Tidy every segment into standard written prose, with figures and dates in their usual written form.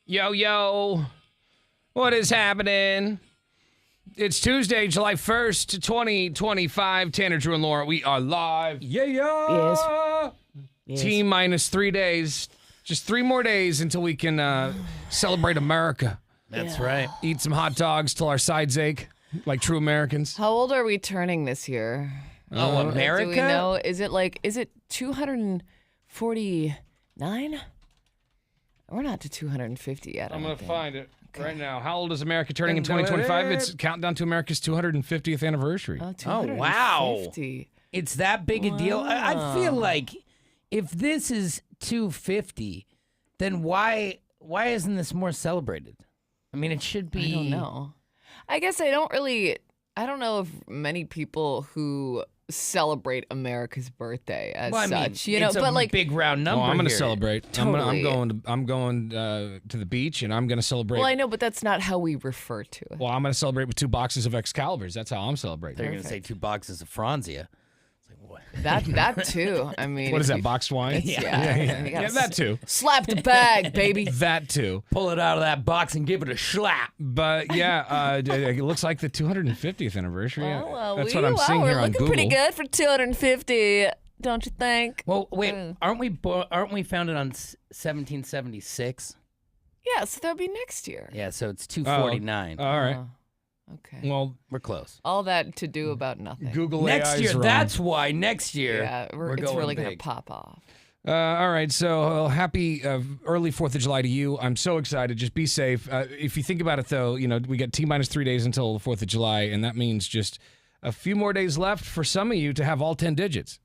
Yo, what is happening? It's Tuesday, July 1st, 2025. Tanner, Drew, and Laura, we are live. Yes. T minus 3 days. Just 3 more days until we can celebrate America. That's right. Eat some hot dogs till our sides ache, like true Americans. How old are we turning this year? Oh, America? Do we know? Is it 249? We're not to 250 yet. I'm going to find it right now. How old is America turning in 2025? It's countdown to America's 250th anniversary. Oh, wow. It's that big a deal? I feel like if this is 250, then why isn't this more celebrated? I mean, it should be. I don't know. I guess I don't know if many people who celebrate America's birthday as such, it's but a big round number. Well, I'm going to here. celebrate. Totally. I'm going to the beach, and I'm going to celebrate. Well, I know, but that's not how we refer to it. Well, I'm going to celebrate with 2 boxes of Excaliburs. That's how I'm celebrating. They're going to say 2 boxes of Franzia. It's like, what? That too. I mean, What is that, boxed wine? Yeah, that too. Slap the bag, baby. That too. Pull it out of that box and give it a slap. But yeah, it looks like the 250th anniversary. Well, That's what I'm seeing here on Google. We're looking pretty good for 250, don't you think? Well, wait, aren't we founded on 1776? Yeah, so that'll be next year. Yeah, so it's 249. All right. Okay. Well, We're close. All that to do about nothing. Google Next AI year, is wrong. that's why next year Yeah, we're it's going really big. going to pop off. All right, so happy early 4th of July to you. I'm so excited. Just be safe. If you think about it, though, we got T minus 3 days until the 4th of July, and that means just a few more days left for some of you to have all 10 digits.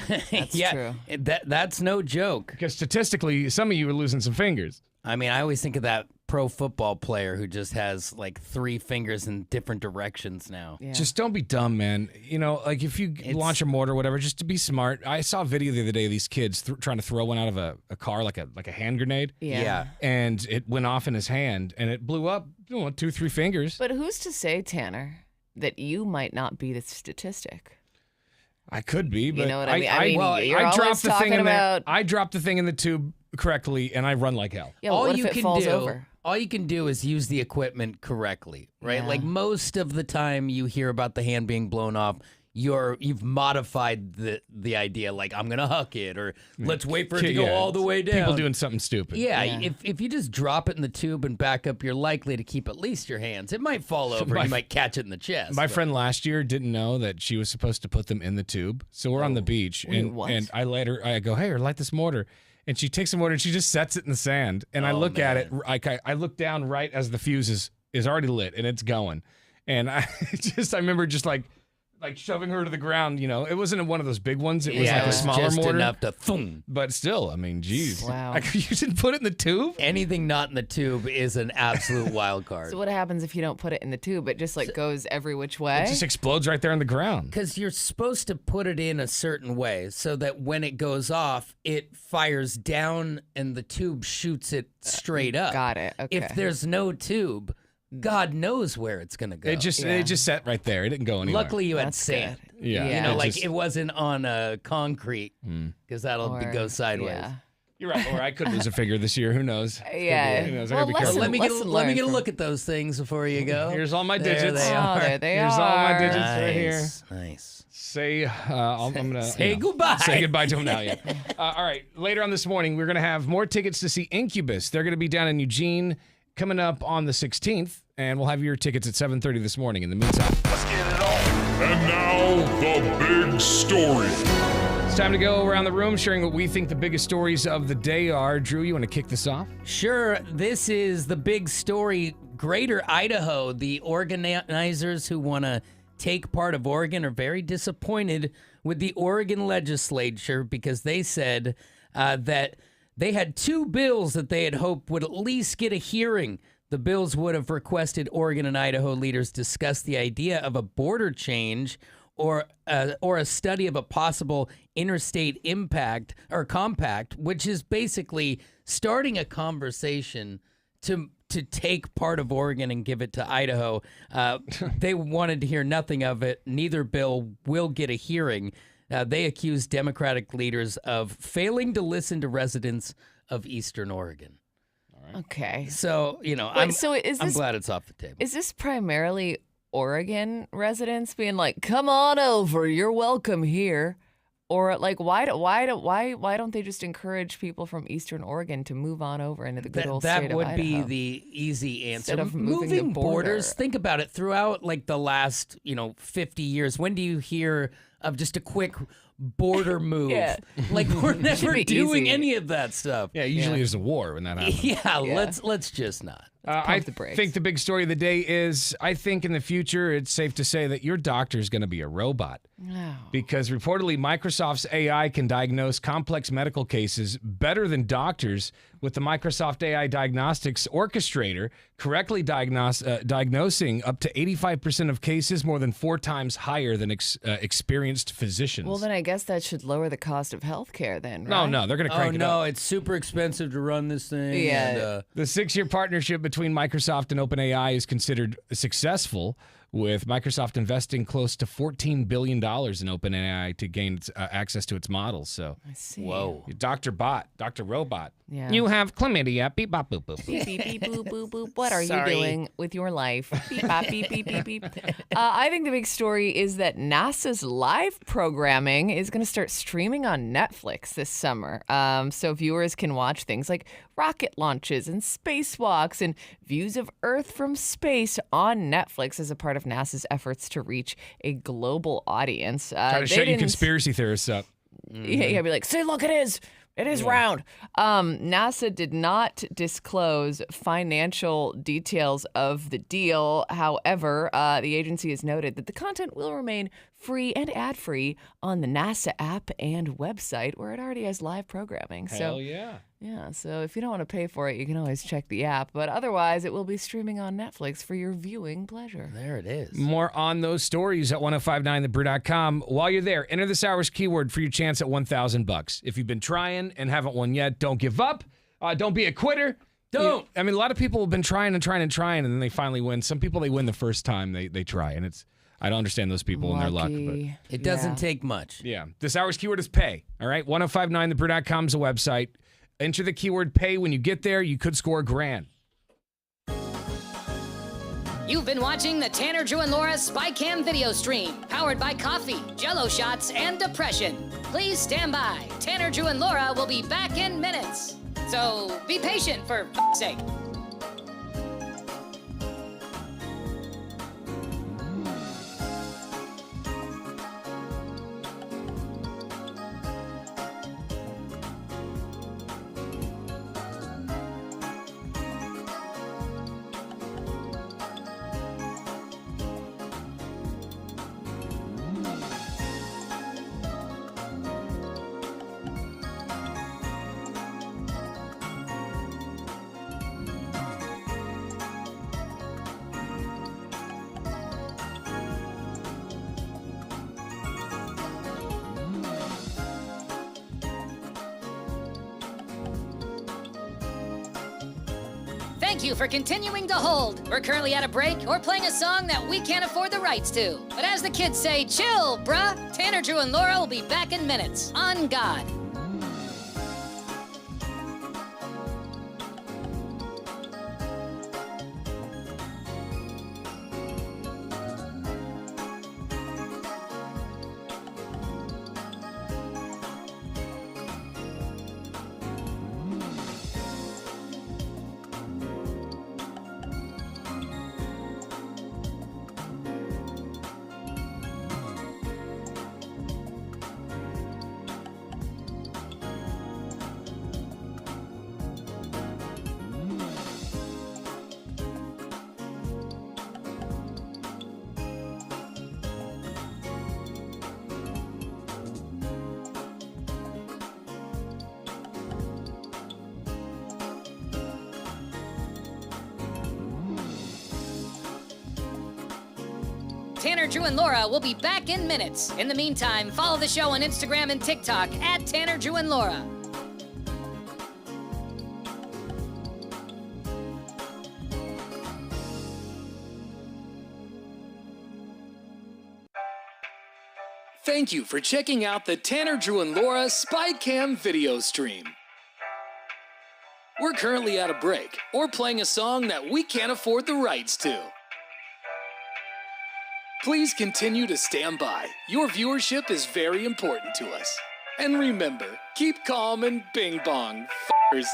That's true. That's no joke. Because statistically, some of you are losing some fingers. I mean, I always think of that pro football player who just has like 3 fingers in different directions now. Yeah. Just don't be dumb, man. Like if you launch a mortar or whatever, just to be smart. I saw a video the other day of these kids trying to throw one out of a car like a hand grenade. Yeah. And it went off in his hand, and it blew up 2-3 fingers. But who's to say, Tanner, that you might not be the statistic? I could be, but You know what I mean? You're I always dropped the thing talking in there. about- I dropped the thing in the tube correctly, and I run like hell. Yeah, what if it falls over? All you can do is use the equipment correctly, right? Yeah. Like most of the time you hear about the hand being blown off, you've modified the idea, like I'm gonna huck it, or let's wait for it to go all the way down. People doing something stupid. Yeah, if you just drop it in the tube and back up, you're likely to keep at least your hands. It might fall over, you might catch it in the chest. My friend last year didn't know that she was supposed to put them in the tube. So we're on the beach, and I go, hey, light this mortar. And she takes the mortar and she just sets it in the sand. And I look at it, I look down right as the fuse is already lit and it's going. And I remember just like shoving her to the ground. It wasn't one of those big ones. It was like a smaller just mortar. enough to thump. But still, I mean, geez. Wow. You didn't put it in the tube? Anything not in the tube is an absolute wild card. So what happens if you don't put it in the tube? It just goes every which way? It just explodes right there on the ground. Because you're supposed to put it in a certain way so that when it goes off, it fires down and the tube shoots it straight up. Got it. Okay. If there's no tube, God knows where it's going to go. It just sat right there. It didn't go anywhere. Luckily, you had That's sand. good. Yeah. It wasn't on concrete because that'll go sideways. Yeah. You're right, Laura. I could lose a finger this year. Who knows? Yeah. Who knows? I Well, gotta be careful. Let me Lesson get a learned look at those things before you go. Here's all my There digits. they are. Oh, there they Here's are. all my digits right here. Nice. Say, I'm gonna Say goodbye. Say goodbye to him now. Yeah. All right. Later on this morning, we're gonna have more tickets to see Incubus. They're gonna be down in Eugene coming up on the 16th, and we'll have your tickets at 7:30 this morning. In the meantime, Let's get it on. And now, the big story. it's time to go around the room sharing what we think the biggest stories of the day are. Drew, you want to kick this off? Sure, this is the big story. Greater Idaho, the organizers who want to take part of Oregon are very disappointed with the Oregon legislature because they said that they had 2 bills that they had hoped would at least get a hearing. The bills would have requested Oregon and Idaho leaders discuss the idea of a border change or a study of a possible interstate impact or compact, which is basically starting a conversation to take part of Oregon and give it to Idaho. They wanted to hear nothing of it. Neither bill will get a hearing. They accused Democratic leaders of failing to listen to residents of Eastern Oregon. Okay. So, I'm glad it's off the table. Is this primarily Oregon residents being like, "Come on over, you're welcome here," or like, why don't they just encourage people from Eastern Oregon to move on over into the good old state of Idaho? That would be the easy answer. Instead of moving the borders, think about it. Throughout like the last 50 years, when do you hear of just a quick border move? Yeah. Like we're never doing easy. any of that stuff. Yeah, usually there's a war when that happens. Yeah, let's just not. I think the big story of the day is, I think in the future, it's safe to say that your doctor is going to be a robot. No. Because reportedly, Microsoft's AI can diagnose complex medical cases better than doctors, with the Microsoft AI Diagnostics Orchestrator correctly diagnosing up to 85% of cases, more than 4 times higher than experienced physicians. Well, then I guess that should lower the cost of healthcare then, right? No, they're going to crank it up. Oh, no, it's super expensive to run this thing. Yeah. The 6-year partnership between Microsoft and OpenAI is considered successful, with Microsoft investing close to $14 billion in OpenAI to gain access to its models. So, I see. Whoa. Dr. Robot. Yeah. You have chlamydia. Beep, bop, boop, boop. Beep, beep, beep, boop, boop, boop. What are Sorry. you doing with your life? Beep, bop, beep, beep, beep, beep. I think the big story is that NASA's live programming is going to start streaming on Netflix this summer. So viewers can watch things like rocket launches and spacewalks and views of Earth from space on Netflix as a part of NASA's efforts to reach a global audience. Try to shut you conspiracy theorists up. Yeah, be like, see, look, it is. It is round. NASA did not disclose financial details of the deal. However, the agency has noted that the content will remain free and ad-free on the NASA app and website, where it already has live programming. Hell yeah. Yeah, so if you don't want to pay for it, you can always check the app. But otherwise, it will be streaming on Netflix for your viewing pleasure. There it is. More on those stories at 1059thebrew.com. While you're there, enter this hour's keyword for your chance at $1,000. If you've been trying and haven't won yet, don't give up. Don't be a quitter. Don't. I mean, a lot of people have been trying, and then they finally win. Some people, they win the first time they try, and I don't understand those people and their luck. But it doesn't take much. Yeah. This hour's keyword is pay. All right. 1059thebrew.com is a website. Enter the keyword pay. When you get there, you could score $1,000. You've been watching the Tanner, Drew, and Laura SpyCam video stream, powered by coffee, Jell-O shots, and depression. Please stand by. Tanner, Drew, and Laura will be back in minutes. So be patient, for f***'s sake. Thank you for continuing to hold. We're currently at a break or playing a song that we can't afford the rights to. But as the kids say, chill, bruh. Tanner, Drew, and Laura will be back in minutes. On God. Tanner, Drew, and Laura will be back in minutes. In the meantime, follow the show on Instagram and TikTok at Tanner, Drew, and Laura. Thank you for checking out the Tanner, Drew, and Laura SpyCam video stream. We're currently at a break or playing a song that we can't afford the rights to. Please continue to stand by. Your viewership is very important to us. And remember, keep calm and bing bong, f***ers.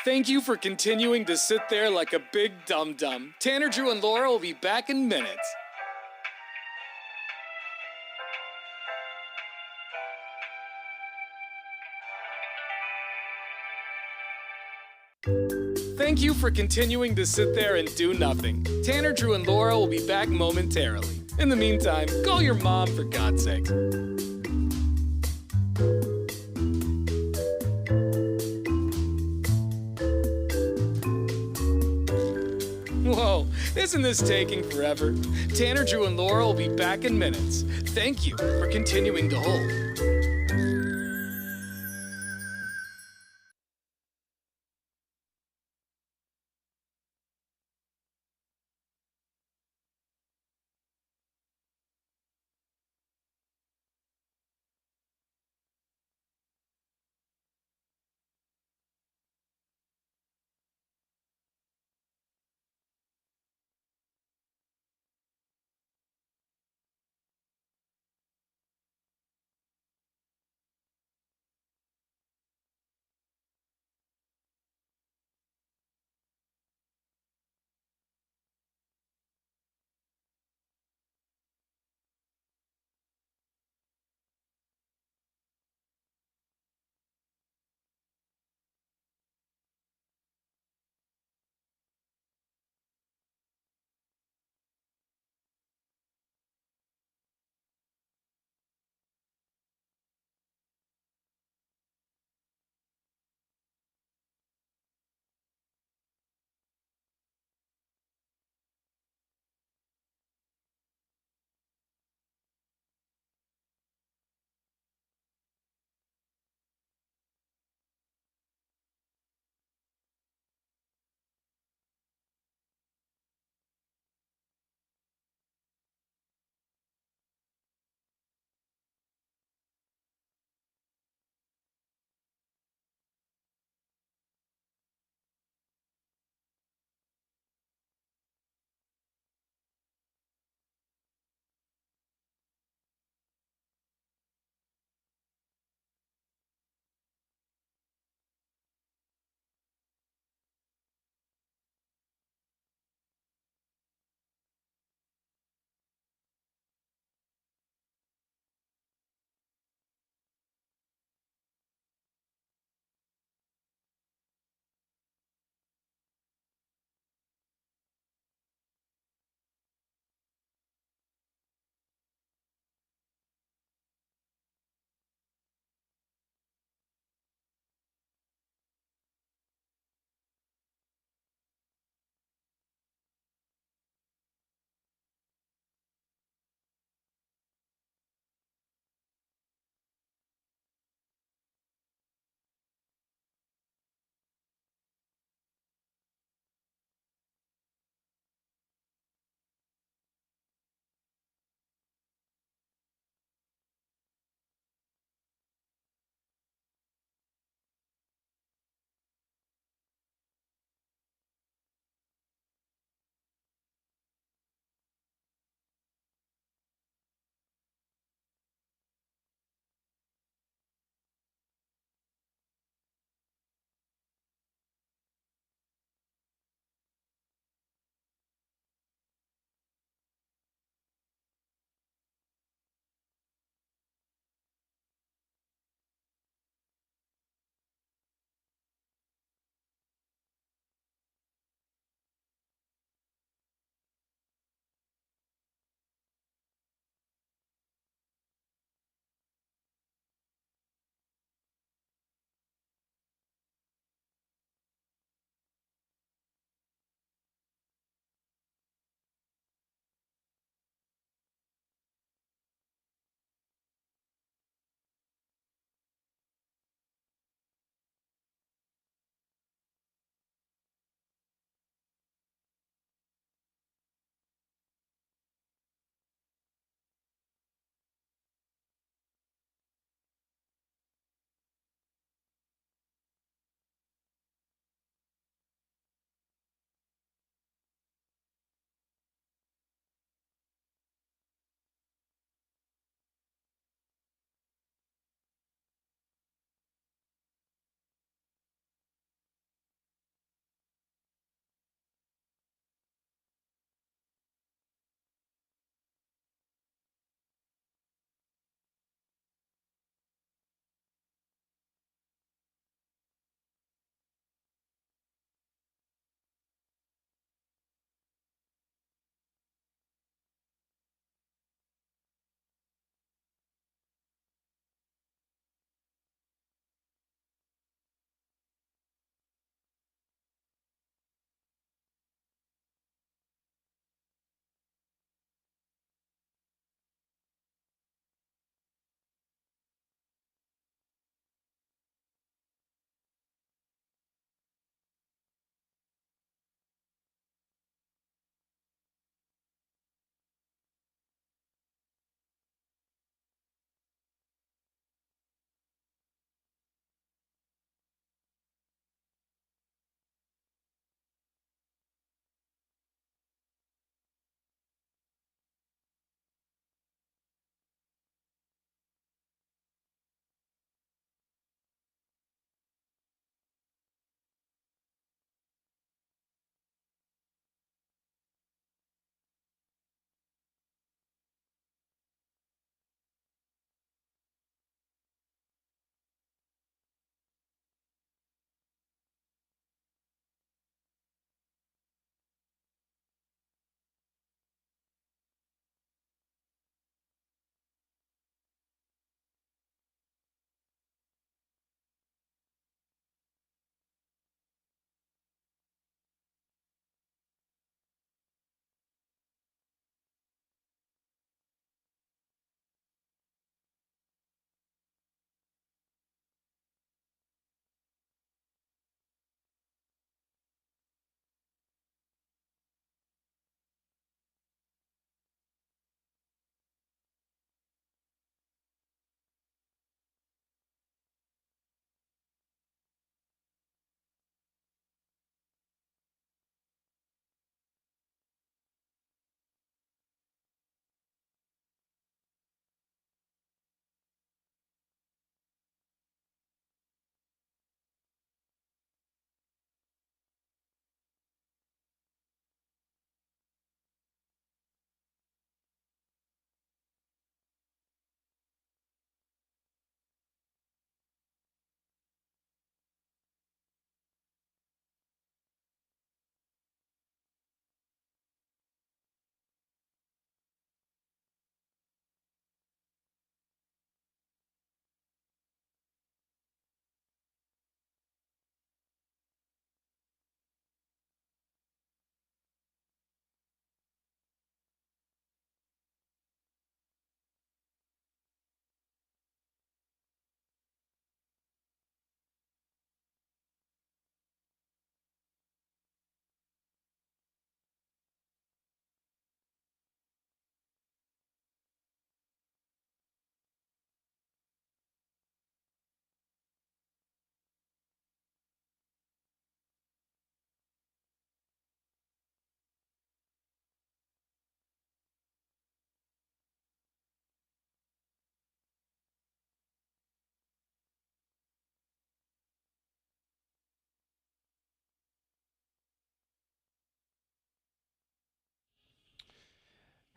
Thank you for continuing to sit there like a big dum-dum. Tanner, Drew, and Laura will be back in minutes. Thank you for continuing to sit there and do nothing. Tanner, Drew, and Laura will be back momentarily. In the meantime, call your mom for God's sake. Whoa, isn't this taking forever? Tanner, Drew, and Laura will be back in minutes. Thank you for continuing to hold.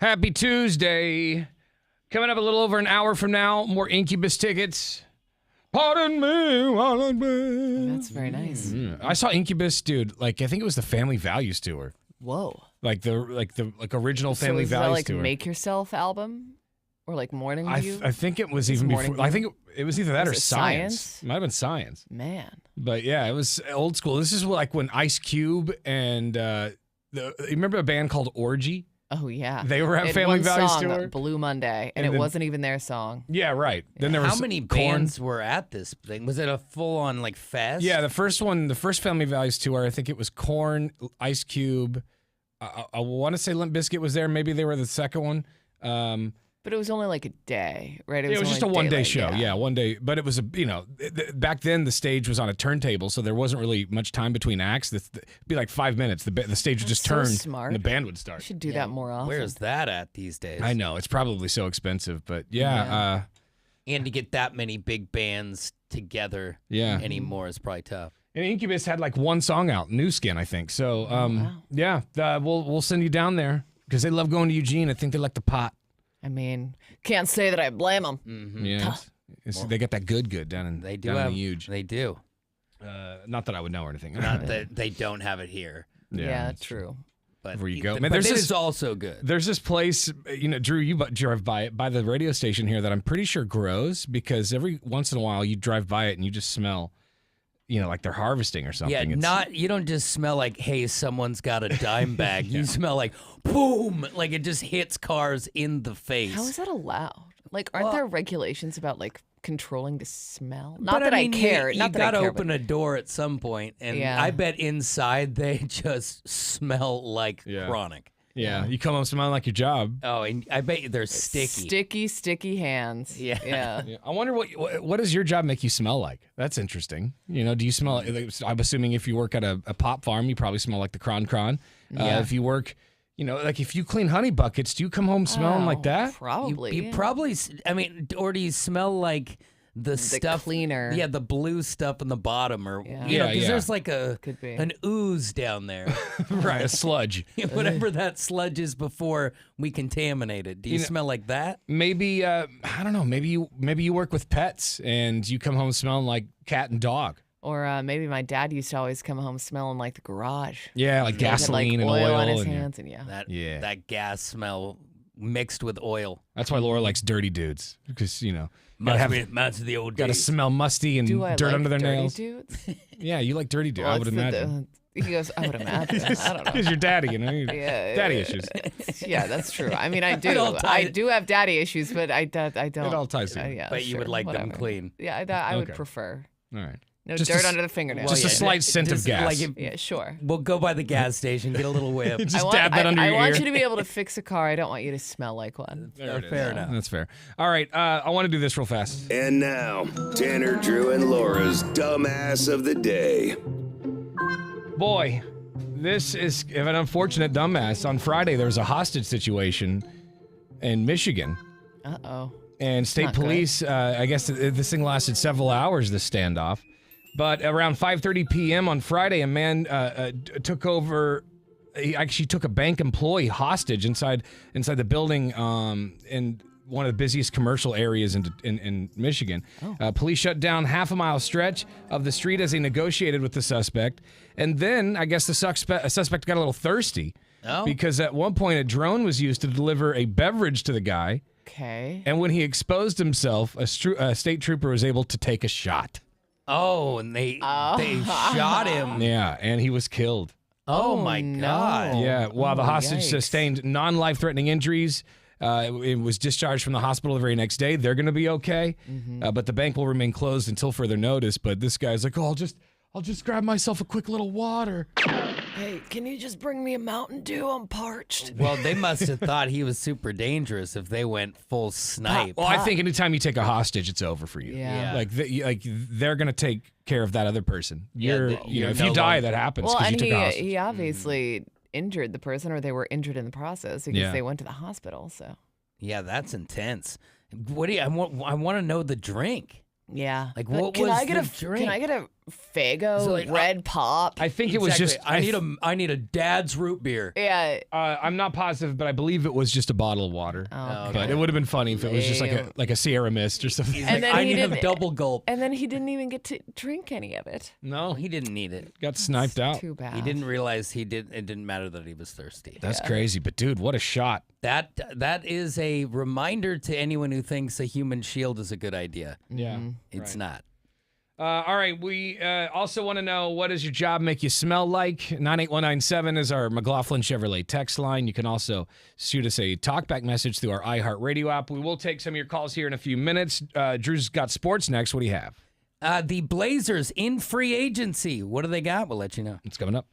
Happy Tuesday. Coming up a little over an hour from now, more Incubus tickets. Pardon me. That's very nice. I saw Incubus, dude. Like I think it was the Family Values tour. Whoa. Like the original Family so is Values that like tour. Make Yourself album or like Morning View? I think it was even Morning before. I View? think it was either that Was or it Science. Science? It might have been Science. Man. But yeah, it was old school. This is like when Ice Cube and you remember a band called Orgy? Oh yeah. They were at It had Family one Values song, tour? Blue Monday, and And it then- wasn't even their song. Yeah, right. Then there was How many Korn. bands were at this thing? Was it a full-on like fest? Yeah, the first Family Values tour, I think it was Korn, Ice Cube. I want to say Limp Bizkit was there. Maybe they were the second one. But it was only like a day, right? It was only just a one-day daylight, show. Yeah, one day. But it was back then the stage was on a turntable, so there wasn't really much time between acts. It'd be like 5 minutes. The stage would just so turn smart. and the band would You start. should do that more often. Where's that at these days? I know it's probably so expensive, but yeah. And to get that many big bands together Yeah. anymore is probably tough. And Incubus had like one song out, New Skin, I think. So yeah, we'll send you down there because they love going to Eugene. I think they like the pot. I mean, can't say that I blame them. Yeah, they got that good down in They do down have. in the Huge. They do. Not that I would know or anything. Not that they don't have it here, Yeah, true. but Where you go. But Man, there's it this- is also good. There's this place, Drew, you drive by it, by the radio station here that I'm pretty sure grows because every once in a while you drive by it and you just smell, like they're harvesting or something. Yeah, you don't just smell like, hey, someone's got a dime bag. You smell like, boom, like it just hits cars in the face. How is that allowed? Like, aren't there regulations about like controlling the smell? Not But that I mean, care. You Not that I gotta care. open a door at some point, and Yeah. I bet inside they just smell like Yeah. chronic. Yeah, you come home smelling like your job. Oh, and I bet they're sticky. Sticky hands. Yeah. Yeah. Yeah. I wonder what does your job make you smell like? That's interesting. Do you smell? I'm assuming if you work at a pop farm, you probably smell like the cron. Yeah. If you work, like if you clean honey buckets, do you come home smelling like that? Probably. You probably, or do you smell like the stuff cleaner. Yeah, the blue stuff in the bottom, or Yeah. because Yeah. there's like Could be. an ooze down there. Right, a sludge. Whatever that sludge is before we contaminate it. Do you smell like that? Maybe I don't know. Maybe you work with pets and you come home smelling like cat and dog. Or maybe my dad used to always come home smelling like the garage. Yeah, like He had, gasoline like, and oil on his and hands, and That gas smell mixed with oil. That's why Laura likes dirty dudes because Reminds of the old gotta days. smell musty and Do I dirt like under their dirty nails. dudes? Yeah, you like dirty dudes. I Well, would it's the- imagine. he goes, I would imagine. I don't know. Because you're daddy, Yeah, daddy issues. Yeah, that's true. I mean, I do. all I ties- do have daddy issues, but I don't. It all ties in. Yeah, But you sure, would like them whatever. clean. Yeah, I would Okay. prefer. All right. No Just dirt a- under the fingernails. Just a slight scent of just gas. Like if, Yeah, sure. we'll go by the gas station, get a little whiff. Just dab that under I your want ear. you to be able to fix a car. I don't want you to smell like one. Fair enough. That's fair. All right. I want to do this real fast. And now, Tanner, Drew, and Laura's Dumbass of the Day. Boy, this is an unfortunate dumbass. On Friday, there was a hostage situation in Michigan. Uh-oh. And state Not good. police, I guess this thing lasted several hours, this standoff. But around 5:30 p.m. on Friday, a man took over. He actually took a bank employee hostage inside the building in one of the busiest commercial areas in Michigan. Police shut down half a mile stretch of the street as they negotiated with the suspect. And then I guess the suspect got a little thirsty because at one point a drone was used to deliver a beverage to the guy. Okay. And when he exposed himself, a state trooper was able to take a shot. Oh, and they shot him. Yeah, and he was killed. Oh my no. God. Yeah, while the hostage yikes. sustained non-life-threatening injuries, it was discharged from the hospital the very next day. They're going to be okay, but the bank will remain closed until further notice. But this guy's like, oh, I'll just grab myself a quick little water. Hey, can you just bring me a Mountain Dew? I'm parched. Well, they must have thought he was super dangerous if they went full snipe. Well, I think anytime you take a hostage, it's over for you. Yeah. Like they're going to take care of that other person. You're, you're if no you die, longer- that happens Well, because and you took a hostage. he obviously injured the person, or they were injured in the process because Yeah. they went to the hospital. So Yeah, that's intense. What do you? I want to know the drink. yeah, Like, But what can was I get the drink? Can I get a Faygo, Red Pop. I think it was just. I need a dad's root beer. Yeah. I'm not positive, but I believe it was just a bottle of water. Oh, but it would have been funny if it was just like a Sierra Mist or something. And then I need a double gulp. And then he didn't even get to drink any of it. No, He didn't need it. got sniped out. Too bad. He didn't realize it didn't matter that he was thirsty. That's crazy. But dude, what a shot. That is a reminder to anyone who thinks a human shield is a good idea. Yeah. It's not. All right. We also want to know, what does your job make you smell like? 98197 is our McLaughlin Chevrolet text line. You can also shoot us a talkback message through our iHeartRadio app. We will take some of your calls here in a few minutes. Drew's got sports next. What do you have? The Blazers in free agency. What do they got? We'll let you know. It's coming up.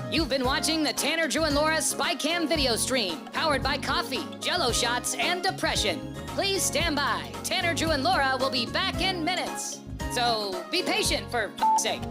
You've been watching the Tanner, Drew, and Laura SpyCam video stream, powered by coffee, Jello shots, and depression. Please stand by. Tanner, Drew, and Laura will be back in minutes. So be patient, for f***'s sake.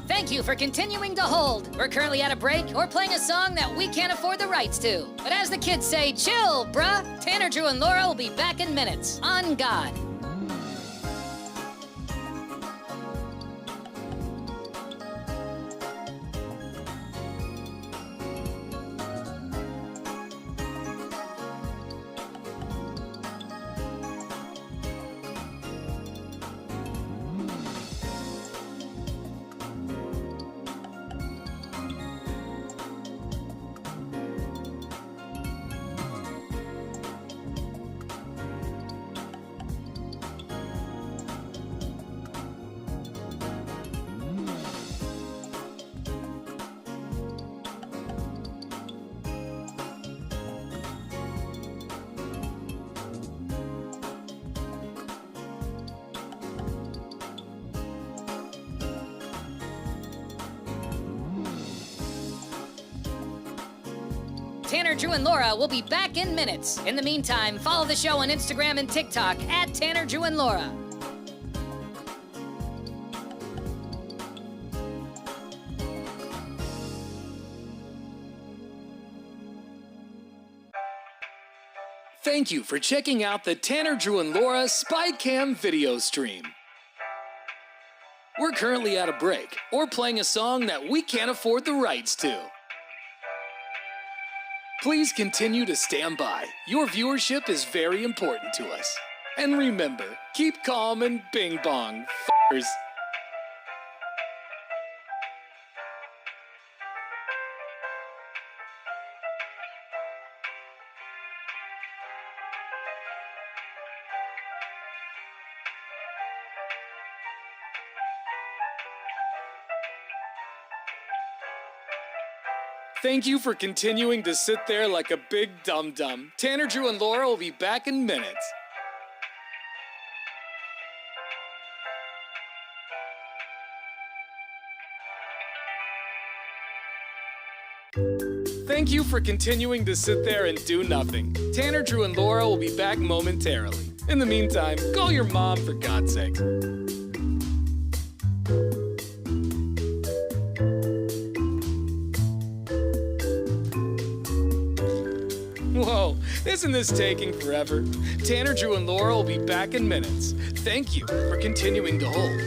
Thank you for continuing to hold. We're currently at a break or playing a song that we can't afford the rights to. But as the kids say, chill, bruh. Tanner, Drew, and Laura will be back in minutes. On God. Tanner, Drew, and Laura will be back in minutes. In the meantime, follow the show on Instagram and TikTok at Tanner, Drew, and Laura. Thank you for checking out the Tanner, Drew, and Laura SpyCam video stream. We're currently at a break or playing a song that we can't afford the rights to. Please continue to stand by. Your viewership is very important to us. And remember, keep calm and bing bong, f***ers. Thank you for continuing to sit there like a big dum-dum. Tanner, Drew, and Laura will be back in minutes. Thank you for continuing to sit there and do nothing. Tanner, Drew, and Laura will be back momentarily. In the meantime, call your mom for God's sake. Whoa, isn't this taking forever? Tanner, Drew, and Laura will be back in minutes. Thank you for continuing to hold.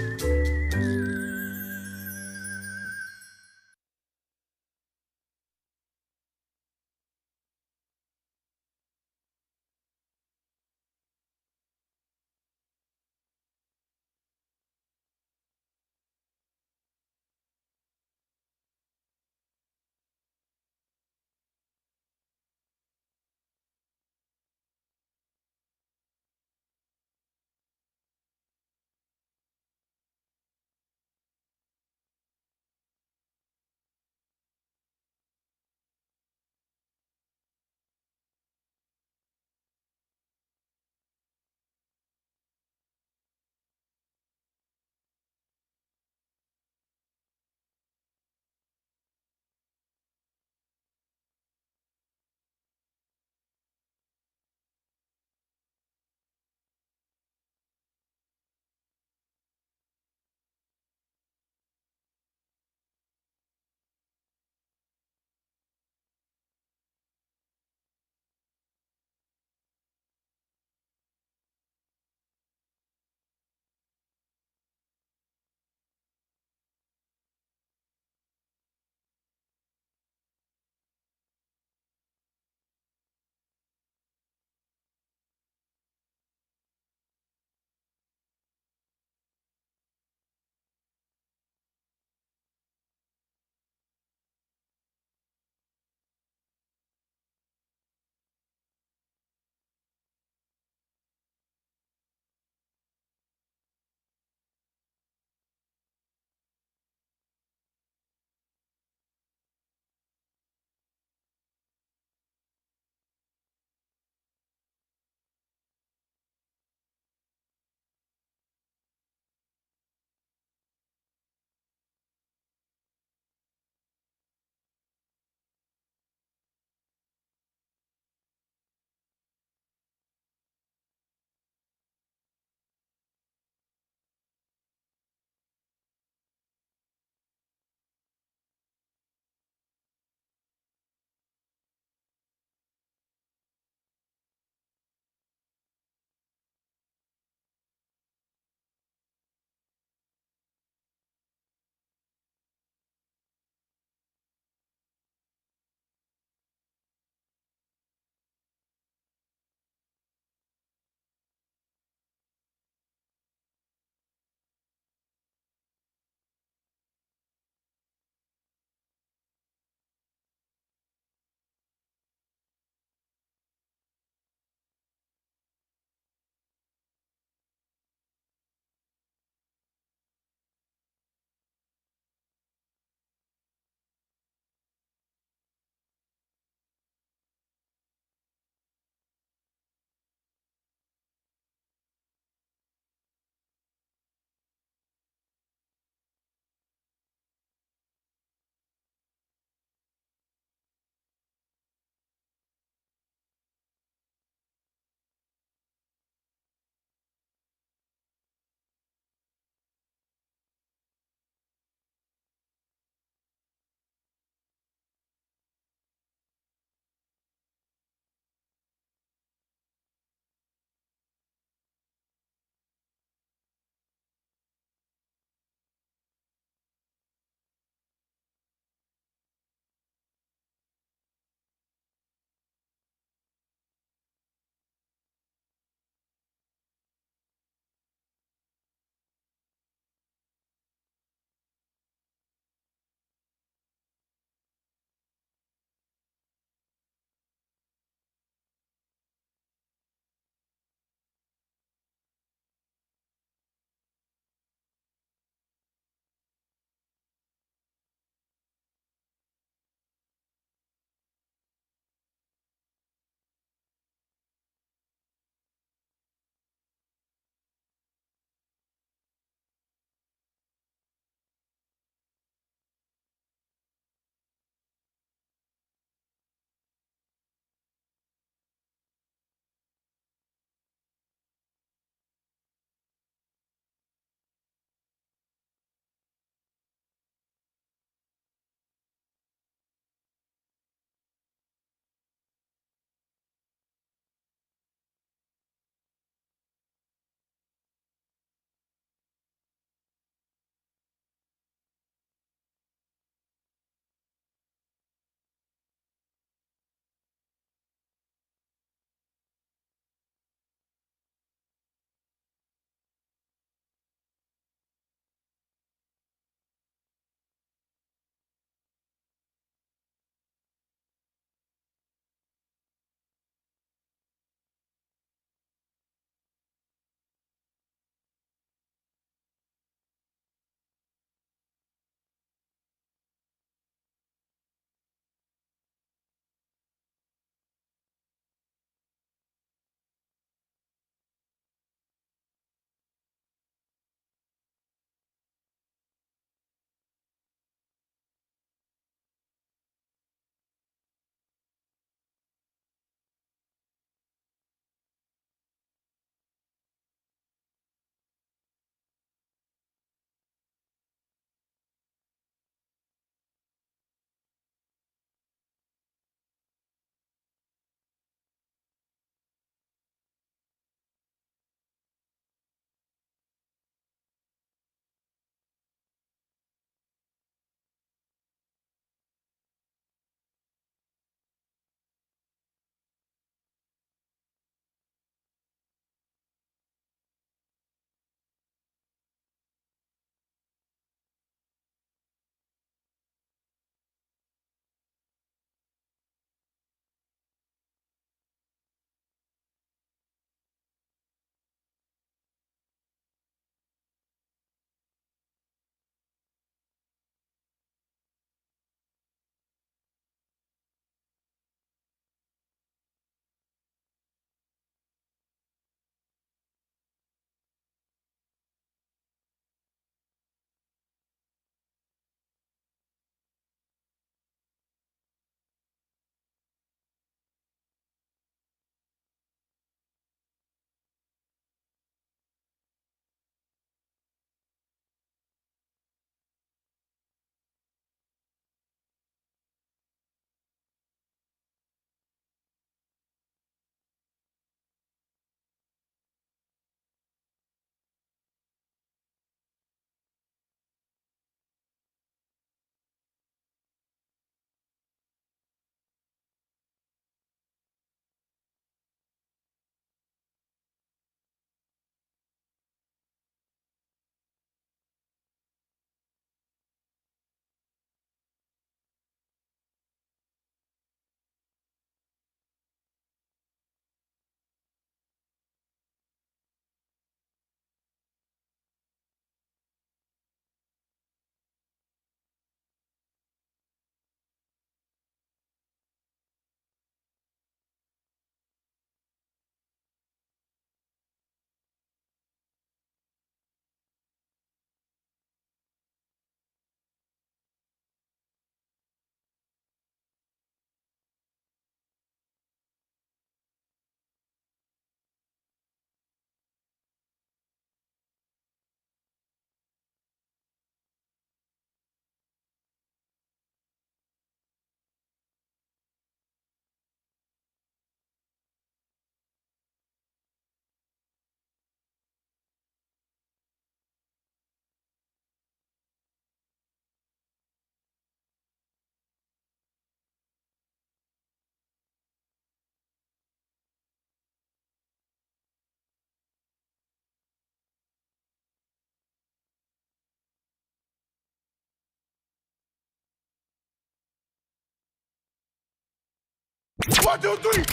1, 2, 3.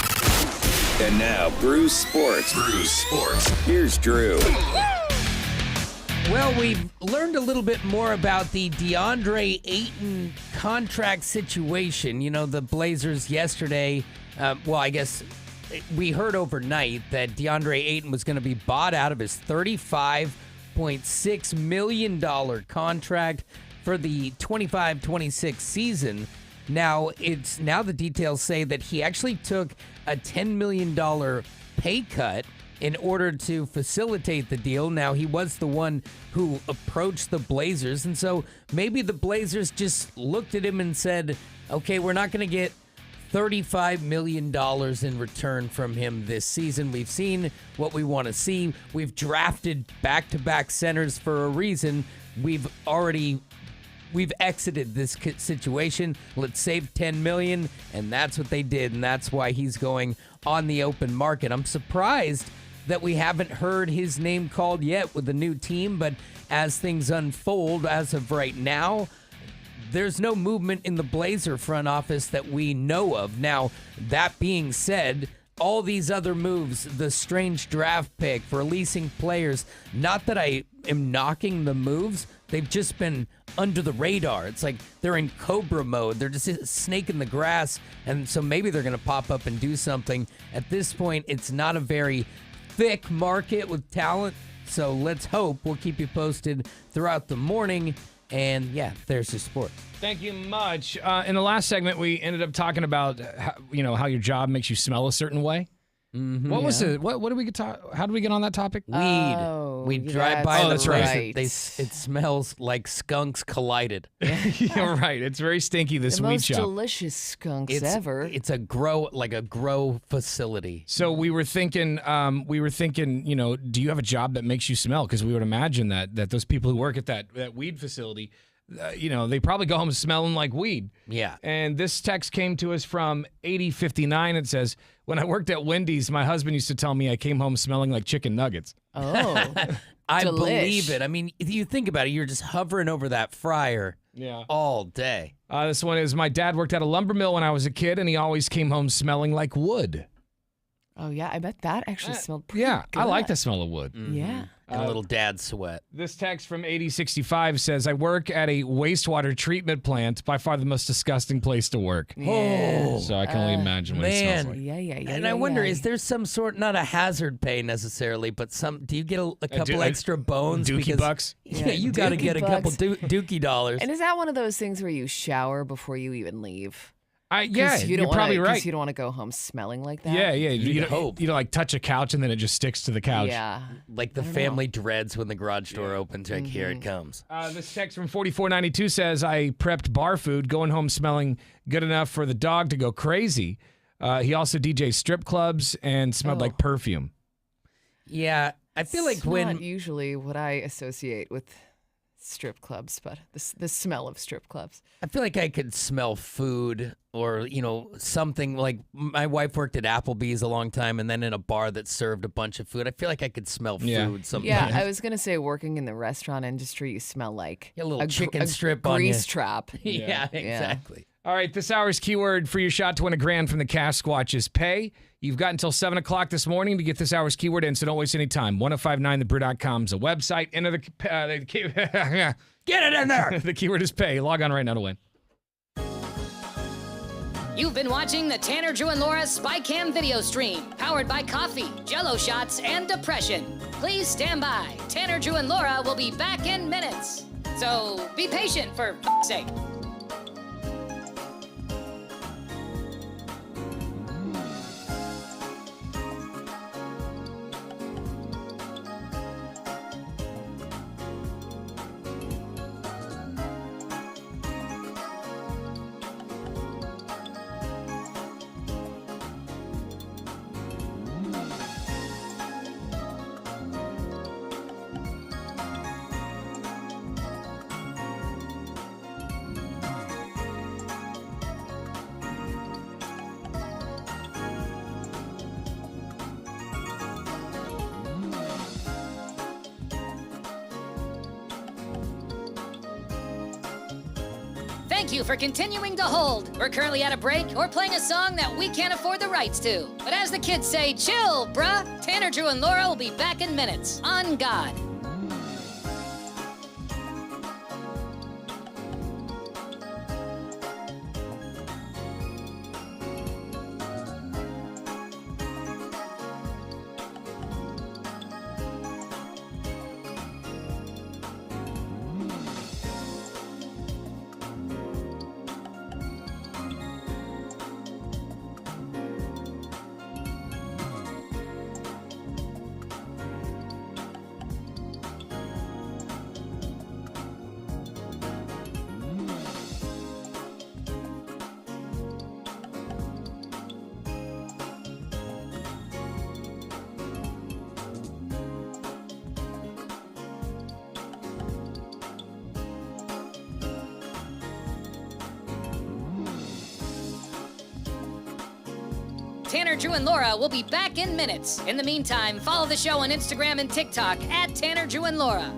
And now, Brews Sports. Here's Drew. Well, we've learned a little bit more about the DeAndre Ayton contract situation. You know, the Blazers yesterday, I guess we heard overnight that DeAndre Ayton was going to be bought out of his $35.6 million contract for the 25-26 season. Now the details say that he actually took a $10 million pay cut in order to facilitate the deal. Now, he was the one who approached the Blazers, and so maybe the Blazers just looked at him and said, okay, we're not going to get $35 million in return from him this season. We've seen what we want to see. We've drafted back-to-back centers for a reason. We've exited this situation. Let's save $10 million, and that's what they did, and that's why he's going on the open market. I'm surprised that we haven't heard his name called yet with the new team, but as things unfold, as of right now, there's no movement in the Blazer front office that we know of. Now, that being said, all these other moves, the strange draft pick, releasing players, not that I am knocking the moves, they've just been under the radar. It's like they're in Cobra mode. They're just a snake in the grass, and so maybe they're going to pop up and do something. At this point, it's not a very thick market with talent, so let's hope. We'll keep you posted throughout the morning. And yeah, there's your sports. Thank you much. In the last segment, we ended up talking about how your job makes you smell a certain way. Mm-hmm, what was it? What did we get? How did we get on that topic? Weed. Oh, we drive by. That's right. It smells like skunks collided. You're right. It's very stinky. This the weed most shop. delicious skunks ever. It's a grow facility. So we were thinking. Do you have a job that makes you smell? Because we would imagine that those people who work at that weed facility, they probably go home smelling like weed. Yeah. And this text came to us from 8059. It says, when I worked at Wendy's, my husband used to tell me I came home smelling like chicken nuggets. Oh, I delish. believe it. I mean, if you think about it, you're just hovering over that fryer all day. This one is, my dad worked at a lumber mill when I was a kid, and he always came home smelling like wood. Oh, yeah. I bet that actually smelled pretty good. I like the smell of wood. Mm-hmm. Yeah. And a little dad sweat. This text from 8065 says, I work at a wastewater treatment plant, by far the most disgusting place to work. Yeah. So I can only imagine what it smells like. Yeah. And I wonder, is there some sort, not a hazard pay necessarily, but do you get a couple extra bones? Dookie bucks? Yeah, you got to get a couple dookie dollars. And is that one of those things where you shower before you even leave? You're probably right. Because you don't want to go home smelling like that. Yeah. You hope. You don't like touch a couch and then it just sticks to the couch. Yeah. Like the family dreads when the garage door opens. Like, here it comes. This text from 4492 says, I prepped bar food, going home smelling good enough for the dog to go crazy. He also DJs strip clubs and smelled like perfume. Yeah. I feel like it's not usually what I associate with strip clubs, but the smell of strip clubs. I feel like I could smell food or, something like my wife worked at Applebee's a long time and then in a bar that served a bunch of food. I feel like I could smell food sometimes. Yeah, I was going to say working in the restaurant industry, you smell like a little chicken strip on grease trap. Yeah, exactly. All right, this hour's keyword for your shot to win $1,000 from the Cash Squatch is pay. You've got until 7 o'clock this morning to get this hour's keyword in, so don't waste any time. 1059thebrew.com is a website. Enter the get it in there. The keyword is pay. Log on right now to win. You've been watching the Tanner, Drew, and Laura SpyCam video stream, powered by coffee, Jell-O shots, and depression. Please stand by. Tanner, Drew, and Laura will be back in minutes. So be patient, for f***'s sake. Thank you for continuing to hold. We're currently at a break or playing a song that we can't afford the rights to. But as the kids say, chill, bruh. Tanner, Drew, and Laura will be back in minutes. On God. Tanner, Drew, and Laura will be back in minutes. In the meantime, follow the show on Instagram and TikTok at Tanner, Drew, and Laura.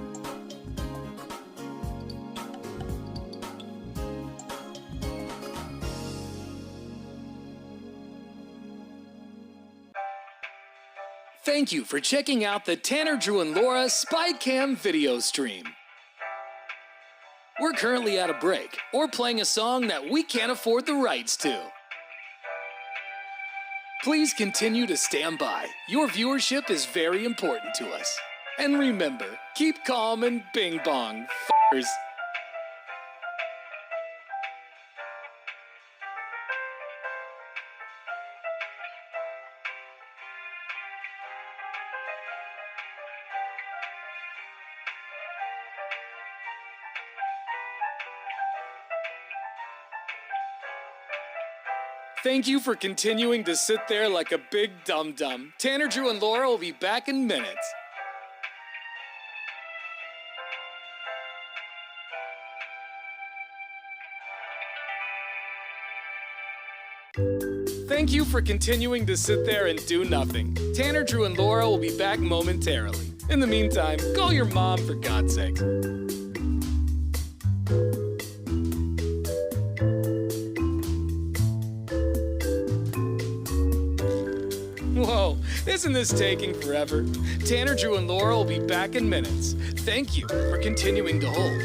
Thank you for checking out the Tanner, Drew, and Laura SpyCam video stream. We're currently at a break or playing a song that we can't afford the rights to. Please continue to stand by. Your viewership is very important to us. And remember, keep calm and bing bong, f***ers. Thank you for continuing to sit there like a big dum-dum. Tanner, Drew, and Laura will be back in minutes. Thank you for continuing to sit there and do nothing. Tanner, Drew, and Laura will be back momentarily. In the meantime, call your mom for God's sake. Whoa, isn't this taking forever? Tanner, Drew, and Laura will be back in minutes. Thank you for continuing to hold.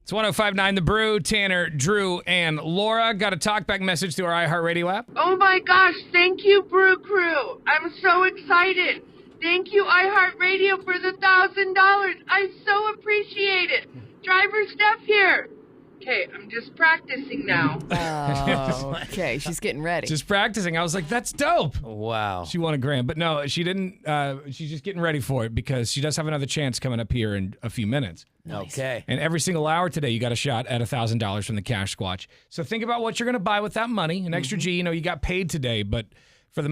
It's 105.9 The Brew. Tanner, Drew, and Laura got a talkback message through our iHeartRadio app. Oh my gosh, thank you, Brew Crew. I'm so excited. Thank you, iHeartRadio, for the $1,000. I so appreciate it. Driver Steph here. Okay, I'm just practicing now. Oh, okay. She's getting ready. Just practicing. I was like, that's dope. Wow. She won $1,000. But no, she didn't. She's just getting ready for it because she does have another chance coming up here in a few minutes. Nice. Okay. And every single hour today, you got a shot at $1,000 from the Cash Squatch. So think about what you're going to buy with that money. An extra G, you got paid today, but for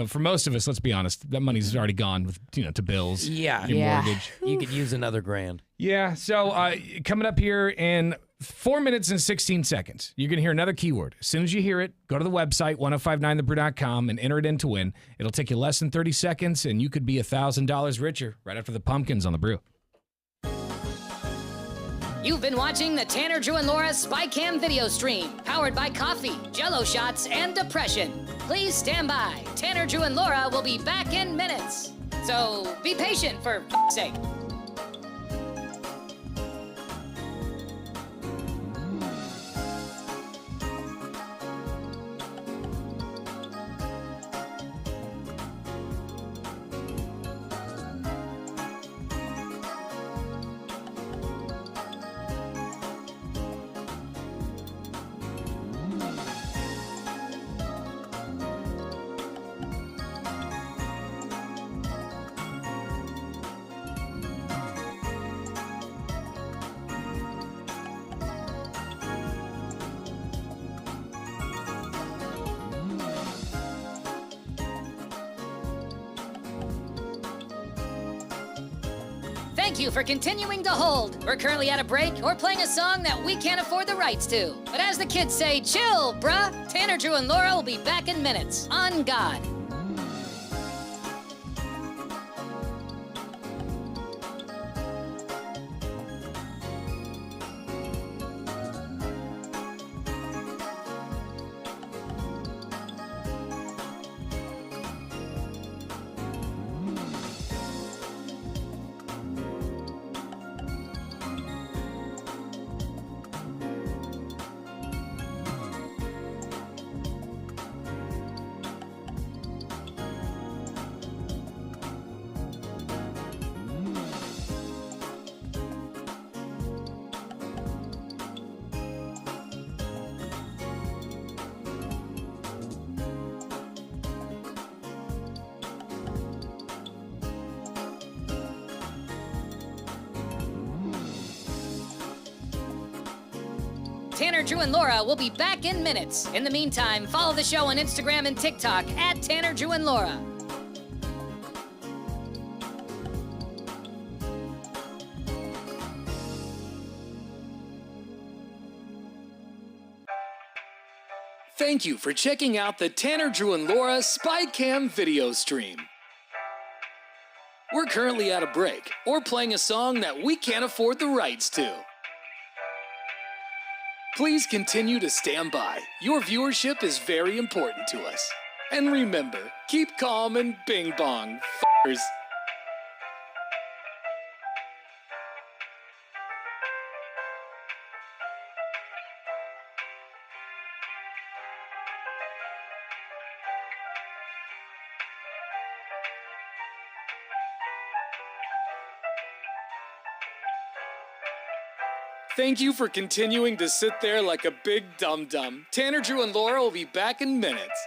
for most of us, let's be honest, that money's already gone with, to bills. Yeah. Your mortgage. You could use another $1,000. Yeah. So coming up here in 4 minutes and 16 seconds, you're going to hear another keyword. As soon as you hear it, go to the website, 1059thebrew.com, and enter it in to win. It'll take you less than 30 seconds, and you could be $1,000 richer right after the pumpkins on The Brew. You've been watching the Tanner, Drew, and Laura SpyCam video stream, powered by coffee, Jello shots, and depression. Please stand by. Tanner, Drew, and Laura will be back in minutes. So be patient, for f***'s sake. Thank you for continuing to hold. We're currently at a break or playing a song that we can't afford the rights to. But as the kids say, chill, bruh. Tanner, Drew, and Laura will be back in minutes. On God. Tanner, Drew, and Laura will be back in minutes. In the meantime, follow the show on Instagram and TikTok at Tanner, Drew, and Laura. Thank you for checking out the Tanner, Drew, and Laura SpyCam video stream. We're currently at a break or playing a song that we can't afford the rights to. Please continue to stand by. Your viewership is very important to us. And remember, keep calm and bing bong, f***ers. Thank you for continuing to sit there like a big dum-dum. Tanner, Drew, and Laura will be back in minutes.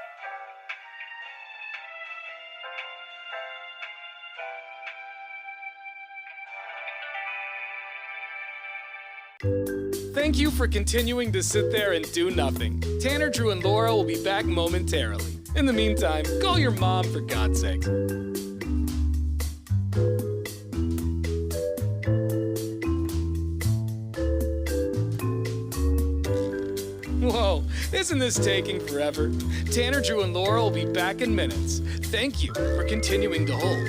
Thank you for continuing to sit there and do nothing. Tanner, Drew, and Laura will be back momentarily. In the meantime, call your mom for God's sake. Whoa, isn't this taking forever? Tanner, Drew, and Laura will be back in minutes. Thank you for continuing to hold.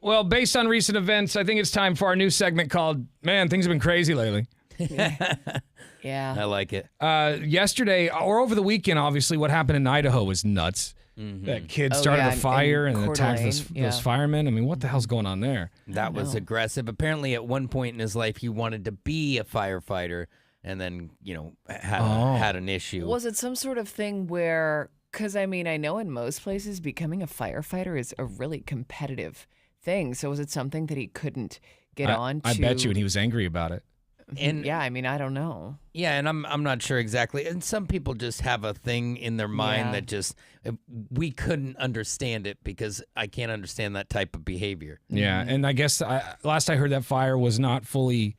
Well, based on recent events, I think it's time for our new segment called Man, Things Have Been Crazy Lately. Yeah. I like it. Yesterday, or over the weekend, obviously, what happened in Idaho was nuts. That kid started a fire and attacked those firemen. I mean, what the hell's going on there? That was aggressive. Apparently, at one point in his life, he wanted to be a firefighter and then, had an issue. Was it some sort of thing where, because I mean, I know in most places becoming a firefighter is a really competitive thing. So was it something that he couldn't get on to? I bet you, and he was angry about it. And yeah, I mean, I don't know. Yeah, and I'm not sure exactly. And some people just have a thing in their mind that just we couldn't understand it because I can't understand that type of behavior. Yeah, and I guess last I heard that fire was not fully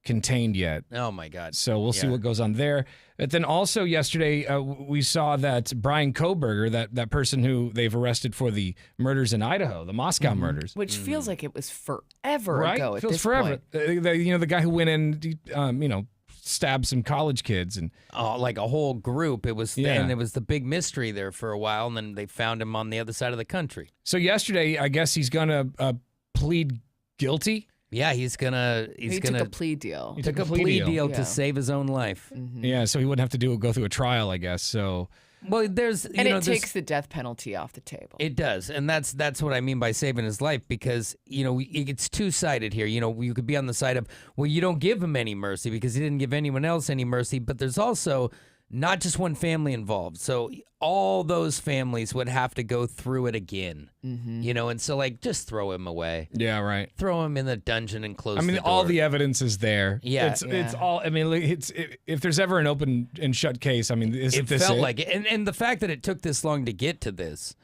contained yet. Oh my God! So we'll see what goes on there. But then also yesterday we saw that Brian Koberger, that person who they've arrested for the murders in Idaho, the Moscow murders, which feels like it was forever right? ago. At Feels this forever. point. The guy who went in, stabbed some college kids and like a whole group. It was and it was the big mystery there for a while, and then they found him on the other side of the country. So yesterday, I guess he's gonna plead guilty. Yeah, he took a plea deal. He took a plea deal to save his own life. Yeah, so he wouldn't have to go through a trial, I guess. So well, it takes the death penalty off the table. It does, and that's what I mean by saving his life because it's two-sided here. You could be on the side of you don't give him any mercy because he didn't give anyone else any mercy, but there's also not just one family involved. So all those families would have to go through it again, and so just throw him away. Yeah, right. Throw him in the dungeon and close. I mean, the door. all the evidence is there. Yeah, it's all. I mean, if there's ever an open and shut case, I mean, isn't this felt it? like it, and the fact that it took this long to get to this.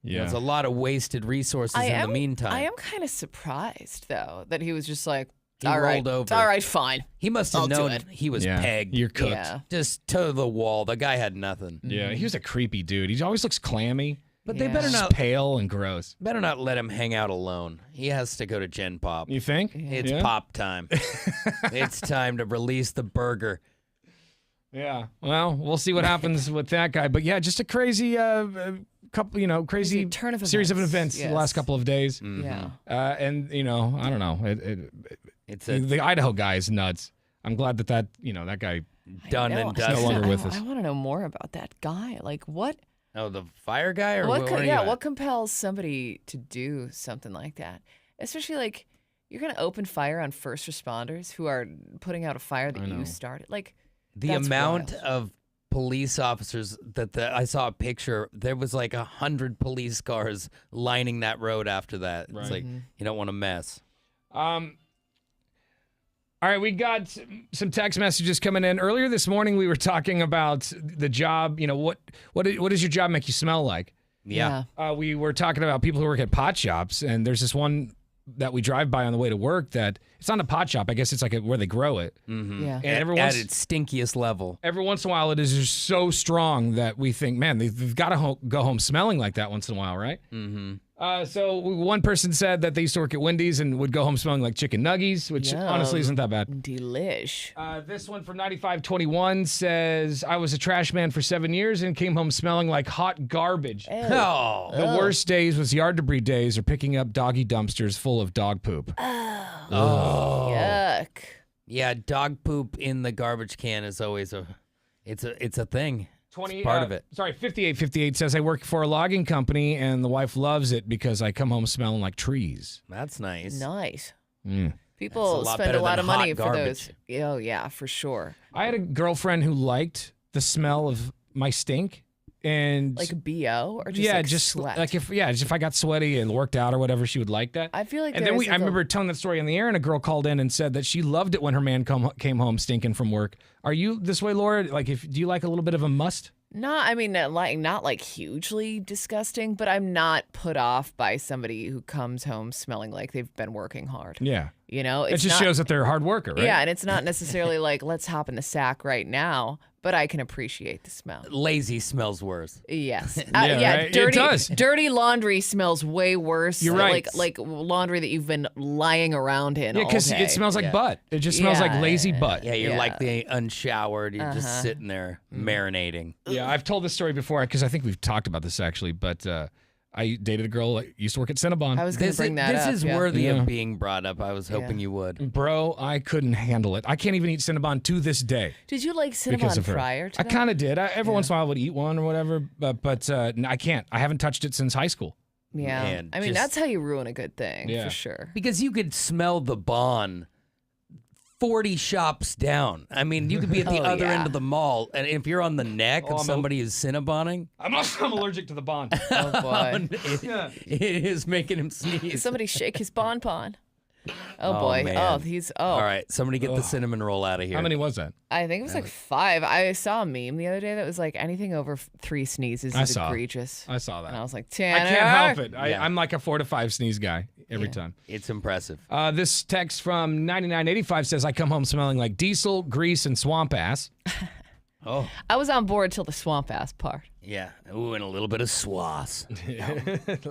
Yeah, there's a lot of wasted resources in the meantime. I am kind of surprised though that he was just like. He rolled over. All right, fine. He must have known he was pegged. You're cooked. Yeah. Just to the wall. The guy had nothing. Yeah, he was a creepy dude. He always looks clammy. But they better Just not pale and gross. Better not let him hang out alone. He has to go to Gen Pop. You think? It's pop time. It's time to release the burger. Yeah. Well, we'll see what happens with that guy. But yeah, just a crazy crazy turn of series of events. events the last couple of days. Yeah. And I don't know. The Idaho guy is nuts. I'm glad that guy done and dusted. no longer with us. I want to know more about that guy. Like what? Oh, the fire guy, or what compels somebody to do something like that? Especially you're gonna open fire on first responders who are putting out a fire that you started. The amount of police officers I saw a picture. There was 100 police cars lining that road after that. Right. It's you don't want to mess. All right, we got some text messages coming in. Earlier this morning, we were talking about the job. What does your job make you smell like? Yeah. We were talking about people who work at pot shops, and there's this one that we drive by on the way to work that it's not a pot shop. I guess it's where they grow it. Mm-hmm. Yeah. And at its stinkiest level. Every once in a while, it is just so strong that we think, man, they've got to go home smelling like that once in a while, right? Mm-hmm. So one person said that they used to work at Wendy's and would go home smelling like chicken nuggies, which honestly isn't that bad. Delish. This one from 9521 says, I was a trash man for 7 years and came home smelling like hot garbage. Oh. The worst days was yard debris days or picking up doggy dumpsters full of dog poop. Oh. Yuck. Yeah, dog poop in the garbage can is always it's a thing. 20, part of it. Sorry, 5858 says, I work for a logging company and the wife loves it because I come home smelling like trees. That's nice. Nice. That's People a lot spend better a lot than of money hot for garbage. those. Oh, yeah, for sure. I had a girlfriend who liked the smell of my stink. And like BO or just sweat? If I got sweaty and worked out or whatever, she would like that. I feel like and then I remember telling that story on the air, and a girl called in and said that she loved it when her man came home stinking from work. Are you this way, Laura? Do you like a little bit of a must? No, I mean, not hugely disgusting, but I'm not put off by somebody who comes home smelling like they've been working hard. Yeah. It just shows that they're a hard worker, right? Yeah, and it's not necessarily let's hop in the sack right now, but I can appreciate the smell. Lazy smells worse. Yes. Right? Dirty, it does. Dirty laundry smells way worse. You're right. Like laundry that you've been lying around in all day. Yeah, because it smells like butt. It just smells like lazy butt. Yeah, you're like the unshowered. You're just sitting there marinating. Yeah, I've told this story before because I think we've talked about this actually, but I dated a girl that used to work at Cinnabon. I was going to bring that up. This is worthy of being brought up. I was hoping you would. Bro, I couldn't handle it. I can't even eat Cinnabon to this day. Did you like Cinnabon prior to that? I kind of did. Every once in a while I would eat one or whatever, but I can't. I haven't touched it since high school. Yeah. Man, I mean, that's how you ruin a good thing, Yeah. for sure. Because you could smell the Bon 40 shops down. I mean, you could be at the other end of the mall, and if you're on the neck of somebody who's Cinnaboning. I'm allergic to the Bon. Oh, boy. It is making him sneeze. Somebody shake his bonbon. Oh, boy. Man. All right, somebody get the cinnamon roll out of here. How many was that? I think it was like 5. I saw a meme the other day that was like anything over 3 sneezes is egregious. I saw that. And I was like, I Tanner. can't help it. I'm like a 4 to 5 sneeze guy every time. It's impressive. This text from 9985 says, I come home smelling like diesel, grease, and swamp ass. I was on board till the swamp ass part. Yeah. Ooh, and a little bit of swass.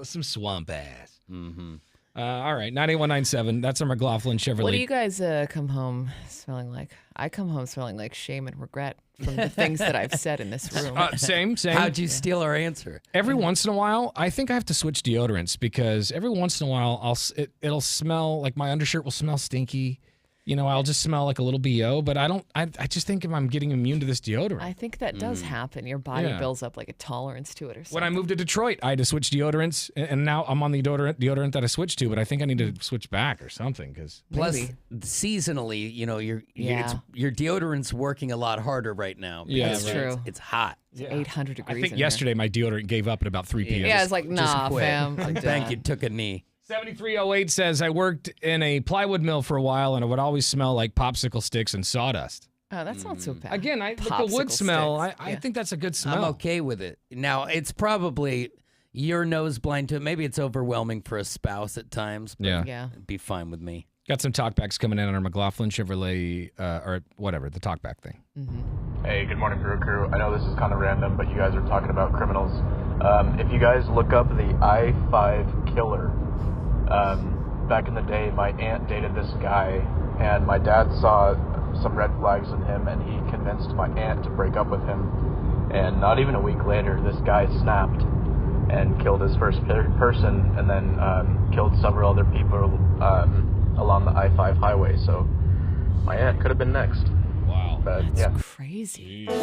Some swamp ass. Mm-hmm. All right, 98197. That's our McLaughlin Chevrolet. What do you guys come home smelling like? I come home smelling like shame and regret from the things that I've said in this room. Same. How'd you steal our answer? Every once in a while, I think I have to switch deodorants because every once in a while, it'll smell like my undershirt will smell stinky. You know, I'll just smell like a little BO, but I just think if I'm getting immune to this deodorant. I think that does happen. Your body builds up like a tolerance to it or something. When I moved to Detroit, I had to switch deodorants, and now I'm on the deodorant that I switched to, but I think I need to switch back or something. Plus, seasonally, you know, your deodorant's working a lot harder right now. Yeah, that's true. It's hot. It's 800 degrees I think in yesterday my deodorant gave up at about 3 p.m. Yeah, it's like, nah, quit. fam. I'm Thank done. you. Took a knee. 7308 says, I worked in a plywood mill for a while, and it would always smell like popsicle sticks and sawdust. Oh, that's not so bad. Again, the wood smell, I think that's a good smell. I'm okay with it. Now, it's probably you're nose blind to it. Maybe it's overwhelming for a spouse at times. But Yeah. it'd be fine with me. Got some talkbacks coming in on our McLaughlin Chevrolet, or whatever, the talkback thing. Mm-hmm. Hey, good morning, Brew Crew. I know this is kind of random, but you guys are talking about criminals. If you guys look up the I-5 killer, back in the day, my aunt dated this guy, and my dad saw some red flags in him, and he convinced my aunt to break up with him. And not even a week later, this guy snapped and killed his first person, and then killed several other people along the I-5 highway. So my aunt could have been next. Wow. But, That's crazy. Too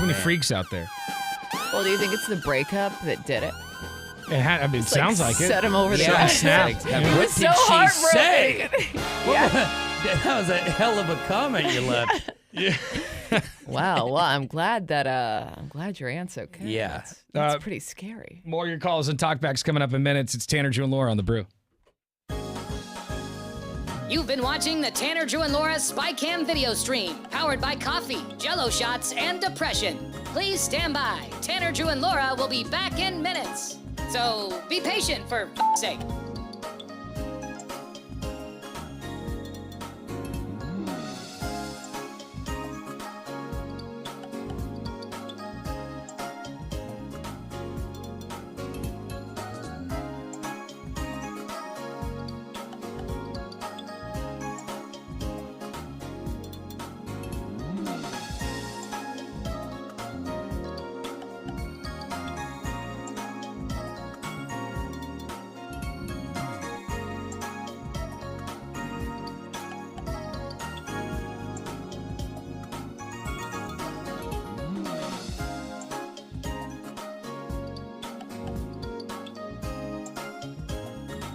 many freaks out there. Well, do you think it's the breakup that did it? It sounds like it. Set him over the Shot and edge. snapped. What so did she heartbroken. say? That was a hell of a comment you left. Wow. Well, I'm glad your aunt's okay. Yeah. That's pretty scary. More of your calls and talkbacks coming up in minutes. It's Tanner, Drew, and Laura on The Brew. You've been watching the Tanner, Drew, and Laura SpyCam video stream, powered by coffee, Jell-O shots, and depression. Please stand by. Tanner, Drew, and Laura will be back in minutes. So be patient, for f***'s sake.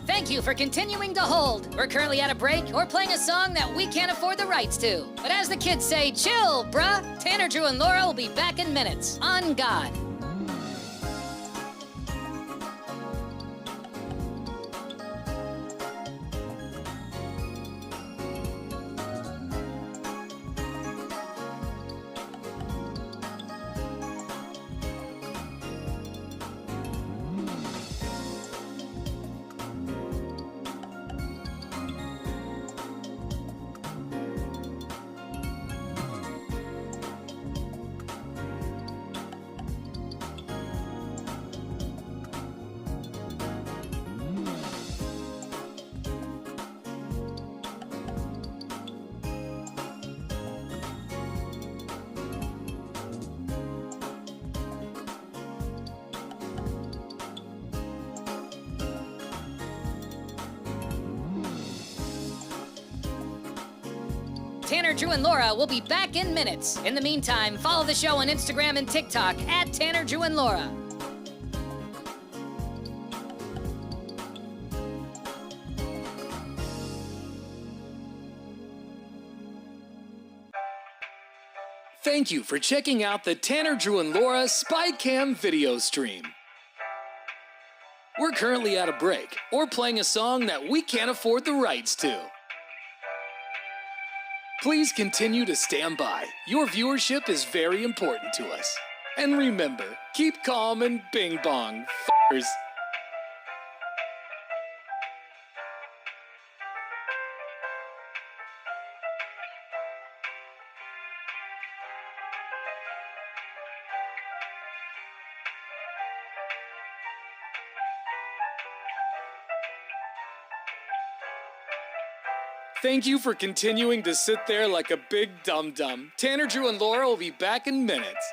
Thank you for continuing to hold. We're currently at a break or playing a song that we can't afford the rights to. But as the kids say, chill, bruh. Tanner, Drew, and Laura will be back in minutes. On God. Tanner, Drew, and Laura will be back in minutes. In the meantime, follow the show on Instagram and TikTok at Tanner, Drew, and Laura. Thank you for checking out the Tanner, Drew, and Laura SpyCam video stream. We're currently at a break or playing a song that we can't afford the rights to. Please continue to stand by. Your viewership is very important to us. And remember, keep calm and bing bong, f***ers. Thank you for continuing to sit there like a big dum-dum. Tanner, Drew, and Laura will be back in minutes.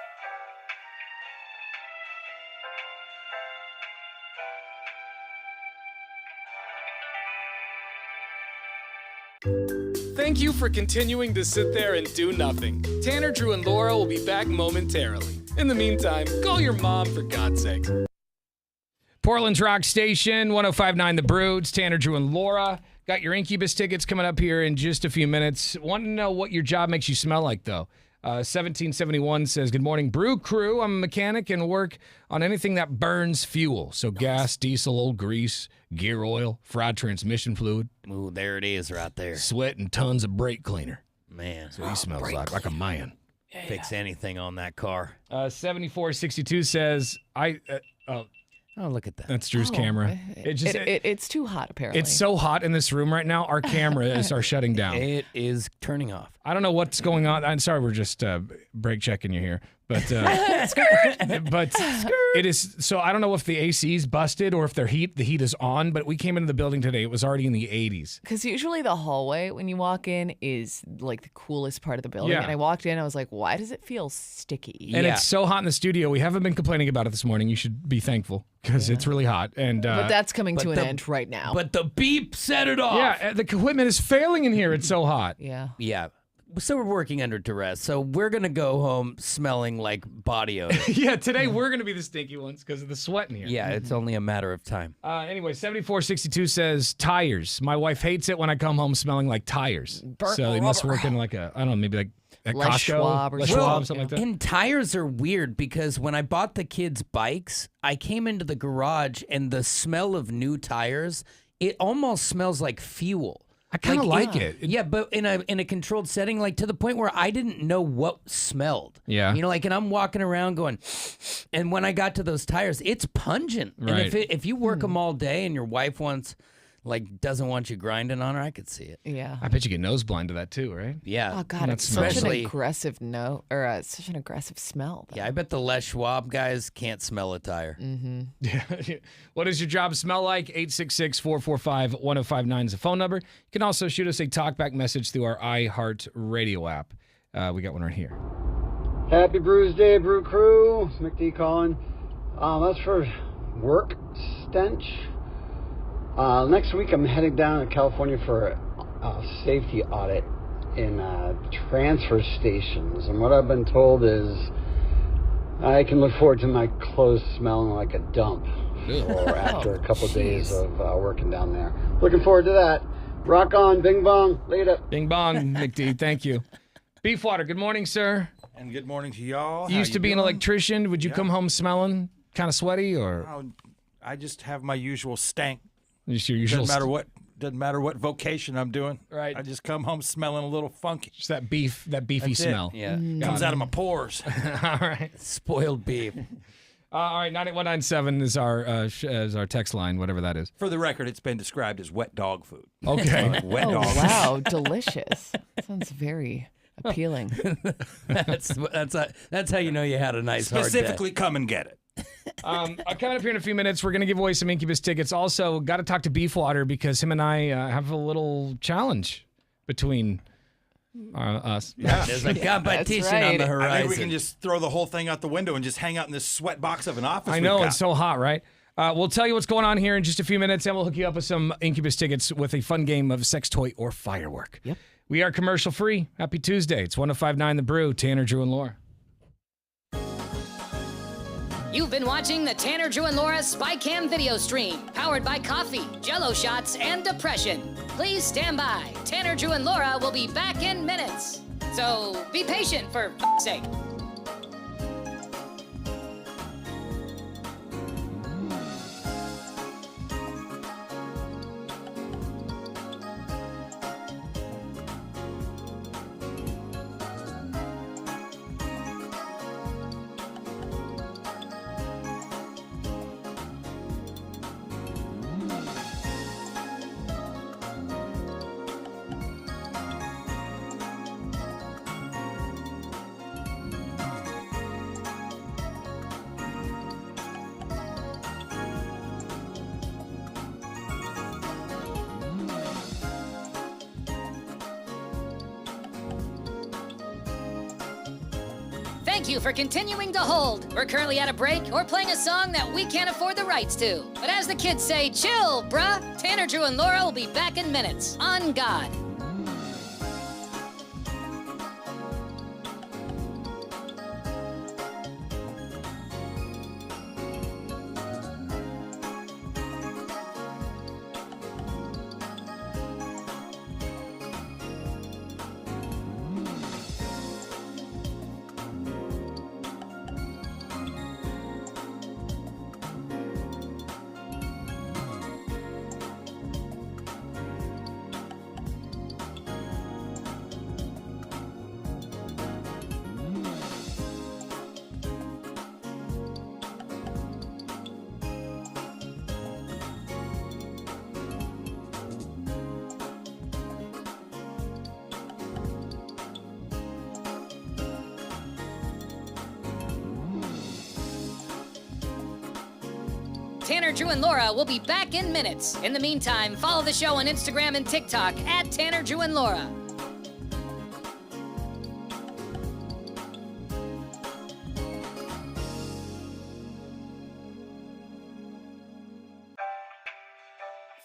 Thank you for continuing to sit there and do nothing. Tanner, Drew, and Laura will be back momentarily. In the meantime, call your mom for God's sake. Portland's Rock Station, 105.9 The Broods, Tanner, Drew, and Laura. Got your Incubus tickets coming up here in just a few minutes. Want to know what your job makes you smell like, though. 1771 says, good morning, Brew Crew. I'm a mechanic and work on anything that burns fuel. So gas, diesel, old grease, gear oil, fried transmission fluid. Ooh, there it is right there. Sweat and tons of brake cleaner. Man. So he smells like a man. Fix anything on that car. 7462 says, Oh, look at that. That's Drew's camera. It's too hot, apparently. It's so hot in this room right now, our cameras are shutting down. It is turning off. I don't know what's going on. I'm sorry, we're just brake checking you here. But but it is, so I don't know if the AC's busted or if the heat is on, but we came into the building today. It was already in the 80s. Because usually the hallway when you walk in is like the coolest part of the building. Yeah. And I walked in, I was like, why does it feel sticky? And it's so hot in the studio. We haven't been complaining about it this morning. You should be thankful because it's really hot. And but that's coming to an end right now. But the beep set it off. Yeah, the equipment is failing in here. It's so hot. Yeah. Yeah. So we're working under duress. So we're going to go home smelling like body odor. Yeah, today we're going to be the stinky ones because of the sweat in here. Yeah, it's only a matter of time. Anyway, 7462 says tires. My wife hates it when I come home smelling like tires. So they must work in like a, I don't know, maybe like at Les Costco. Schwab or Les Schwab, something like that. And tires are weird because when I bought the kids' bikes, I came into the garage and the smell of new tires, it almost smells like fuel. I kind of like it. Yeah, but in a controlled setting, like to the point where I didn't know what smelled. Yeah. You know, like, and I'm walking around going, and when I got to those tires, it's pungent. Right. And if you work them all day and your wife doesn't want you grinding on her, I could see it. Yeah. I bet you get nose blind to that too, right? Yeah. Oh God, it's such an aggressive such an aggressive smell. Though. Yeah, I bet the Les Schwab guys can't smell a tire. Mm-hmm. Yeah. What does your job smell like? 866-445-1059 is the phone number. You can also shoot us a talkback message through our iHeart Radio app. We got one right here. Happy Brews Day, Brew Crew. It's McD calling. That's for work stench. Next week, I'm heading down to California for a safety audit in transfer stations. And what I've been told is I can look forward to my clothes smelling like a dump after a couple of days of working down there. Looking forward to that. Rock on, bing bong, later. Bing bong, McD, thank you. Beefwater, good morning, sir. And good morning to y'all. You used to be an electrician. Would you come home smelling kind of sweaty, or? I just have my usual stank. Just your usual. Doesn't matter what vocation I'm doing. Right. I just come home smelling a little funky. Just that beefy That's smell. It. Yeah. Comes out of my pores. All right. Spoiled beef. All right, 98197 is our text line, whatever that is. For the record, it's been described as wet dog food. Okay. Wet dog. Wow, delicious. Sounds very appealing. That's how you know you had a nice hard day. Specifically, come and get it. Coming up here in a few minutes, we're going to give away some Incubus tickets. Also, got to talk to Beefwater because him and I have a little challenge between us. Yeah. There's a competition on the horizon. I think we can just throw the whole thing out the window and just hang out in this sweat box of an office. I know, it's so hot, right? We'll tell you what's going on here in just a few minutes, and we'll hook you up with some Incubus tickets with a fun game of sex toy or firework. Yep. We are commercial free. Happy Tuesday. It's 105.9 The Brew. Tanner, Drew, and Laura. You've been watching the Tanner, Drew, and Laura SpyCam video stream, powered by coffee, Jell-O shots, and depression. Please stand by. Tanner, Drew, and Laura will be back in minutes. So be patient, for f***'s sake. Thank you for continuing to hold. We're currently at a break or playing a song that we can't afford the rights to. But as the kids say, chill, bruh. Tanner, Drew, and Laura will be back in minutes. On God. Tanner, Drew, and Laura will be back in minutes. In the meantime, follow the show on Instagram and TikTok at Tanner, Drew, and Laura.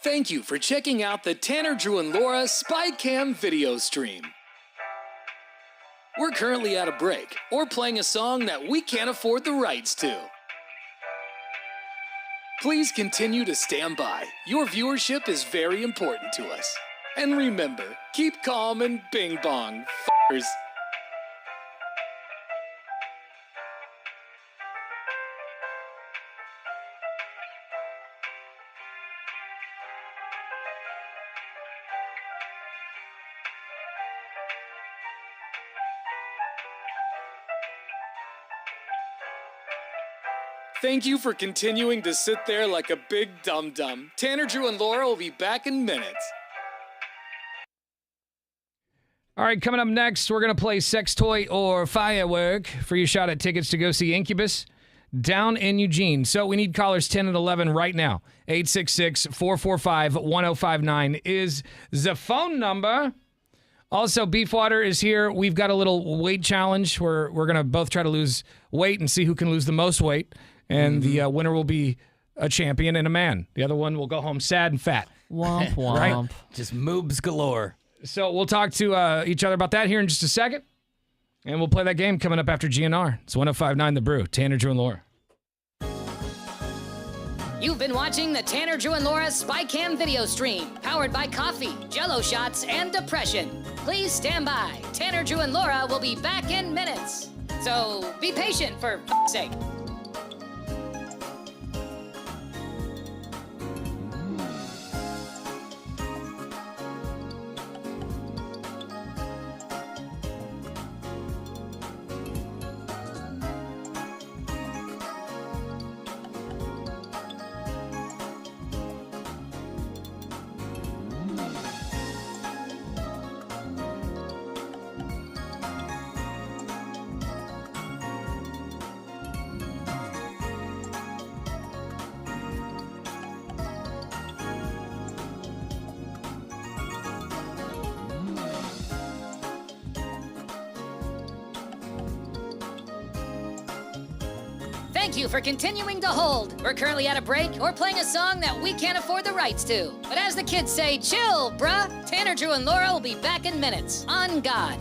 Thank you for checking out the Tanner, Drew, and Laura SpyCam video stream. We're currently at a break or playing a song that we can't afford the rights to. Please continue to stand by. Your viewership is very important to us. And remember, keep calm and bing bong, f***ers. Thank you for continuing to sit there like a big dum-dum. Tanner, Drew, and Laura will be back in minutes. All right, coming up next, we're going to play Sex Toy or Firework for your shot at tickets to go see Incubus down in Eugene. So we need callers 10 and 11 right now. 866-445-1059 is the phone number. Also, Beefwater is here. We've got a little weight challenge where we're going to both try to lose weight and see who can lose the most weight. And the winner will be a champion and a man. The other one will go home sad and fat. Womp womp. Right? Just moobs galore. So we'll talk to each other about that here in just a second. And we'll play that game coming up after GNR. It's 105.9 The Brew. Tanner, Drew, and Laura. You've been watching the Tanner, Drew, and Laura SpyCam video stream, powered by coffee, Jell-O shots, and depression. Please stand by. Tanner, Drew, and Laura will be back in minutes. So be patient, for f***'s sake. Thank you for continuing to hold. We're currently at a break or playing a song that we can't afford the rights to. But as the kids say, chill, bruh. Tanner, Drew, and Laura will be back in minutes. On God.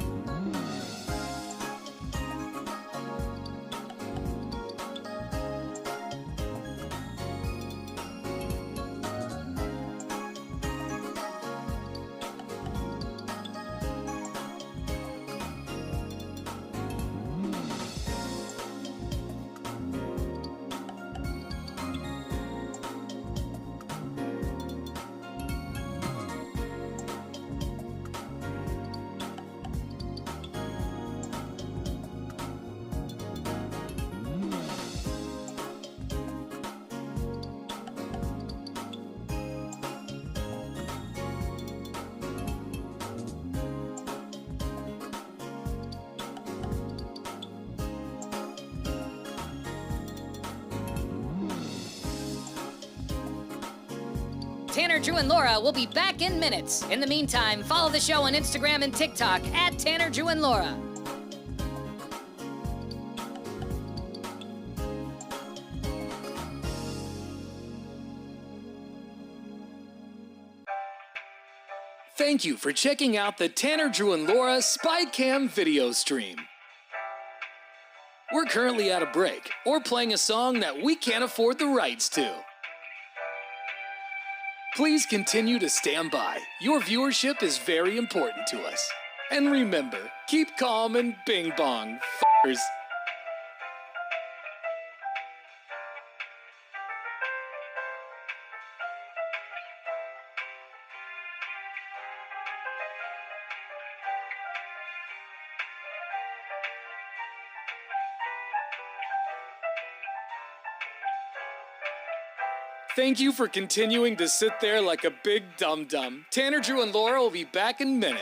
Tanner, Drew, and Laura will be back in minutes. In the meantime, follow the show on Instagram and TikTok at Tanner, Drew, and Laura. Thank you for checking out the Tanner, Drew, and Laura SpyCam video stream. We're currently at a break or playing a song that we can't afford the rights to. Please continue to stand by. Your viewership is very important to us. And remember, keep calm and bing bong, f***ers. Thank you for continuing to sit there like a big dum-dum. Tanner, Drew, and Laura will be back in minutes.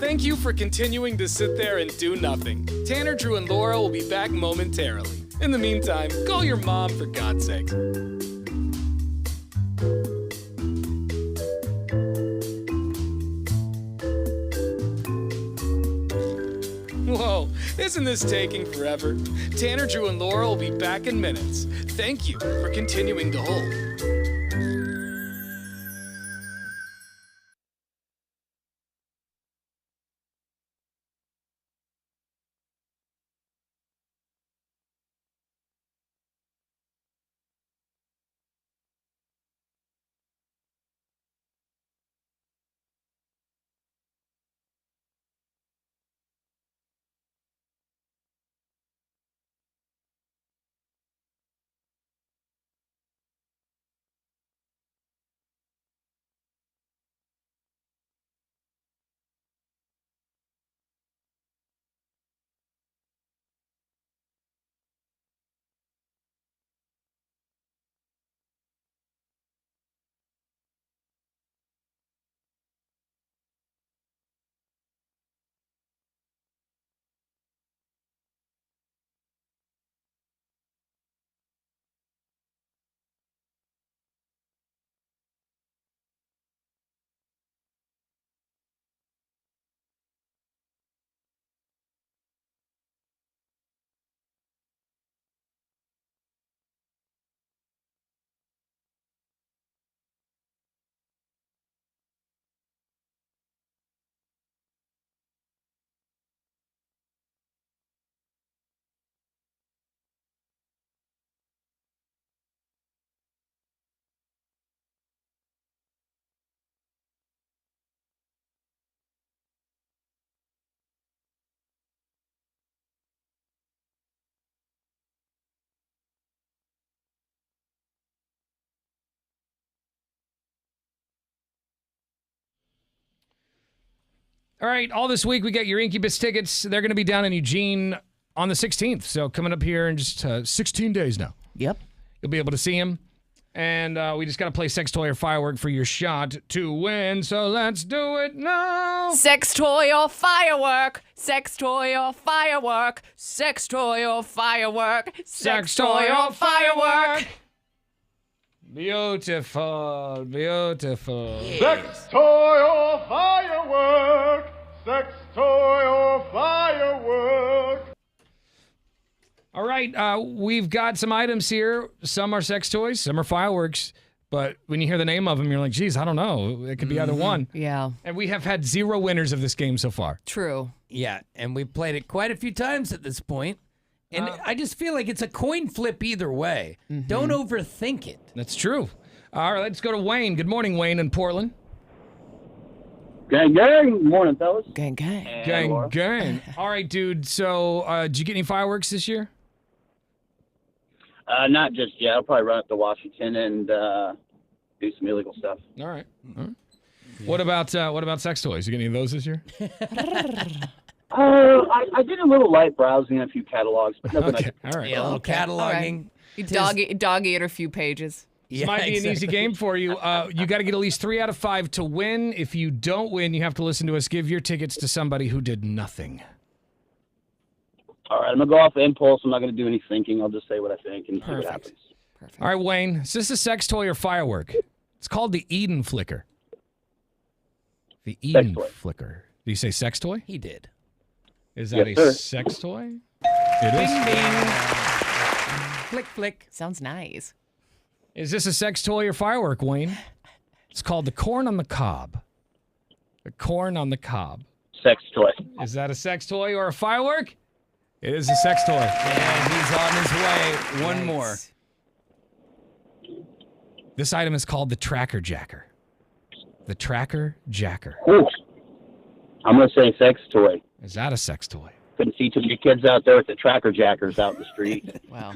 Thank you for continuing to sit there and do nothing. Tanner, Drew, and Laura will be back momentarily. In the meantime, call your mom for God's sake. Whoa, isn't this taking forever? Tanner, Drew, and Laura will be back in minutes. Thank you for continuing to hold. All right, all this week we got your Incubus tickets. They're going to be down in Eugene on the 16th. So coming up here in just 16 days now. Yep. You'll be able to see them. And we just got to play Sex Toy or Firework for your shot to win. So let's do it now. Sex toy or firework. Sex toy or firework. Sex toy or firework. Sex toy or firework. Beautiful, beautiful. Sex toy or firework? Sex toy or firework? All right, we've got some items here. Some are sex toys, some are fireworks. But when you hear the name of them, you're like, geez, I don't know. It could be either one. Yeah. And we have had 0 winners of this game so far. True. Yeah, and we've played it quite a few times at this point. And I just feel like it's a coin flip either way. Don't overthink it. That's true. All right, let's go to Wayne. Good morning, Wayne in Portland. Gang, gang. Good morning, fellas. Gang, gang. Gang, gang. All right, dude. So did you get any fireworks this year? Not just yet. I'll probably run up to Washington and do some illegal stuff. All right. All right. What about sex toys? You get any of those this year? I did a little light browsing in a few catalogs, but nothing. Okay. All right. Yeah, a little cataloging. You dog-eat a few pages. This might be an easy game for you. You got to get at least 3 out of 5 to win. If you don't win, you have to listen to us give your tickets to somebody who did nothing. All right, I'm going to go off impulse. I'm not going to do any thinking. I'll just say what I think and see what happens. All right, Wayne, is this a sex toy or firework? It's called the Eden Flicker. The Eden Flicker. Did you say sex toy? He did. Is that a sex toy? It is. Ding, ding. Flick, flick. Sounds nice. Is this a sex toy or firework, Wayne? It's called the corn on the cob. The corn on the cob. Sex toy. Is that a sex toy or a firework? It is a sex toy. And he's on his way. One more. This item is called the Tracker Jacker. The Tracker Jacker. Ooh. I'm going to say sex toy. Is that a sex toy? Couldn't see too many kids out there with the tracker jackers out in the street. Wow.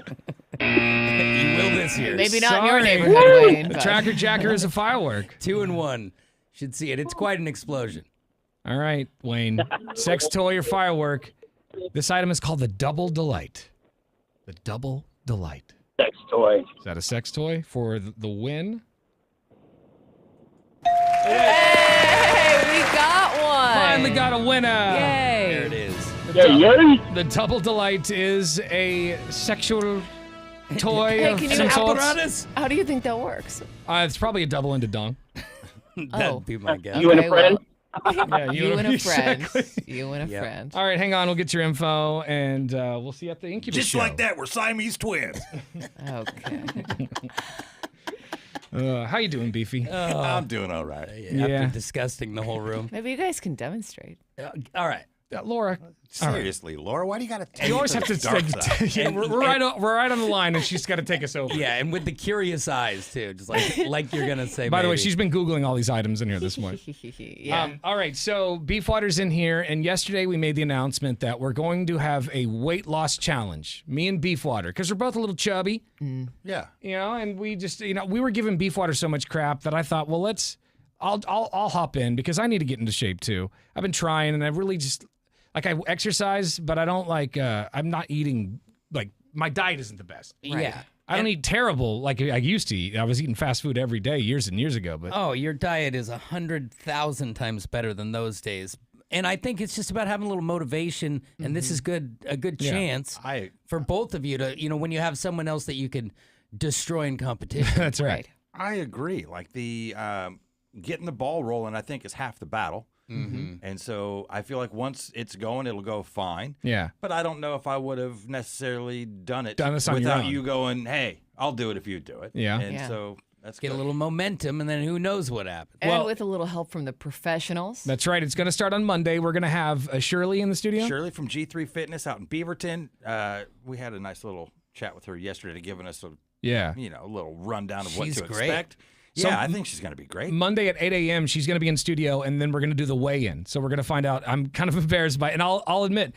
You will this year. Maybe not in your Sorry. neighborhood, Wayne. The but- Tracker Jacker is a firework. 2 and 1. Should see it. It's quite an explosion. All right, Wayne. Sex toy or firework? This item is called the Double Delight. The Double Delight. Sex toy. Is that a sex toy for the win? Hey, we got one. Finally got a winner. Yay. There it is. The Double Delight is a sexual toy Hey, of can you some sort. Apparatus? How do you think that works? It's probably a double-ended dong. That'd be my guess. You and a friend? Yeah, You and a friend. exactly. You and a Yep. friend. All right, hang on. We'll get your info, and we'll see you at the incubator Just show. like that, we're Siamese twins. Okay. How you doing, Beefy? I'm doing all right. After disgusting the whole room. Maybe you guys can demonstrate. All right. Laura. Seriously, Laura, why do you got to take You always have to dark side? yeah, we're right on the line, and she's got to take us over. Yeah, and with the curious eyes, too. Just like you're going to say By the way, maybe. she's been Googling all these items in here this morning. Yeah. All right, so Beefwater's in here, and yesterday we made the announcement that we're going to have a weight loss challenge. Me and Beefwater, because we're both a little chubby, Yeah. you know, and we just, we were giving Beefwater so much crap that I thought, well, I'll hop in because I need to get into shape too. I've been trying, and I really just. Like, I exercise, but I don't I'm not eating, my diet isn't the best. Yeah. I don't eat terrible like I used to eat. I was eating fast food every day years and years ago. But Oh, your diet is 100,000 times better than those days. And I think it's just about having a little motivation, and this is a good chance for both of you to, when you have someone else that you can destroy in competition. That's right. I agree. Like the getting the ball rolling, I think, is half the battle. Mm-hmm. And so I feel like once it's going, it'll go fine. Yeah. But I don't know if I would have necessarily done this on your without own. you going, hey, I'll do it if you do it. Yeah. And Yeah. so that's Get good. a little momentum, and then who knows what happens. And with a little help from the professionals. That's right. It's going to start on Monday. We're going to have Shirley in the studio. Shirley from G3 Fitness out in Beaverton. We had a nice little chat with her yesterday, giving us a little rundown of what She's to great. expect. So Yeah, I think she's going to be great. Monday at 8 a.m., she's going to be in studio, and then we're going to do the weigh-in. So we're going to find out. I'm kind of embarrassed by it. And I'll admit,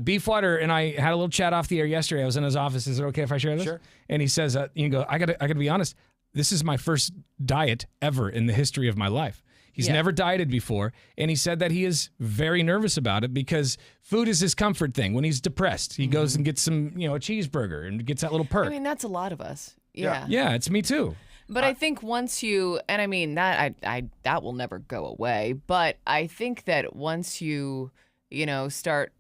Beefwater and I had a little chat off the air yesterday. I was in his office. Is it okay if I share this? Sure. And he says, I gotta be honest. This is my first diet ever in the history of my life. He's never dieted before, and he said that he is very nervous about it because food is his comfort thing. When he's depressed, he goes and gets some, a cheeseburger and gets that little perk. I mean, that's a lot of us. Yeah. Yeah, it's me too. But I think once you, and I mean that that will never go away. But I think that once you, start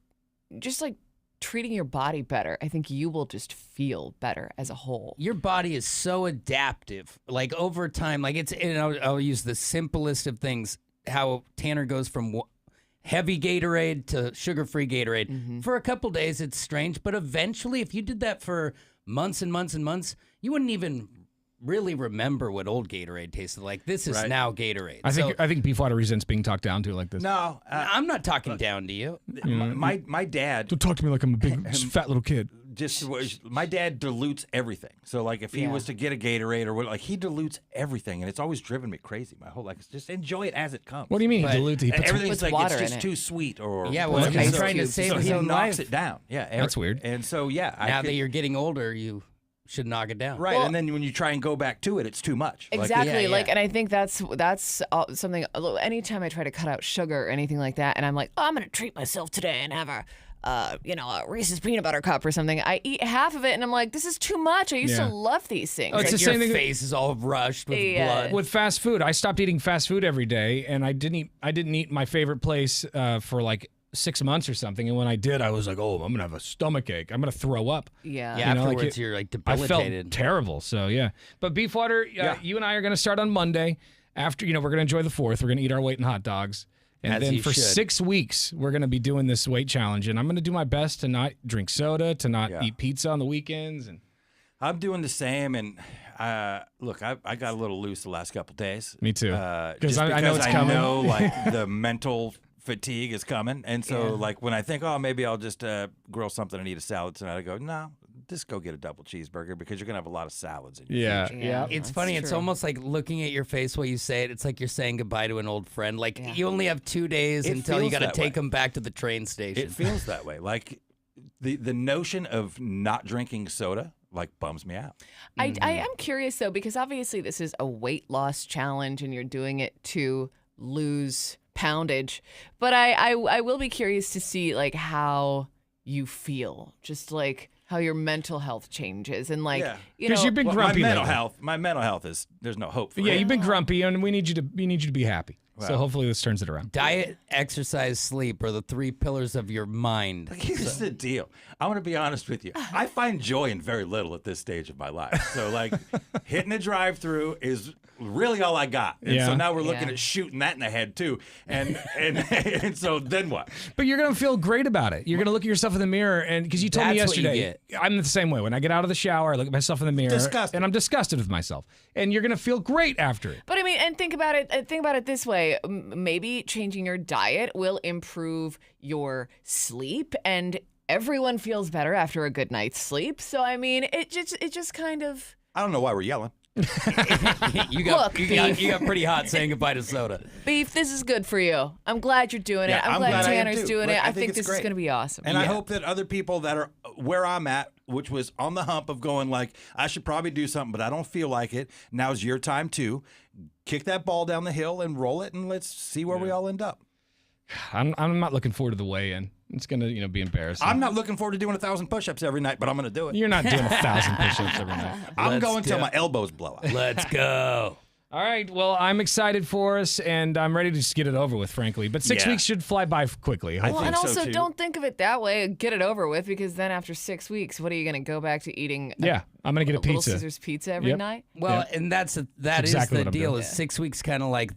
just like treating your body better, I think you will just feel better as a whole. Your body is so adaptive. Like over time, like I'll use the simplest of things, how Tanner goes from heavy Gatorade to sugar-free Gatorade. For a couple days, it's strange, but eventually, if you did that for months and months and months, you wouldn't even really remember what old Gatorade tasted like. This is now Gatorade. I think Beefwater resents being talked down to like this. No, I'm not talking down to you. My dad. Don't talk to me like I'm a big fat little kid. My dad dilutes everything. So like if he was to get a Gatorade or what, like he dilutes everything, and it's always driven me crazy my whole life. Just enjoy it as it comes. What do you mean he dilutes? He everything's like water it's just too sweet or he's trying to save his own knocks life. it down. Yeah, that's weird. And so now that you're getting older, you should knock it down. Right, and then when you try and go back to it, it's too much. Exactly. And I think that's something. Anytime I try to cut out sugar or anything like that, and I'm like, oh, I'm gonna treat myself today and have a Reese's peanut butter cup or something. I eat half of it, and I'm like, this is too much. I used to love these things. Oh, it's the same thing. Your face is all rushed with blood. With fast food, I stopped eating fast food every day, and I didn't eat my favorite place for like 6 months or something. And when I did, I was like, oh, I'm gonna have a stomach ache. I'm gonna throw up. Yeah. Afterwards, you're like debilitated. I felt terrible. So yeah. But Beefwater, you and I are gonna start on Monday. After we're gonna enjoy the 4th. We're gonna eat our weight in hot dogs. And then for 6 weeks, we're going to be doing this weight challenge. And I'm going to do my best to not drink soda, to not eat pizza on the weekends. And I'm doing the same. And look, I got a little loose the last couple days. Me too. Because I know it's coming. I know like the mental fatigue is coming. And so like when I think, oh, maybe I'll just grill something and eat a salad tonight, I go, no. Just go get a double cheeseburger because you're going to have a lot of salads in your future. Yeah. It's funny. True. It's almost like looking at your face while you say it. It's like you're saying goodbye to an old friend. Like you only have 2 days until you got to take them back to the train station. It feels that way. Like the notion of not drinking soda like bums me out. I am curious though, because obviously this is a weight loss challenge and you're doing it to lose poundage. But I will be curious to see like how you feel, just like how your mental health changes, and like because you've been grumpy. My mental health is there's no hope for it. You've been grumpy, and we need you to be happy. Wow. So hopefully this turns it around. Diet, exercise, sleep are the 3 pillars of your mind. Here's the deal. I want to be honest with you. I find joy in very little at this stage of my life. So like hitting a drive-through is really all I got. And so now we're looking at shooting that in the head too. And so then what? But you're going to feel great about it. You're going to look at yourself in the mirror, and because you told me yesterday, I'm the same way. When I get out of the shower, I look at myself in the mirror and I'm disgusted with myself. And you're going to feel great after it. But I mean, and think about it this way. Maybe changing your diet will improve your sleep, and everyone feels better after a good night's sleep. So I mean, it just kind of. I don't know why we're yelling. you got pretty hot saying goodbye to soda. Beef, this is good for you. I'm glad you're doing it. I'm glad Tanner's doing it. I think this is going to be awesome. And I hope that other people that are where I'm at, which was on the hump of going like, I should probably do something, but I don't feel like it. Now's your time too. Kick that ball down the hill and roll it, and let's see where we all end up. I'm not looking forward to the weigh-in. It's going to, be embarrassing. I'm not looking forward to doing 1,000 push-ups every night, but I'm going to do it. You're not doing 1,000 push-ups every night. I'm going till my elbows blow out. Let's go. All right. Well, I'm excited for us, and I'm ready to just get it over with, frankly. But 6 weeks should fly by quickly. Well, and also don't think of it that way. Get it over with, because then after 6 weeks, what are you going to go back to eating? I'm going to get a pizza. Little Caesars pizza every night. Well, and that is exactly the deal. Is 6 weeks kind of like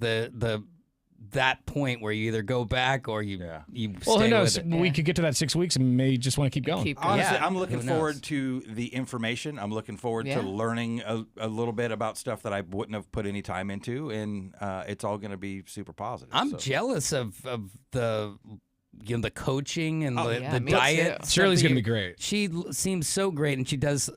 that point where you either go back or you well, stay who knows? with it. We could get to that 6 weeks and may just want to keep going. Honestly, I'm looking forward to the information. I'm looking forward to learning a little bit about stuff that I wouldn't have put any time into, and it's all going to be super positive. I'm jealous of the the coaching and the diet. Shirley's going to be great. She seems so great, and she does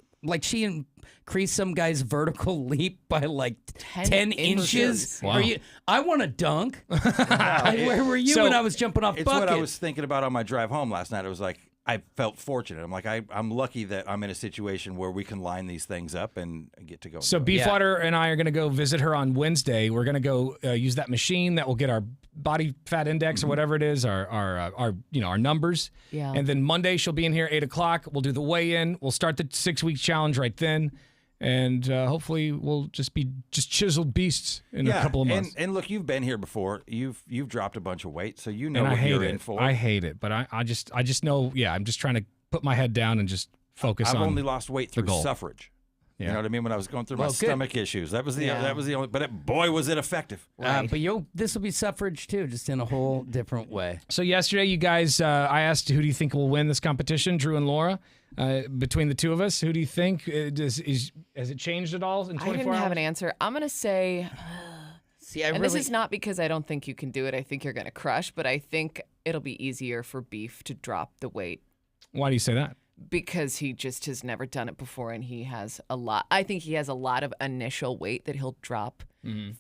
she increased some guy's vertical leap by like 10 inches. Wow. I want to dunk. Where were you when I was jumping off bucket? It's what I was thinking about on my drive home last night. It was like, I felt fortunate. I'm like, I'm lucky that I'm in a situation where we can line these things up and get to go. So Beefwater and I are going to go visit her on Wednesday. We're going to go use that machine that will get our body fat index or whatever it is, our numbers. Yeah. And then Monday she'll be in here 8 o'clock. We'll do the weigh-in. We'll start the 6-week challenge right then. And hopefully we'll just be chiseled beasts in a couple of months. And look, you've been here before. You've dropped a bunch of weight, so you know what you're in for. I hate it, but I just know. Yeah, I'm just trying to put my head down and just focus on I've only lost weight through goal. suffrage. Yeah. You know what I mean? When I was going through my Well, good. stomach issues, that was the only. But boy, was it effective. But this will be suffrage too, just in a whole different way. So yesterday, you guys, I asked, who do you think will win this competition? Drew and Laura. Between the two of us, who do you think has it changed at all in 24 I didn't hours? have an answer. I'm gonna say. See, this is not because I don't think you can do it. I think you're gonna crush, but I think it'll be easier for Beef to drop the weight. Why do you say that? Because he just has never done it before, and he has a lot. I think he has a lot of initial weight that he'll drop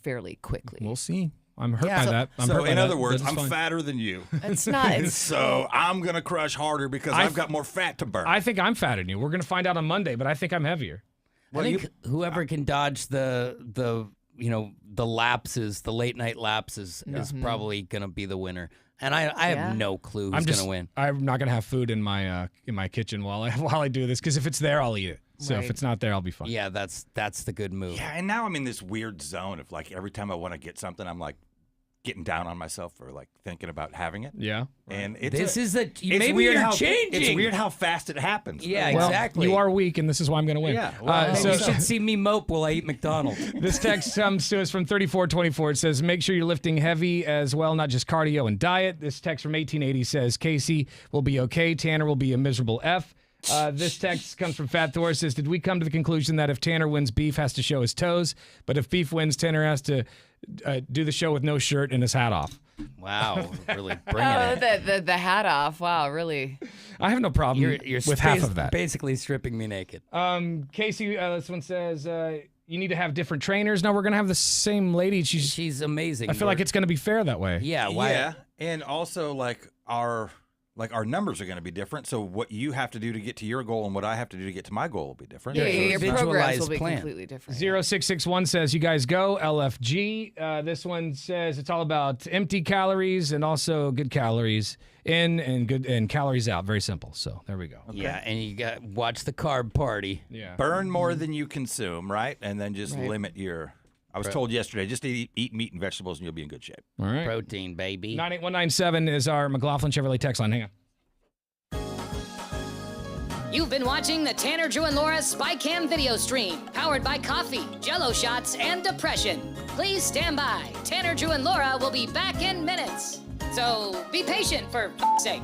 fairly quickly. We'll see. I'm hurt by that. So in other words, I'm I'm fatter than you. It's not. So I'm gonna crush harder because I've got more fat to burn. I think I'm fatter than you. We're gonna find out on Monday, but I think I'm heavier. I think whoever can dodge the lapses, the late night lapses, is probably gonna be the winner. And I have no clue who's gonna win. I'm not gonna have food in my kitchen while I do this, because if it's there, I'll eat it. So if it's not there, I'll be fine. Yeah, that's the good move. Yeah, and now I'm in this weird zone of like every time I want to get something, I'm like getting down on myself for like thinking about having it. Yeah. And maybe weird you're changing. It's weird how fast it happens. Yeah, Well, exactly. You are weak, and this is why I'm going to win. Yeah. So you should see me mope while I eat McDonald's. This text comes to us from 3424. It says, make sure you're lifting heavy as well, not just cardio and diet. This text from 1880 says, Casey will be okay. Tanner will be a miserable F. This text comes from Fat Thor. Says, did we come to the conclusion that if Tanner wins, Beef has to show his toes, but if Beef wins, Tanner has to do the show with no shirt and his hat off? Wow, really bringing it. The hat off. Wow, really. I have no problem You're with half of that. Basically stripping me naked. Casey, this one says, you need to have different trainers. No, we're going to have the same lady. She's amazing. I feel like it's going to be fair that way. Yeah, why? Yeah, and also like our numbers are going to be different. So what you have to do to get to your goal and what I have to do to get to my goal will be different. Yeah, your programs will Individualized be plan. completely different. 0661 says, you guys go. LFG. This one says it's all about empty calories and also good calories in and calories out. Very simple. So there we go. Okay. Yeah, and you got watch the carb party. Yeah. Burn more than you consume, right? And then just limit your. I was told yesterday, just eat meat and vegetables and you'll be in good shape. All right. Protein, baby. 98197 is our McLaughlin Chevrolet text line. Hang on. You've been watching the Tanner, Drew, and Laura SpyCam video stream, powered by coffee, Jell-O shots, and depression. Please stand by. Tanner, Drew, and Laura will be back in minutes. So be patient, for f***'s sake.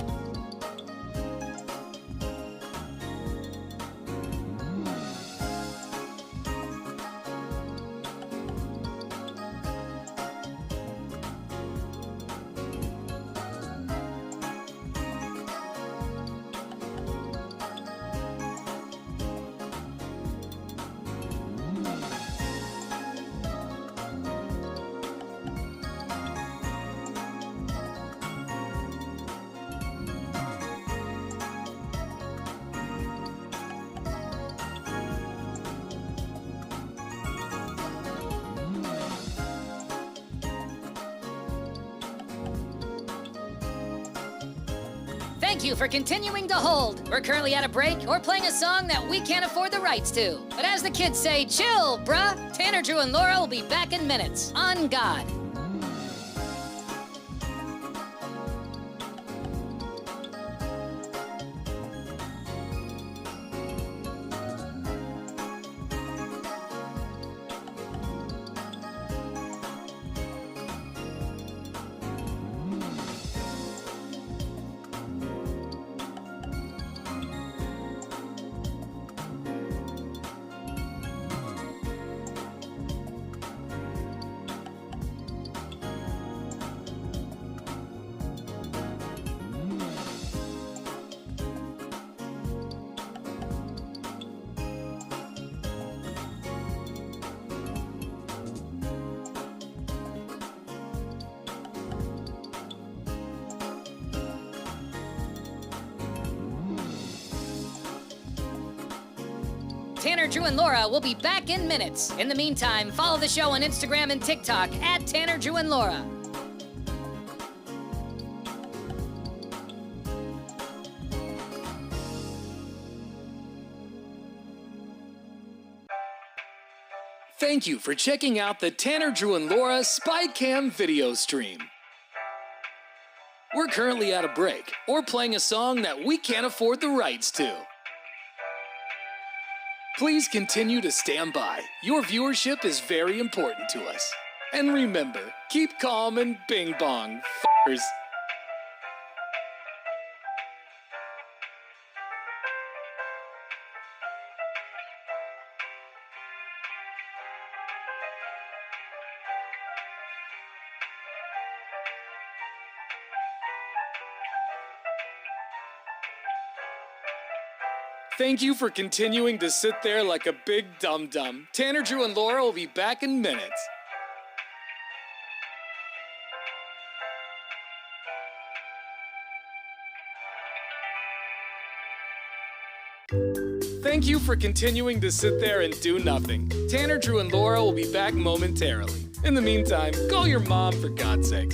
Thank you for continuing to hold. We're currently at a break or playing a song that we can't afford the rights to. But as the kids say, chill, bruh. Tanner, Drew, and Laura will be back in minutes. On God. Tanner, Drew, and Laura will be back in minutes. In the meantime, follow the show on Instagram and TikTok at Tanner, Drew, and Laura. Thank you for checking out the Tanner, Drew, and Laura SpyCam video stream. we're currently at a break or playing a song that we can't afford the rights to. Please continue to stand by. Your viewership is very important to us. And remember, keep calm and bing bong, f***ers. Thank you for continuing to sit there like a big dum-dum. Tanner, Drew, and Laura will be back in minutes. Thank you for continuing to sit there and do nothing. Tanner, Drew, and Laura will be back momentarily. In the meantime, call your mom for God's sake.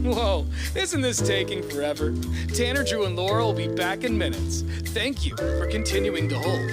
Whoa, isn't this taking forever? Tanner, Drew, and Laura will be back in minutes. Thank you for continuing to hold.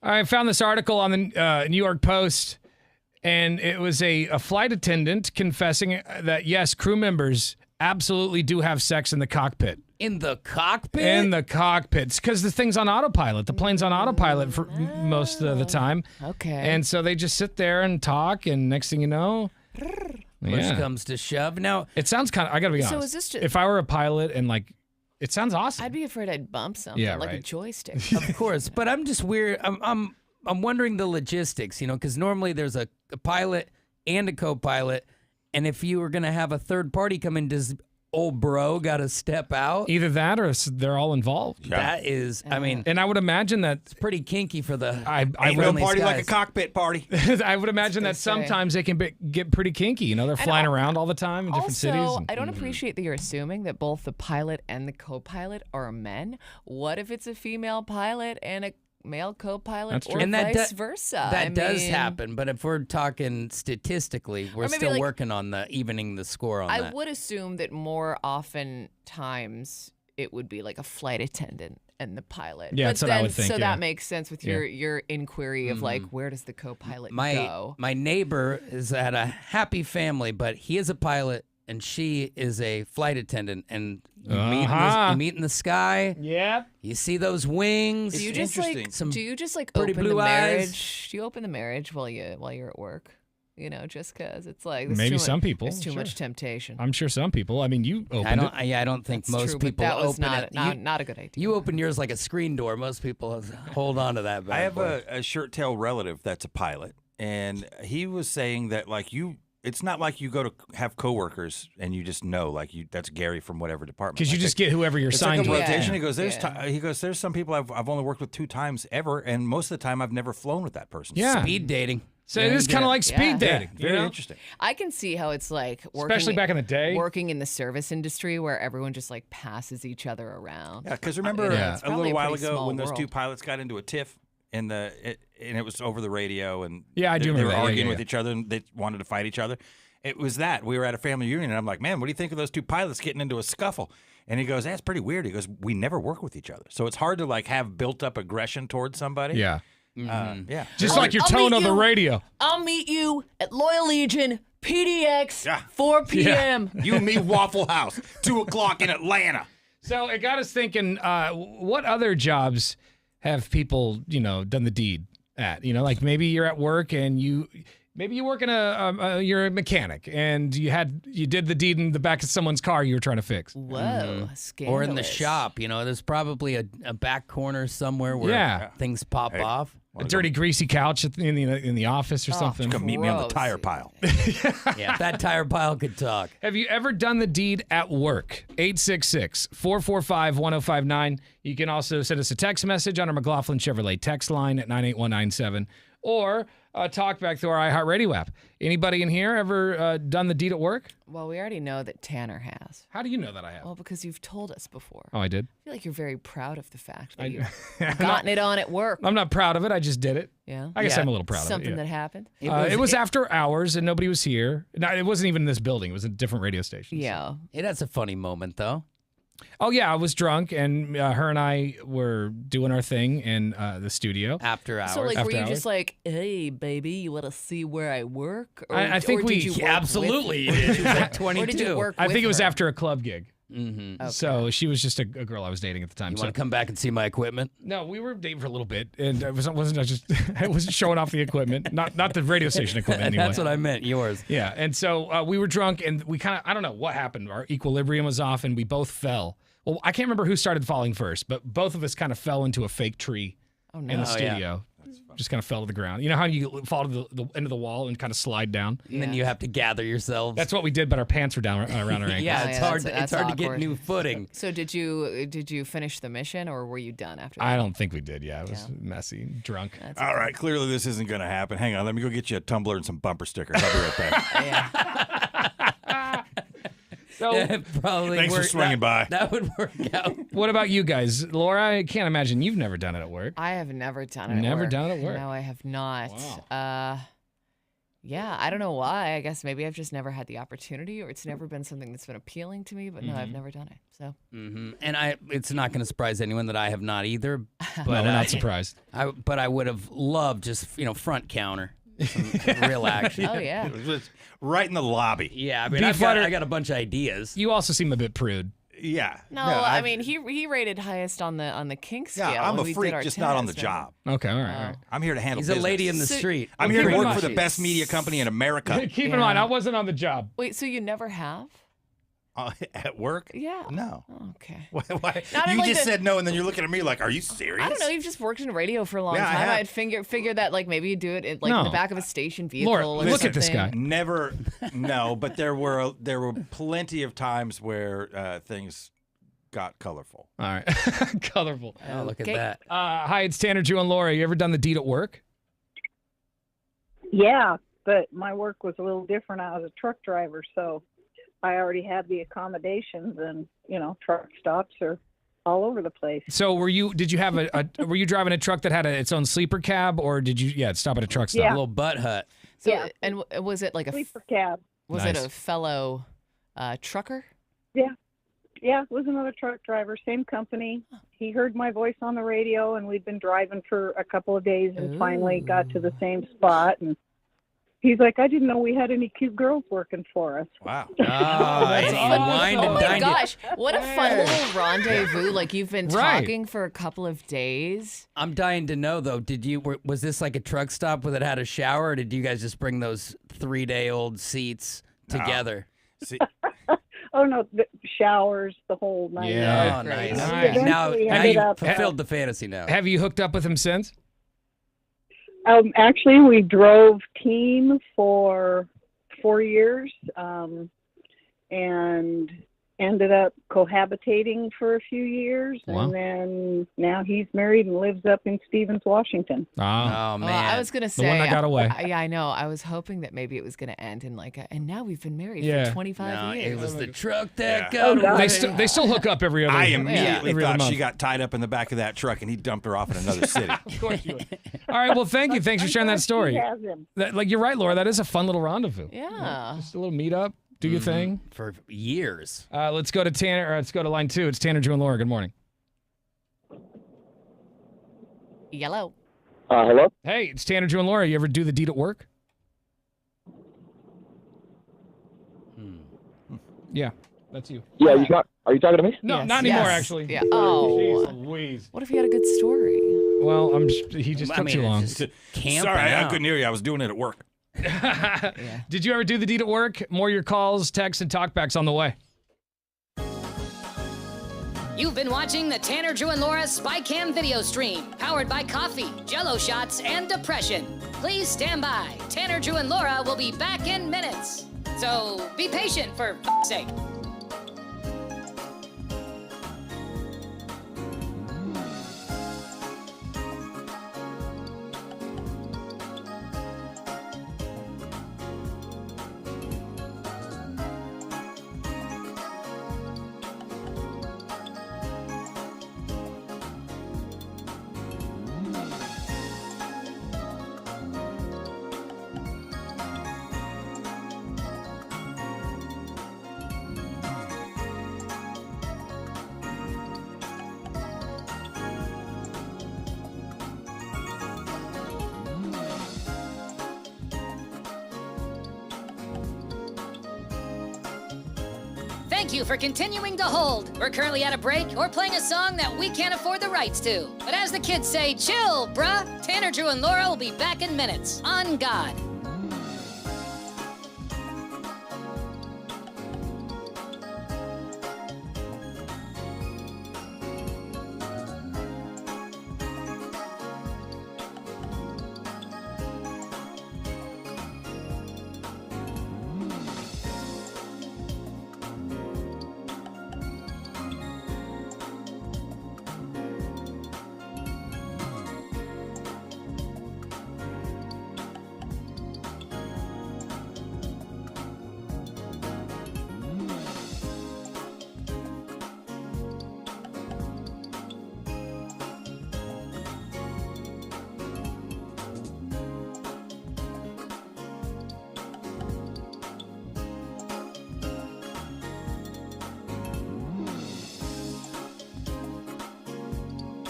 I found this article on the New York Post, and it was a flight attendant confessing that, yes, crew members absolutely do have sex in the cockpit. In the cockpit? In the cockpits, because the thing's on autopilot. The plane's on autopilot for most of the time. Okay. And so they just sit there and talk, and next thing you know... Push comes to shove. Now, it sounds kind of, I gotta be honest. So is this just, if I were a pilot and like, it sounds awesome. I'd be afraid I'd bump something like a joystick. Of course, but I'm just weird. I'm wondering the logistics, because normally there's a pilot and a co-pilot, and if you were gonna have a third party come in, does old bro got to step out? Either that or they're all involved. Yeah. That is, I mean, and I would imagine that it's pretty kinky for the. Ain't no party like a cockpit party. I would imagine that sometimes they can get pretty kinky. They're flying around all the time in different cities. Also, I don't appreciate that you're assuming that both the pilot and the co-pilot are men. What if it's a female pilot and a male co-pilot, or vice versa? That does happen, but if we're talking statistically, we're still working on evening the score on that. I would assume that more often times it would be like a flight attendant and the pilot. Yeah, that's what I would think. So that makes sense with your inquiry of like, where does the co-pilot go? My neighbor is at a happy family, but he is a pilot and she is a flight attendant, and you meet in the sky. Yep. You see those wings. Do you just pretty open blue the marriage? eyes? Do you open the marriage while you're at work? Just because it's like maybe some people. There's too much temptation. I'm sure some people. I mean, you opened it. I don't think That's most true, people but that was open it. not a good idea. You open yours like a screen door. Most people hold on to that. I have a shirt tail relative that's a pilot, and he was saying that it's not like you go to have coworkers and you just know that's Gary from whatever department. Because you just get whoever you're signed with. to. He goes, there's some people I've only worked with 2 times ever, and most of the time I've never flown with that person. Yeah. Speed dating. So it is kind of like speed dating. Very interesting. I can see how it's like especially back in the day, working in the service industry where everyone just passes each other around. Yeah, because remember a little while ago when those world. 2 pilots got into a tiff and it was over the radio, and I do they remember were that. arguing with each other and they wanted to fight each other. It was that we were at a family reunion, and I'm like, man, what do you think of those 2 pilots getting into a scuffle? And he goes, that's pretty weird. He goes, we never work with each other, so it's hard to have built up aggression towards somebody. Yeah. Yeah. Just like your tone on the radio. I'll meet you at Loyal Legion, PDX, 4 p.m. You and me, Waffle House, 2:00 in Atlanta. So it got us thinking, what other jobs have people, done the deed at? Like maybe you're at work and maybe you work in you're a mechanic and you did the deed in the back of someone's car you were trying to fix. Whoa, scandalous. Or in the shop, there's probably a back corner somewhere where things pop off. A dirty, greasy couch in the office or something. Come meet me on the tire pile. Yeah, that tire pile could talk. Have you ever done the deed at work? 866-445-1059. You can also send us a text message on our McLaughlin Chevrolet text line at 98197. Or talk back through our iHeartRadio app. Anybody in here ever done the deed at work? Well, we already know that Tanner has. How do you know that I have? Well, because you've told us before. Oh, I did? I feel like you're very proud of the fact that you've gotten it on at work. I'm not proud of it. I just did it. Yeah. I guess I'm a little proud of it. Something that happened. It was after hours and nobody was here. No, it wasn't even in this building. It was a different radio station. Yeah. Hey, that's a funny moment, though. Oh, yeah, I was drunk, and her and I were doing our thing in the studio. After hours. So, were you just like, hey, baby, you want to see where I work? Or, I think did you work absolutely. With She was like 22. Or did you work I think with it was her? after a club gig. Mm-hmm. Okay. So she was just a girl I was dating at the time. You want to come back and see my equipment? No, we were dating for a little bit, and I wasn't showing off the equipment, not the radio station equipment anyway. That's what I meant, yours. Yeah, and so we were drunk, and we kind of, I don't know what happened. Our equilibrium was off, and we both fell. Well, I can't remember who started falling first, but both of us kind of fell into a fake tree in the studio. Just kind of fell to the ground. You know how you fall to the end of the wall and kind of slide down? And then you have to gather yourselves. That's what we did, but our pants were down around our ankles. Yeah, it's hard to get awkward. new footing. So did you finish the mission, or were you done after that? I don't think we did. Yeah, it was messy, drunk. All right, clearly this isn't going to happen. Hang on, let me go get you a tumbler and some bumper stickers. I'll be right back. So, probably thanks for swinging by. That would work out. What about you guys? Laura, I can't imagine you've never done it at work. I have never done it at work. Never done it at work. No, I have not. Wow. Yeah, I don't know why. I guess maybe I've just never had the opportunity, or it's never been something that's been appealing to me. But no, I've never done it. So, and it's not going to surprise anyone that I have not either. But No, we're not surprised. But I would have loved just front counter, some real action. oh yeah. It was just right in the lobby. Yeah, I mean, Beef butter- I got a bunch of ideas. You also seem a bit prude. Yeah. No, I mean he rated highest on the kink scale. Yeah, I'm when a we freak, did our just not on the test. job. Okay, all right. All right. I'm here to handle He's business. a lady in the So- street. I'm here to Keep in work mind- for the best media company in America. Keep in mind, I wasn't on the job. Wait, so you never have? At work? Yeah. No. Oh, okay. Why? Not You like just the- said no, and then you're looking at me like, are you serious? I don't know. You've just worked in radio for a long Yeah, I time. have. I'd figured that like maybe you do it in, like in No. the back of a station vehicle. Laura, or look at this something. guy. Never. No, but there were plenty of times where things got colorful. All right. Colorful. Oh, look at Okay. that. Hi, it's Tanner, Drew, and Laura. You ever done the deed at work? Yeah, but my work was a little different. I was a truck driver, so I already had the accommodations, and truck stops are all over the place. So were you were you driving a truck that had its own sleeper cab, or did you stop at a truck stop? Yeah. A little butt hut. So, Yeah. and was it like Sleeper cab. was Nice. it a fellow trucker? Yeah, it was another truck driver, same company. He heard my voice on the radio, and we'd been driving for a couple of days, and finally got to the same spot. And he's like, "I didn't know we had any cute girls working for us." Wow. Oh, and he wined Oh and my dined you. gosh, what a fun little rendezvous! Like you've been Right. talking for a couple of days. I'm dying to know though. Was this like a truck stop where it had a shower, or did you guys just bring those 3-day-old seats together? See, Oh no, the showers, the whole night. Yeah. Oh, nice. Nice. Now Eventually you ended up- fulfilled the fantasy now. Have you hooked up with him since? Actually, we drove team for 4 years, and ended up cohabitating for a few years, Wow. and then now he's married and lives up in Stevens, Washington. Oh, Oh man, I was gonna say one that got away. Yeah, I know. I was hoping that maybe it was gonna end in like and now we've been married Yeah. for 25 no, years. it was the truck that Yeah. got Oh, God. away. they still hook up every other. I immediately every other thought she month. got tied up in the back of that truck, and he dumped her off in another city. Of course you would. All right. Well, thank you. Thanks for sharing that story. He has him. Like you're right, Laura. That is a fun little rendezvous. Yeah. Just a little meetup. Do your thing. for years. Let's go to Tanner. Let's go to line 2. It's Tanner, Drew, and Laura. Good morning. Yellow. Hello? Hey, it's Tanner, Drew, and Laura. You ever do the deed at work? Yeah, that's you. Yeah, are you talking to me? No, Yes, not anymore. yes. Actually. Yeah. Oh. Jeez Louise. What if you had a good story? Well, he just took too it's long. just camping Sorry, I out. couldn't hear you. I was doing it at work. Did you ever do the deed at work? More your calls, texts, and talkbacks on the way. You've been watching the Tanner, Drew, and Laura SpyCam video stream, powered by coffee, Jello shots, and depression. Please stand by. Tanner, Drew, and Laura will be back in minutes. So be patient for f***'s sake. Thank you for continuing to hold. We're currently at a break or playing a song that we can't afford the rights to. But as the kids say, chill, bruh. Tanner, Drew, and Laura will be back in minutes. On God.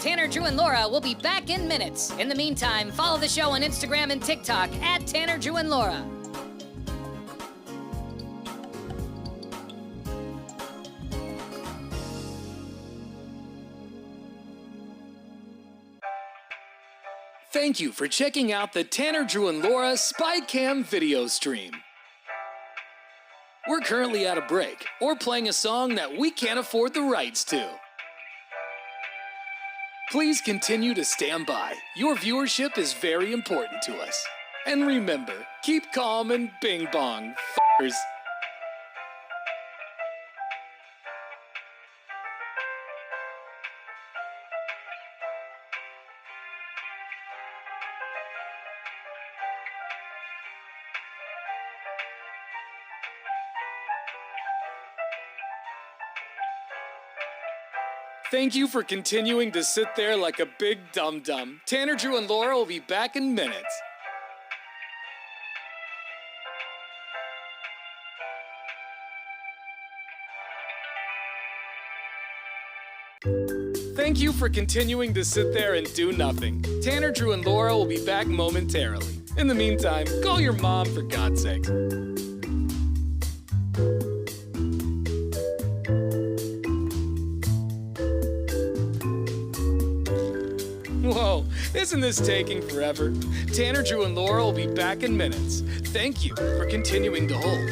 Tanner, Drew, and Laura will be back in minutes. In the meantime, follow the show on Instagram and TikTok at Tanner, Drew, and Laura. Thank you for checking out the Tanner, Drew, and Laura SpyCam video stream. We're currently at a break or playing a song that we can't afford the rights to. Please continue to stand by. Your viewership is very important to us. And remember, keep calm and bing bong, f***ers. Thank you for continuing to sit there like a big dum-dum. Tanner, Drew, and Laura will be back in minutes. Thank you for continuing to sit there and do nothing. Tanner, Drew, and Laura will be back momentarily. In the meantime, call your mom for God's sake. Whoa, isn't this taking forever? Tanner, Drew, and Laura will be back in minutes. Thank you for continuing to hold.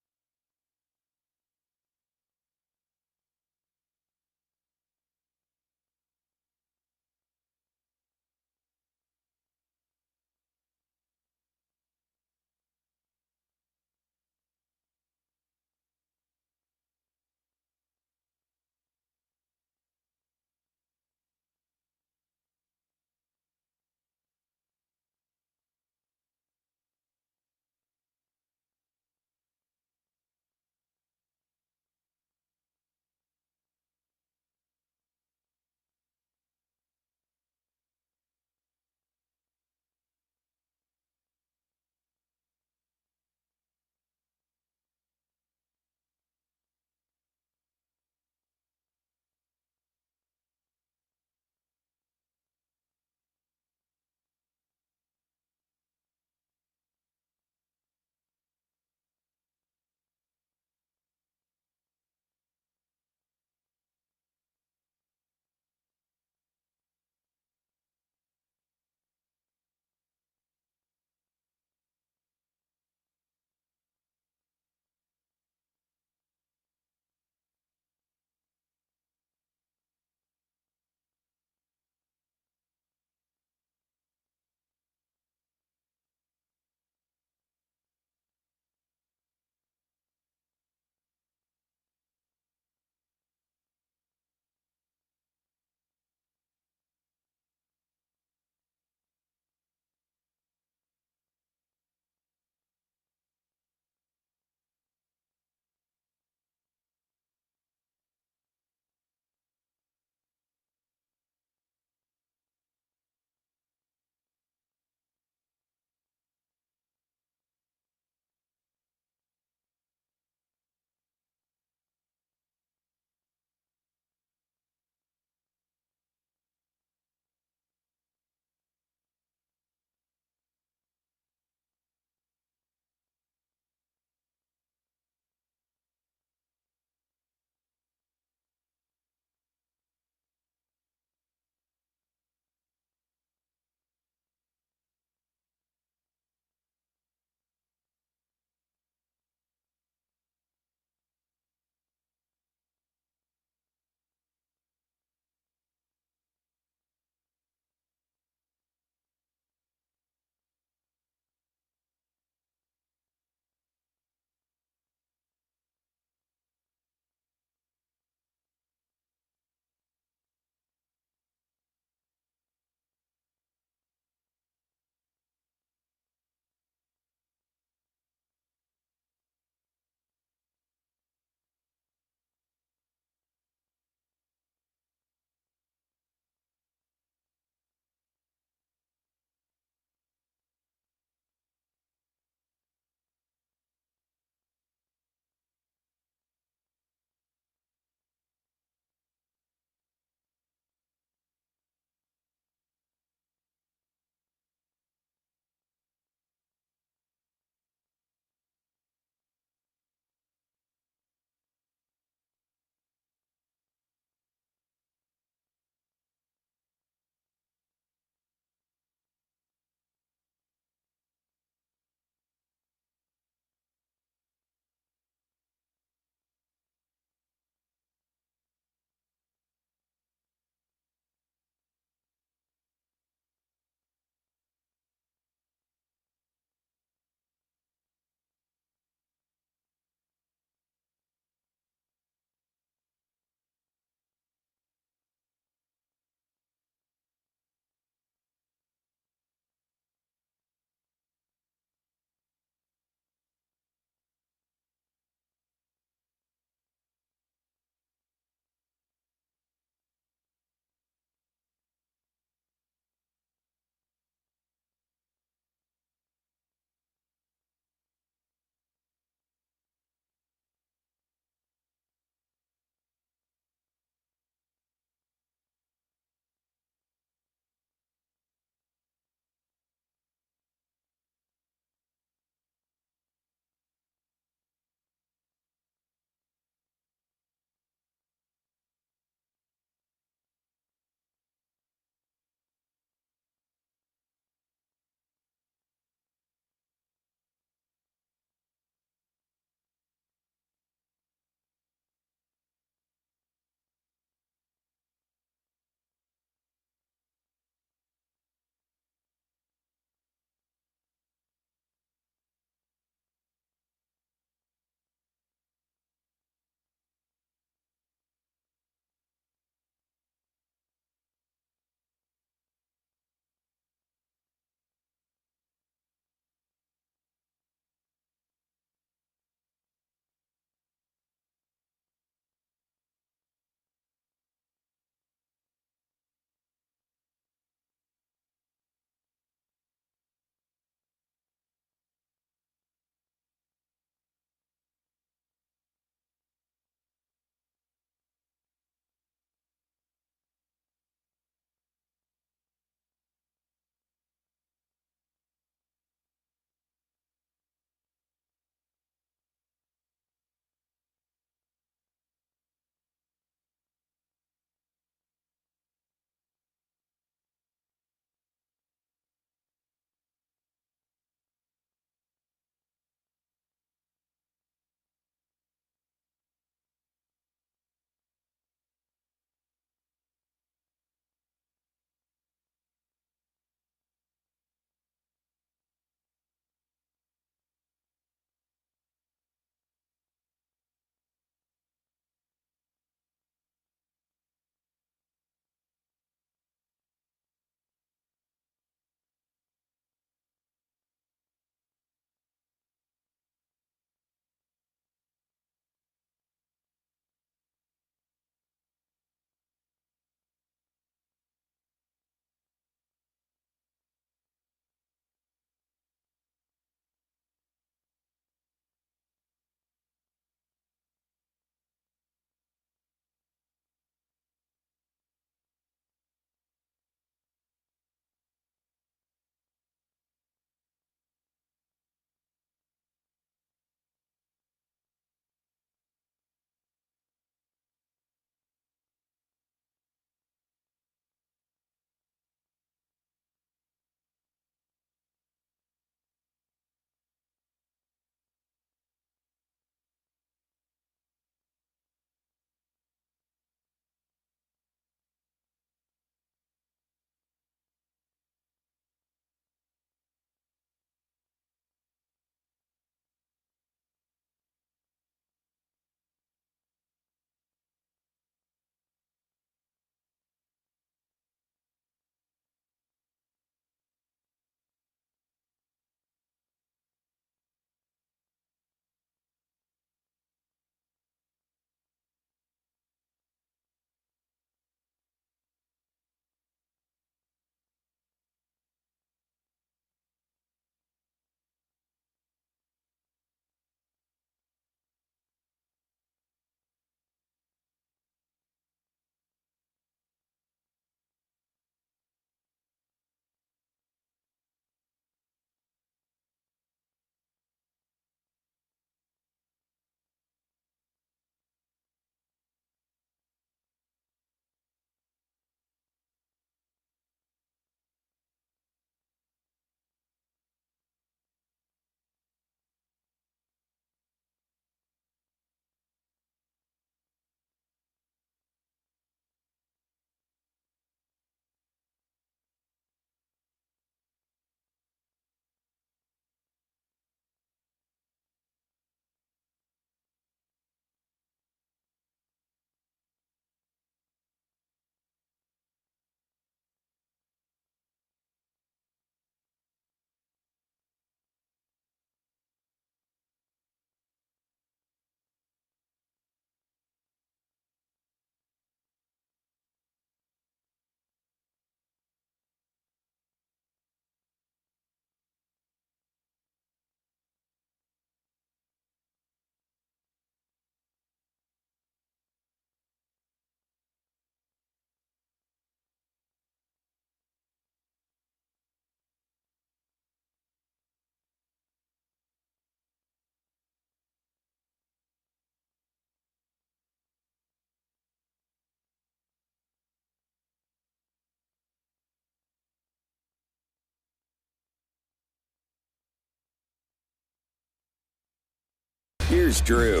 Here's Drew.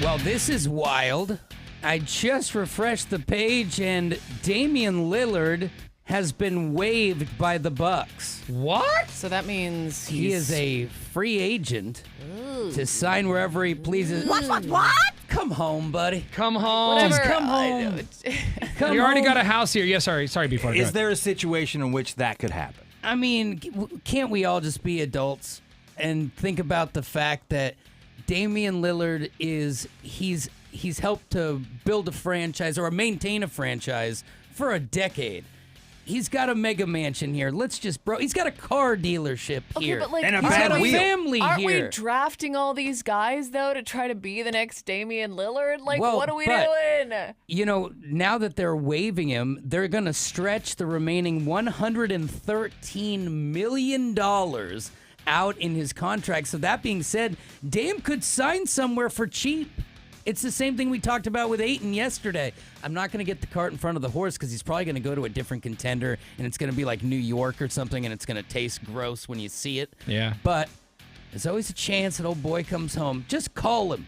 Well, this is wild. I just refreshed the page, and Damian Lillard has been waived by the Bucks. What? So that means he is a free agent to sign wherever he pleases. What? Come home, buddy. Come home. Whatever. Just come home. Come You already home. got a house here. Yeah, sorry, before. Is there a situation in which that could happen? I mean, can't we all just be adults and think about the fact that Damian Lillard he's helped to build a franchise or maintain a franchise for a decade. He's got a mega mansion here. He's got a car dealership here. Okay, but like, And a he's bad got a wheel. family aren't here. we drafting all these guys though to try to be the next Damian Lillard? Like, Well, what are we but- doing? You know, now that they're waiving him, they're going to stretch the remaining $113 million out in his contract. So that being said, Dame could sign somewhere for cheap. It's the same thing we talked about with Ayton yesterday. I'm not going to get the cart in front of the horse because he's probably going to go to a different contender, and it's going to be like New York or something, and it's going to taste gross when you see it. Yeah. But there's always a chance that old boy comes home. Just call him.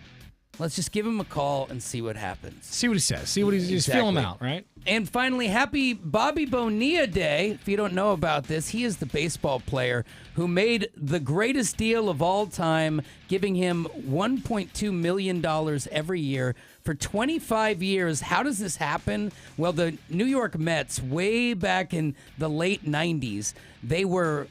Let's just give him a call and see what happens. See what he says. See what he's just feel him out, right? And finally, happy Bobby Bonilla Day. If you don't know about this, he is the baseball player who made the greatest deal of all time, giving him $1.2 million every year for 25 years. How does this happen? Well, the New York Mets, way back in the late 90s, they owed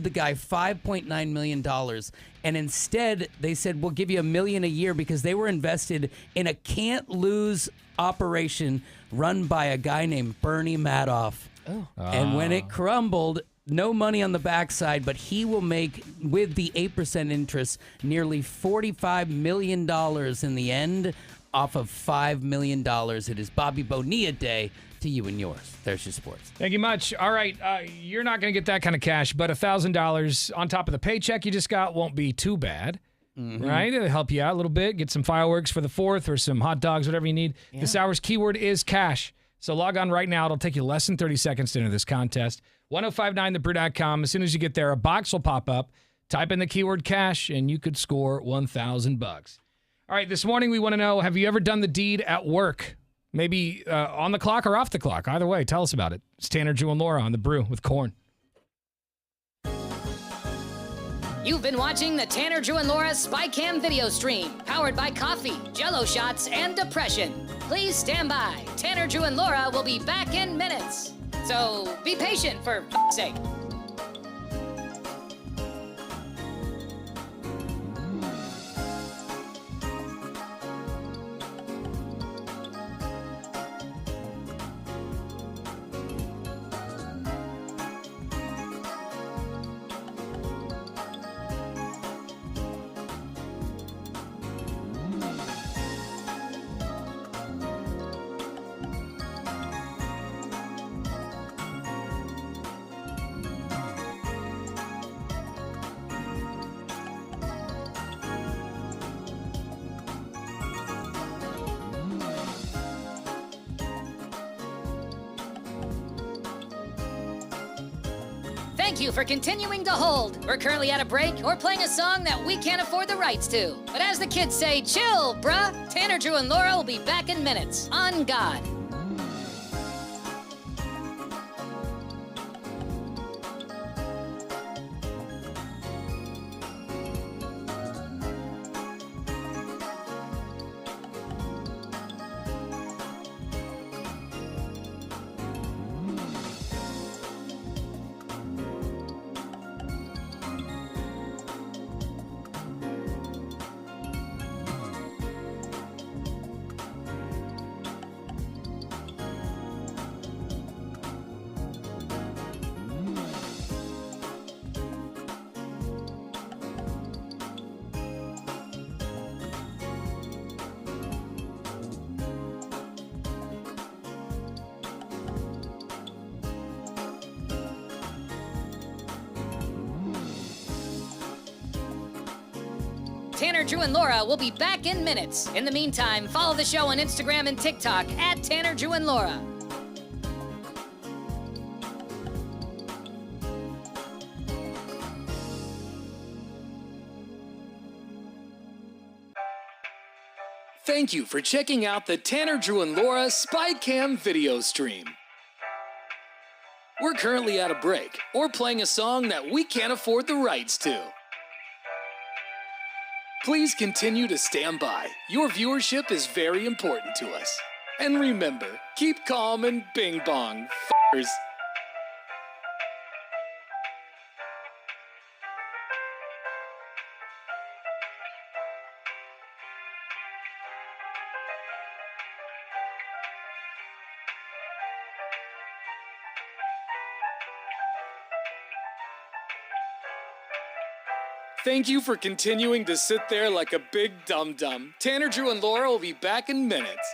the guy $5.9 million. And instead, they said, we'll give you $1 million a year because they were invested in a can't-lose operation run by a guy named Bernie Madoff. Oh. And when it crumbled, no money on the backside, but he will make, with the 8% interest, nearly $45 million in the end off of $5 million. It is Bobby Bonilla Day to you and yours. There's your sports. Thank you much. All right, you're not going to get that kind of cash, but $1,000 on top of the paycheck you just got won't be too bad. Right? It'll help you out a little bit. Get some fireworks for the 4th or some hot dogs, whatever you need. Yeah. This hour's keyword is cash. So log on right now. It'll take you less than 30 seconds to enter this contest. 1059thebrew.com. As soon as you get there, a box will pop up. Type in the keyword cash, and you could score $1,000. All right, this morning we want to know, have you ever done the deed at work? Maybe on the clock or off the clock. Either way, tell us about it. It's Tanner, Drew, and Laura on The Brew with Corn. You've been watching the Tanner, Drew, and Laura SpyCam video stream, powered by coffee, Jell-O shots, and depression. Please stand by. Tanner, Drew, and Laura will be back in minutes. So be patient, for f***'s sake. Thank you for continuing to hold. We're currently at a break or playing a song that we can't afford the rights to. But as the kids say, chill, bruh. Tanner, Drew, and Laura will be back in minutes. On God. Tanner, Drew, and Laura will be back in minutes. In the meantime, follow the show on Instagram and TikTok at Tanner, Drew, and Laura. Thank you for checking out the Tanner, Drew, and Laura SpyCam video stream. We're currently at a break or playing a song that we can't afford the rights to. Please continue to stand by. Your viewership is very important to us. And remember, keep calm and bing bong, f***ers. Thank you for continuing to sit there like a big dum-dum. Tanner, Drew, and Laura will be back in minutes.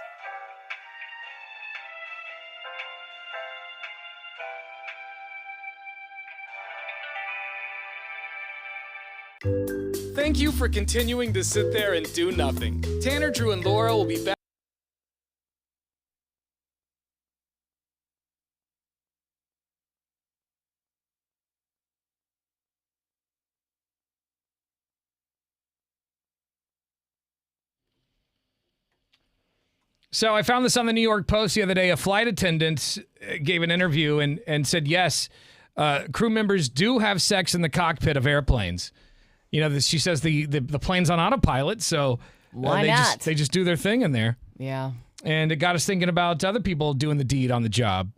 Thank you for continuing to sit there and do nothing. Tanner, Drew, and Laura will be back. So I found this on the New York Post the other day. A flight attendant gave an interview and said, yes, crew members do have sex in the cockpit of airplanes. You know, she says the plane's on autopilot, so why not? They just do their thing in there. Yeah. And it got us thinking about other people doing the deed on the job.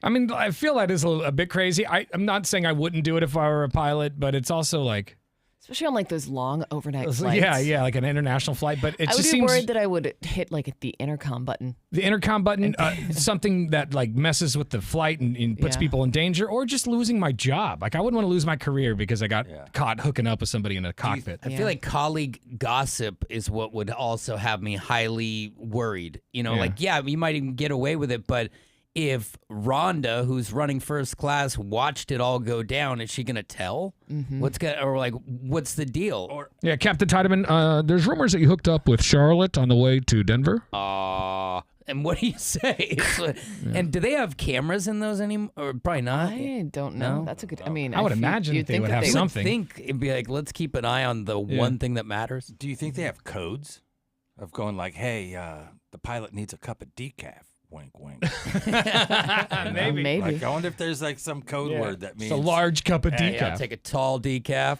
I mean, I feel that is a bit crazy. I'm not saying I wouldn't do it if I were a pilot, but it's also like... Especially on like those long overnight flights. Yeah, like an international flight. But it I would just be seems worried that I would hit like the intercom button. The intercom button, something that like messes with the flight and puts people in danger, or just losing my job. Like I wouldn't want to lose my career because I got caught hooking up with somebody in a cockpit. I feel like colleague gossip is what would also have me highly worried. You know, like you might even get away with it, but if Rhonda, who's running first class, watched it all go down, is she gonna tell? Mm-hmm. What's the deal? Captain Tiedemann, there's rumors that you hooked up with Charlotte on the way to Denver. And what do you say? And do they have cameras in those anymore? Or probably not. I don't know. That's a good. I mean, I would imagine they would have something. I think it'd be like, let's keep an eye on the one thing that matters. Do you think they have codes of going like, hey, the pilot needs a cup of decaf? Wink, wink. Maybe. Like, I wonder if there's like some code word that means it's a large cup of decaf. Yeah, take a tall decaf.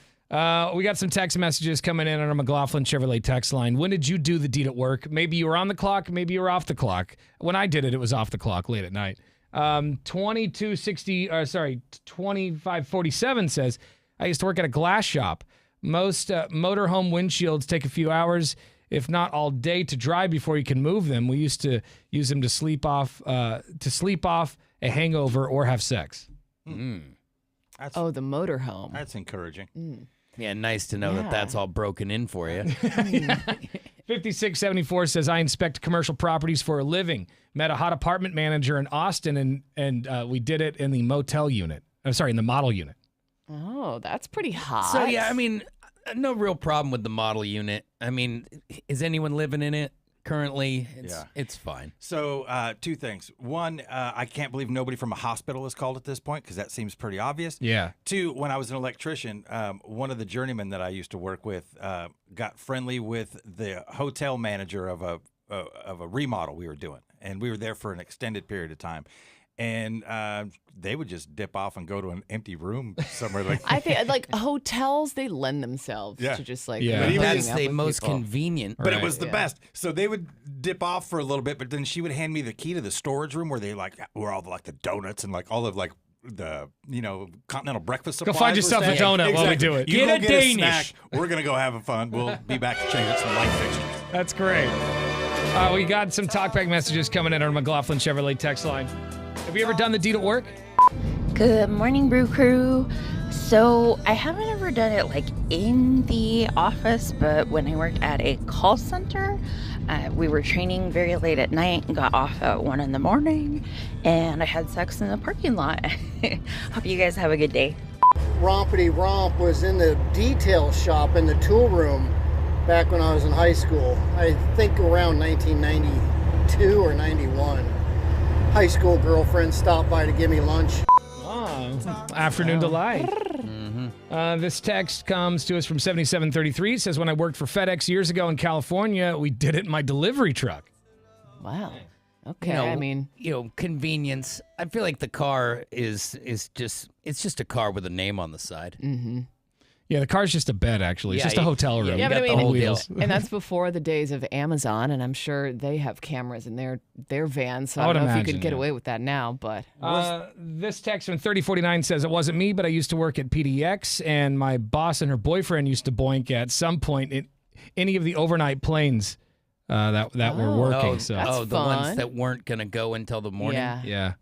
We got some text messages coming in on our McLaughlin Chevrolet text line. When did you do the deed at work? Maybe you were on the clock. Maybe you were off the clock. When I did it, it was off the clock late at night. 2547 says, I used to work at a glass shop. Most motorhome windshields take a few hours, if not all day, to dry before you can move them. We used to use them to sleep off a hangover or have sex. The motorhome. That's encouraging. Yeah, nice to know that that's all broken in for you. 5674 says, I inspect commercial properties for a living. Met a hot apartment manager in Austin, and we did it in the motel unit. In the model unit. Oh, that's pretty hot. So, yeah, I mean, no real problem with the model unit. I mean, is anyone living in it currently? It's fine. So, two things. One, I can't believe nobody from a hospital is called at this point because that seems pretty obvious. Yeah. Two, when I was an electrician, one of the journeymen that I used to work with got friendly with the hotel manager of a remodel we were doing, and we were there for an extended period of time. And they would just dip off and go to an empty room somewhere. Like I think like hotels, they lend themselves to just like that's the most convenient. But it was the best. So they would dip off for a little bit, but then she would hand me the key to the storage room where where all the donuts and like all of like the continental breakfast supplies. Go find yourself a donut while we do it. You get a Danish. Snack. We're gonna go have fun. We'll be back to change up some light fixtures. That's great. We got some talkback messages coming in on our McLaughlin Chevrolet text line. Have you ever done the deed at work? Good morning, Brew Crew. So I haven't ever done it like in the office, but when I worked at a call center, we were training very late at night and got off at 1 a.m, and I had sex in the parking lot. Hope you guys have a good day. Rompity Romp was in the detail shop in the tool room back when I was in high school. I think around 1992 or 91. High school girlfriend stopped by to give me lunch. Oh, afternoon delight. Mm-hmm. This text comes to us from 7733. It says, when I worked for FedEx years ago in California, we did it in my delivery truck. Wow. Okay, convenience. I feel like the car is just a car with a name on the side. Mm-hmm. Yeah, the car's just a bed, actually. It's just a hotel room. Yeah, but the whole deal. And that's before the days of Amazon, and I'm sure they have cameras in their vans, so I don't know if you could get away with that now, but... This text from 3049 says, it wasn't me, but I used to work at PDX, and my boss and her boyfriend used to boink at some point in any of the overnight planes that were working. The ones that weren't going to go until the morning? Yeah.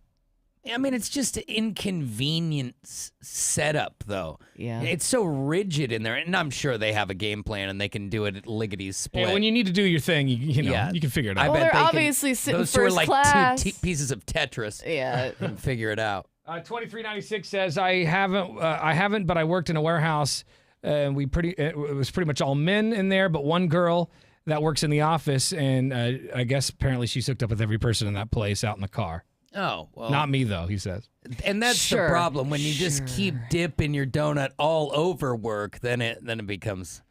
I mean, it's just an inconvenient setup, though. Yeah. It's so rigid in there, and I'm sure they have a game plan, and they can do it at lickety-split. Yeah, when you need to do your thing, you can figure it out. Well, they're obviously sitting those first two are like class. two pieces of Tetris. Yeah. And figure it out. 2396 says, I haven't, but I worked in a warehouse, and it was pretty much all men in there, but one girl that works in the office, and I guess apparently she's hooked up with every person in that place out in the car. Oh, well. Not me, though, he says. And that's the problem. When you just keep dipping your donut all over work, then it becomes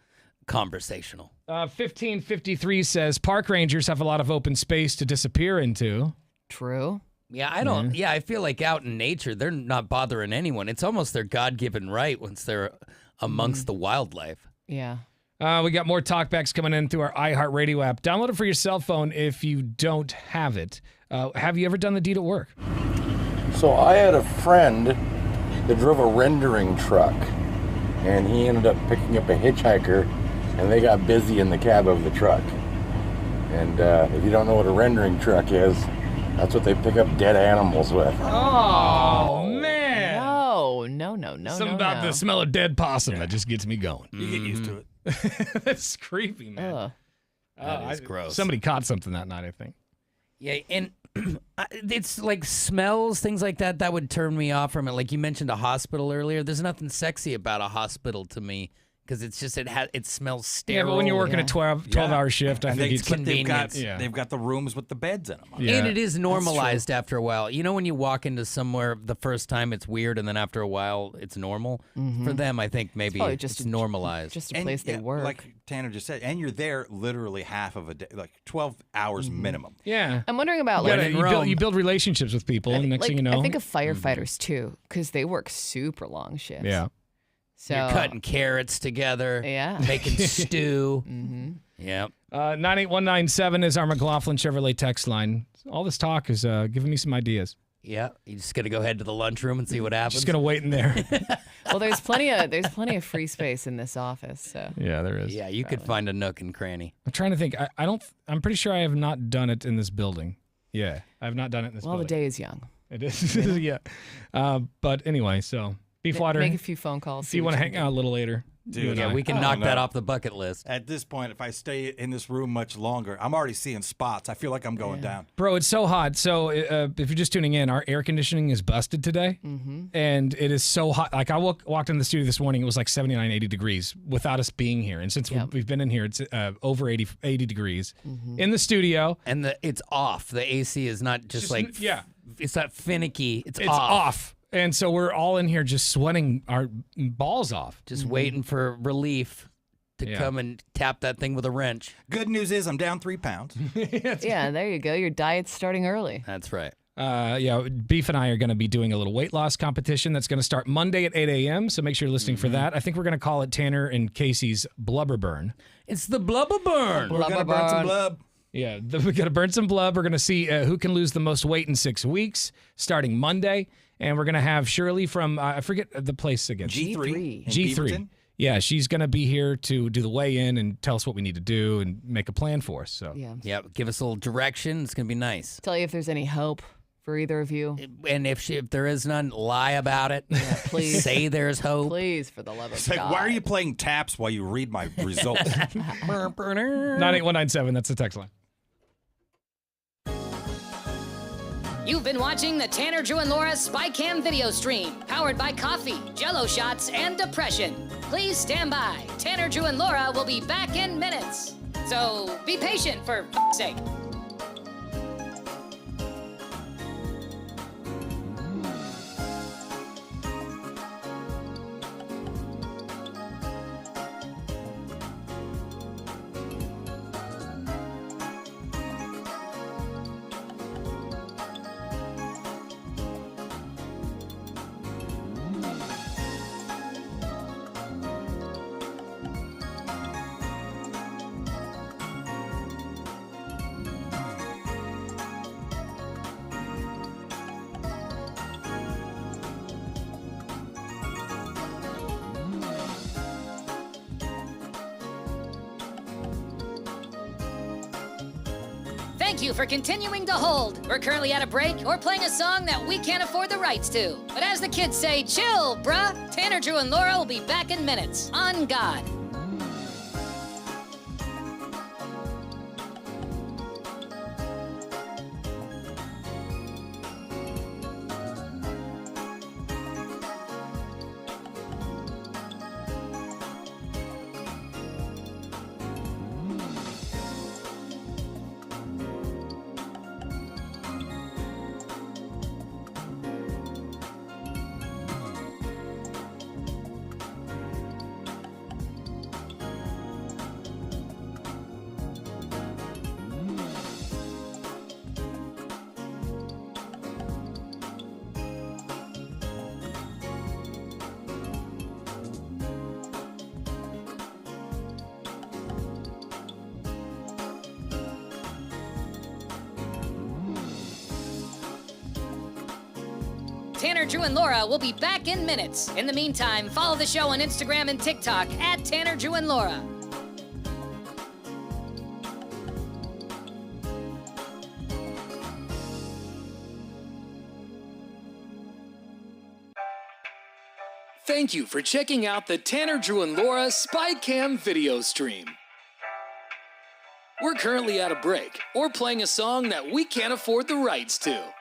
conversational. 1553 says, park rangers have a lot of open space to disappear into. True. Yeah, I don't. Yeah, I feel like out in nature, they're not bothering anyone. It's almost their God-given right once they're amongst the wildlife. Yeah. We got more talkbacks coming in through our iHeartRadio app. Download it for your cell phone if you don't have it. Have you ever done the deed at work? So I had a friend that drove a rendering truck, and he ended up picking up a hitchhiker, and they got busy in the cab of the truck. And if you don't know what a rendering truck is, that's what they pick up dead animals with. Oh, man. No. Something about the smell of dead possum that just gets me going. You get used to it. That's creepy, man. That is gross. Somebody caught something that night, I think. Yeah, and it's like smells, things like that would turn me off from it. Like you mentioned a hospital earlier. There's nothing sexy about a hospital to me because it's just it smells sterile. Yeah, but when you're working a 12-hour shift, I think it's convenient. They've got the rooms with the beds in them. Yeah. And it is normalized after a while. You know when you walk into somewhere the first time it's weird and then after a while it's normal? For them, I think maybe it's normalized. Just a place they work. Like Tanner just said, and you're there literally half of a day, like 12 hours minimum. Yeah. I'm wondering about you build relationships with people, and next thing you know. I think of firefighters too, because they work super long shifts. Yeah. So you're cutting carrots together. Yeah. Making stew. Yep. 98197 is our McLaughlin Chevrolet text line. All this talk is giving me some ideas. Yeah, you just gotta go head to the lunchroom and see what happens. Just gonna wait in there. Well, there's plenty of free space in this office. So yeah, there is. Yeah, you could find a nook and cranny. I'm trying to think. I'm pretty sure I have not done it in this building. Yeah, I have not done it in this building. Well, the day is young. It is. Yeah. But anyway, so Beefwater. Make a few phone calls. If you want to hang out a little later. Dude, yeah, we can knock that off the bucket list. At this point, if I stay in this room much longer, I'm already seeing spots. I feel like I'm going down. Bro, it's so hot. So if you're just tuning in, our air conditioning is busted today. And it is so hot. Like I walked in the studio this morning, it was like 79, 80 degrees without us being here. And since we've been in here, it's over 80 degrees in the studio. And it's off. The AC is not just like, it's not finicky. It's off. And so we're all in here just sweating our balls off. Just waiting for relief to come and tap that thing with a wrench. Good news is I'm down 3 pounds. Yeah, there you go. Your diet's starting early. That's right. Beef and I are going to be doing a little weight loss competition that's going to start Monday at 8 a.m., so make sure you're listening for that. I think we're going to call it Tanner and Casey's Blubber Burn. It's the Blubber Burn. We're going to burn some blub. Yeah, we're going to burn some blub. We're going to see who can lose the most weight in 6 weeks, starting Monday. And we're going to have Shirley from, I forget the place again. G3. Yeah, she's going to be here to do the weigh-in and tell us what we need to do and make a plan for us. So yeah, give us a little direction. It's going to be nice. Tell you if there's any hope for either of you. And if there is none, lie about it. Yeah, please. Say there's hope. Please, for the love of It's like, God. why are you playing taps while you read my results? 98197, that's the text line. You've been watching the Tanner, Drew, and Laura SpyCam video stream, powered by coffee, Jell-O shots, and depression. Please stand by. Tanner, Drew, and Laura will be back in minutes. So be patient, for f***'s sake. Thank you for continuing to hold. We're currently at a break or playing a song that we can't afford the rights to. But as the kids say, chill, bruh. Tanner, Drew, and Laura will be back in minutes. On God. Tanner, Drew, and Laura will be back in minutes. In the meantime, follow the show on Instagram and TikTok at Tanner, Drew, and Laura. Thank you for checking out the Tanner, Drew, and Laura SpyCam video stream. We're currently at a break or playing a song that we can't afford the rights to.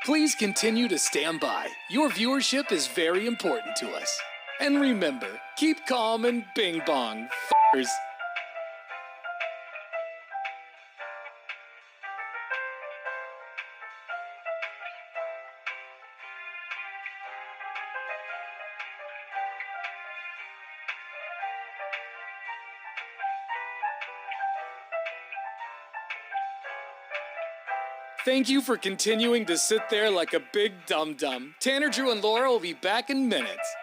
Please continue to stand by. Your viewership is very important to us. And remember, keep calm and bing bong, f***ers. Thank you for continuing to sit there like a big dum-dum. Tanner, Drew, and Laura will be back in minutes.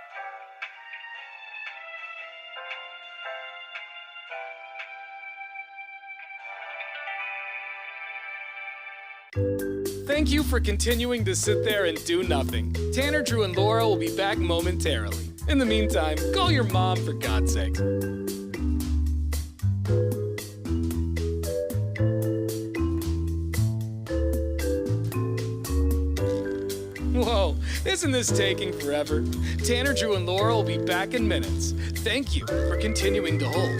Thank you for continuing to sit there and do nothing. Tanner, Drew, and Laura will be back momentarily. In the meantime, call your mom for God's sake. Whoa, isn't this taking forever? Tanner, Drew, and Laura will be back in minutes. Thank you for continuing to hold.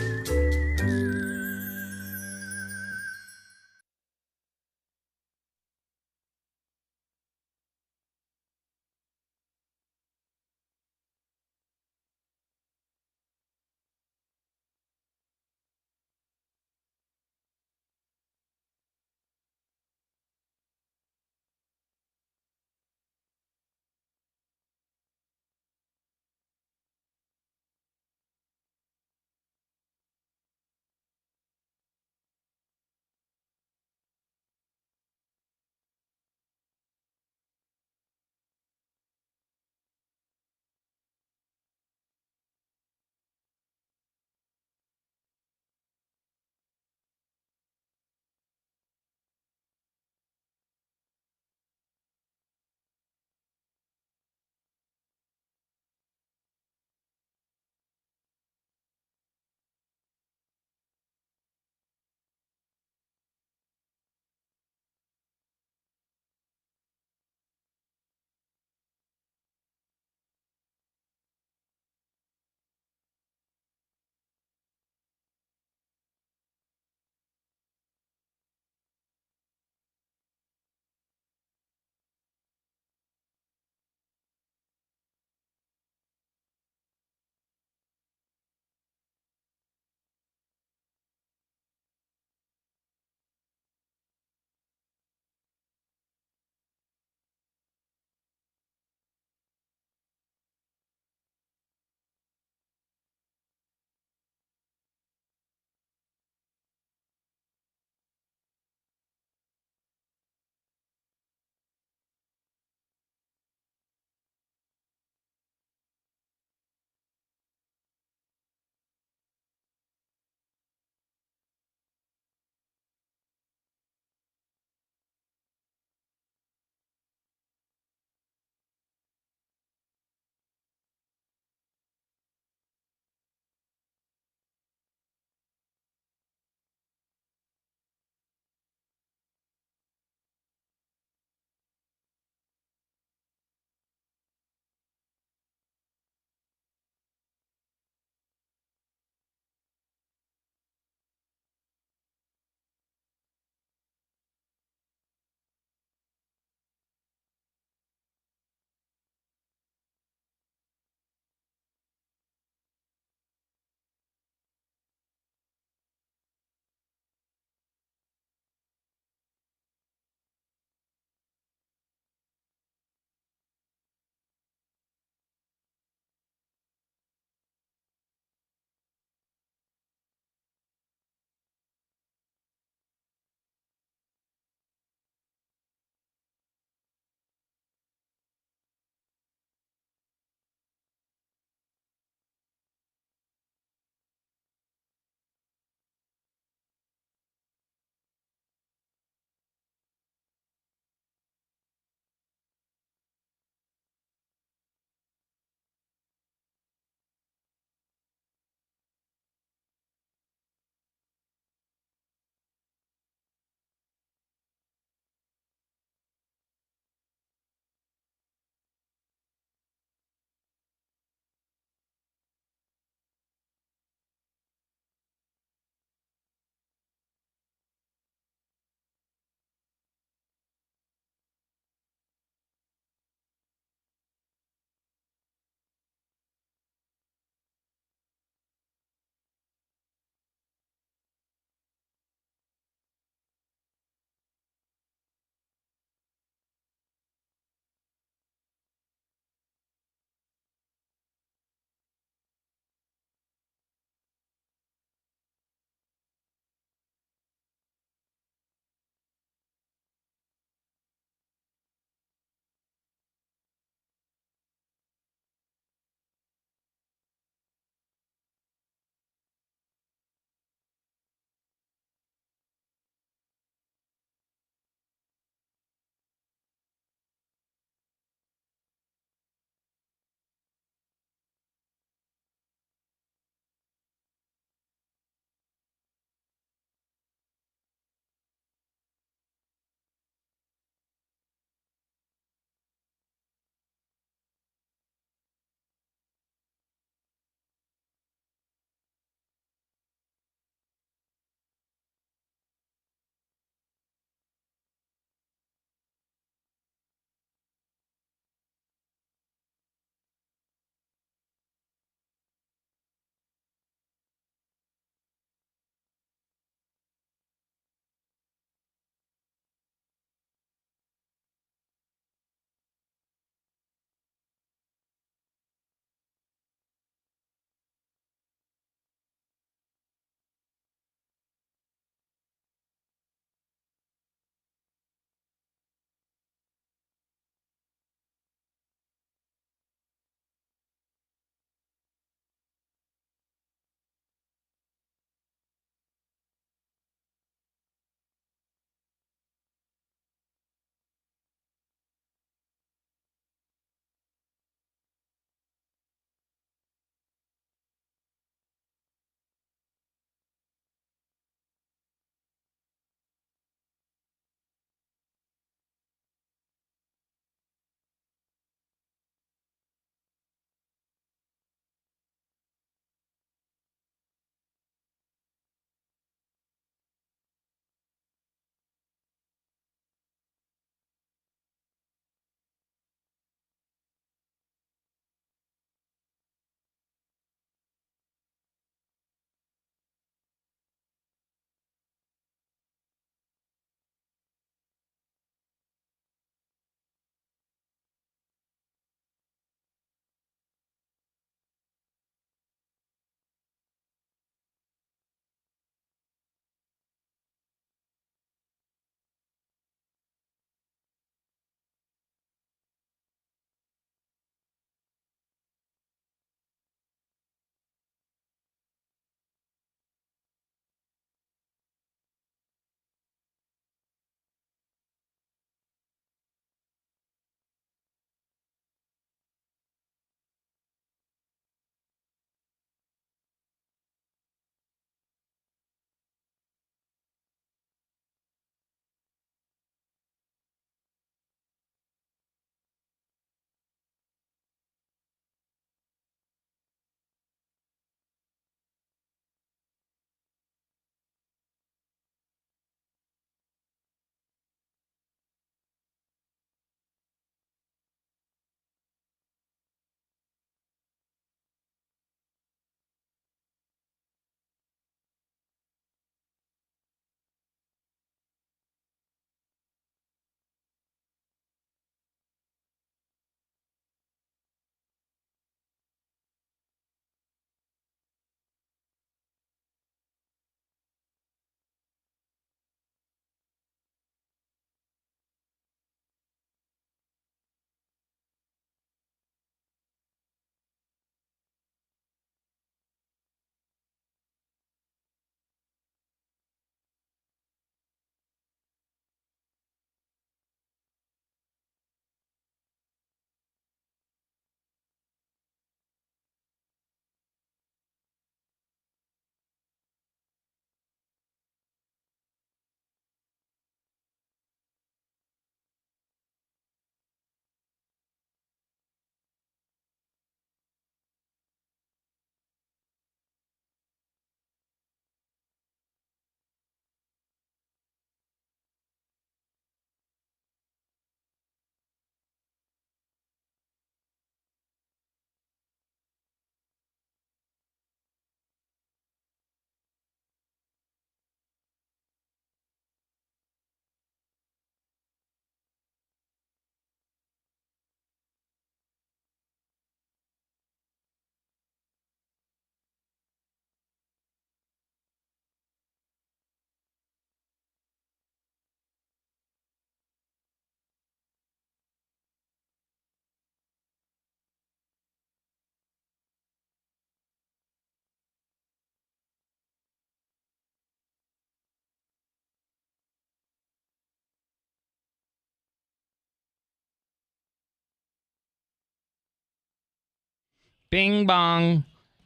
Bing bong.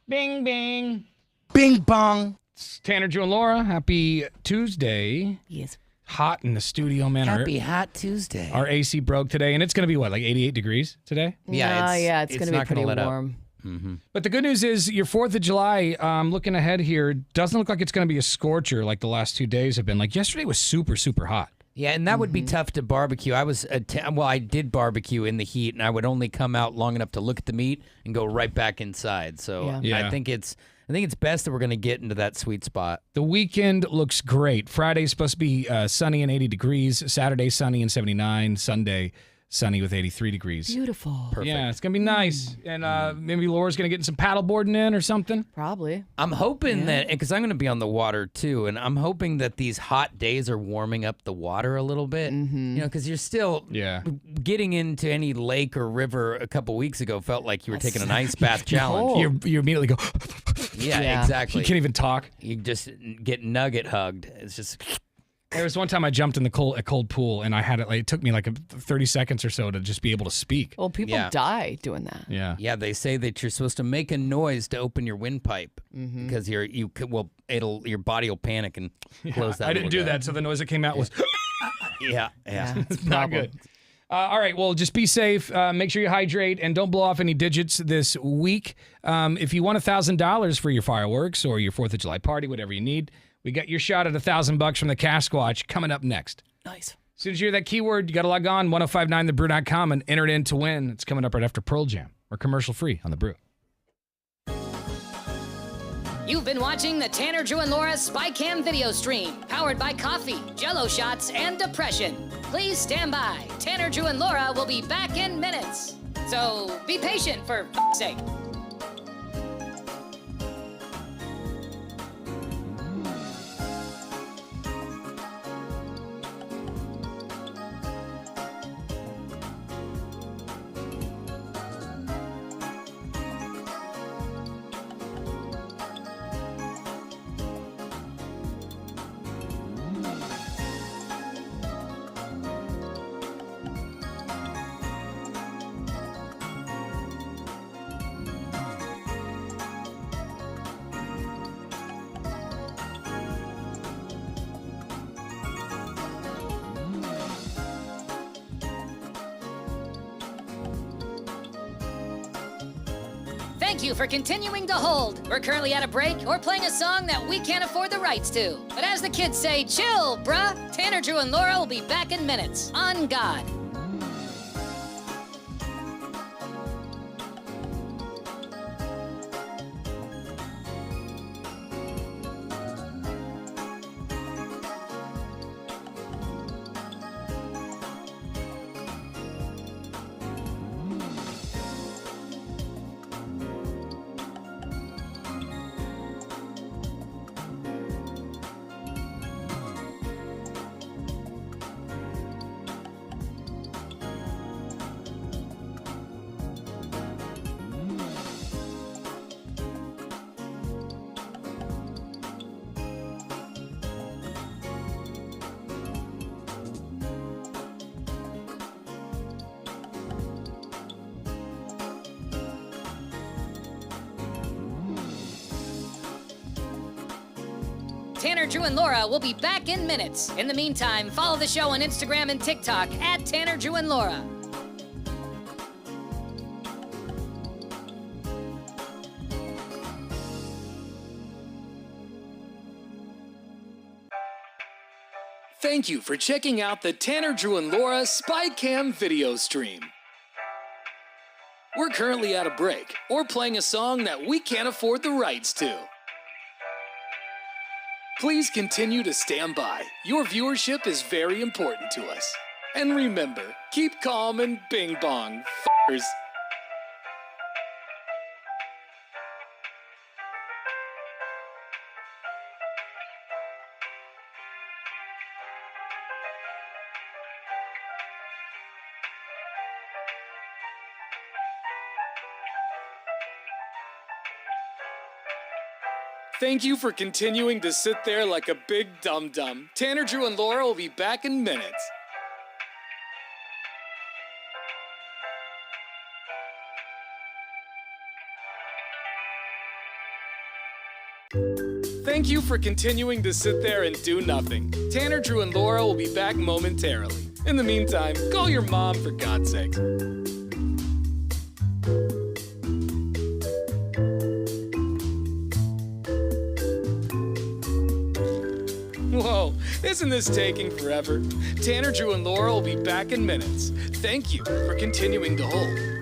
Bing bing. Bing bong. It's Tanner, Drew, and Laura. Happy Tuesday. Yes. Hot in the studio, man. Happy Hot Tuesday. Our AC broke today, and it's going to be, what, like 88 degrees today? Yeah, it's going to be pretty warm. Mm-hmm. But the good news is your 4th of July, looking ahead here, doesn't look like it's going to be a scorcher like the last 2 days have been. Like yesterday was super, super hot. Yeah, and that would be tough to barbecue. I did barbecue in the heat, and I would only come out long enough to look at the meat and go right back inside. So Yeah. I think it's best that we're going to get into that sweet spot. The weekend looks great. Friday's supposed to be sunny and 80 degrees. Saturday, sunny and 79. Sunday, sunny with 83 degrees. Beautiful. Perfect. Yeah, it's going to be nice. And maybe Laura's going to get some paddleboarding in or something. Probably. I'm hoping that, because I'm going to be on the water too, and I'm hoping that these hot days are warming up the water a little bit. Mm-hmm. You know, because you're still getting into any lake or river a couple weeks ago felt like you were taking an ice bath challenge. You immediately go, yeah, exactly. You can't even talk. You just get nugget hugged. It's just... There was one time I jumped in a cold pool, and I had it. Like, it took me like 30 seconds or so to just be able to speak. Well, people die doing that. Yeah. Yeah, they say that you're supposed to make a noise to open your windpipe because your body will panic and close that. I didn't do that, so the noise that came out was. Yeah. It's not good. All right, well, just be safe. Make sure you hydrate and don't blow off any digits this week. If you want $1,000 for your fireworks or your 4th of July party, whatever you need, we got your shot at $1,000 from the Cash Squatch coming up next. Nice. As soon as you hear that keyword, you got to log on 1059thebrew.com and enter it in to win. It's coming up right after Pearl Jam. Or commercial free on The Brew. You've been watching the Tanner, Drew, and Laura SpyCam video stream, powered by coffee, Jell-O shots, and depression. Please stand by. Tanner, Drew, and Laura will be back in minutes. So be patient, for f***'s sake. Thank you for continuing to hold. We're currently at a break or playing a song that we can't afford the rights to. But as the kids say, chill, bruh. Tanner, Drew, and Laura will be back in minutes. On God. Tanner, Drew, and Laura will be back in minutes. In the meantime, follow the show on Instagram and TikTok at Tanner, Drew, and Laura. Thank you for checking out the Tanner, Drew, and Laura SpyCam video stream. We're currently at a break or playing a song that we can't afford the rights to. Please continue to stand by. Your viewership is very important to us. And remember, keep calm and bing bong, f***ers. Thank you for continuing to sit there like a big dum-dum. Tanner, Drew, and Laura will be back in minutes. Thank you for continuing to sit there and do nothing. Tanner, Drew, and Laura will be back momentarily. In the meantime, call your mom for God's sake. Whoa, isn't this taking forever? Tanner, Drew, and Laura will be back in minutes. Thank you for continuing to hold.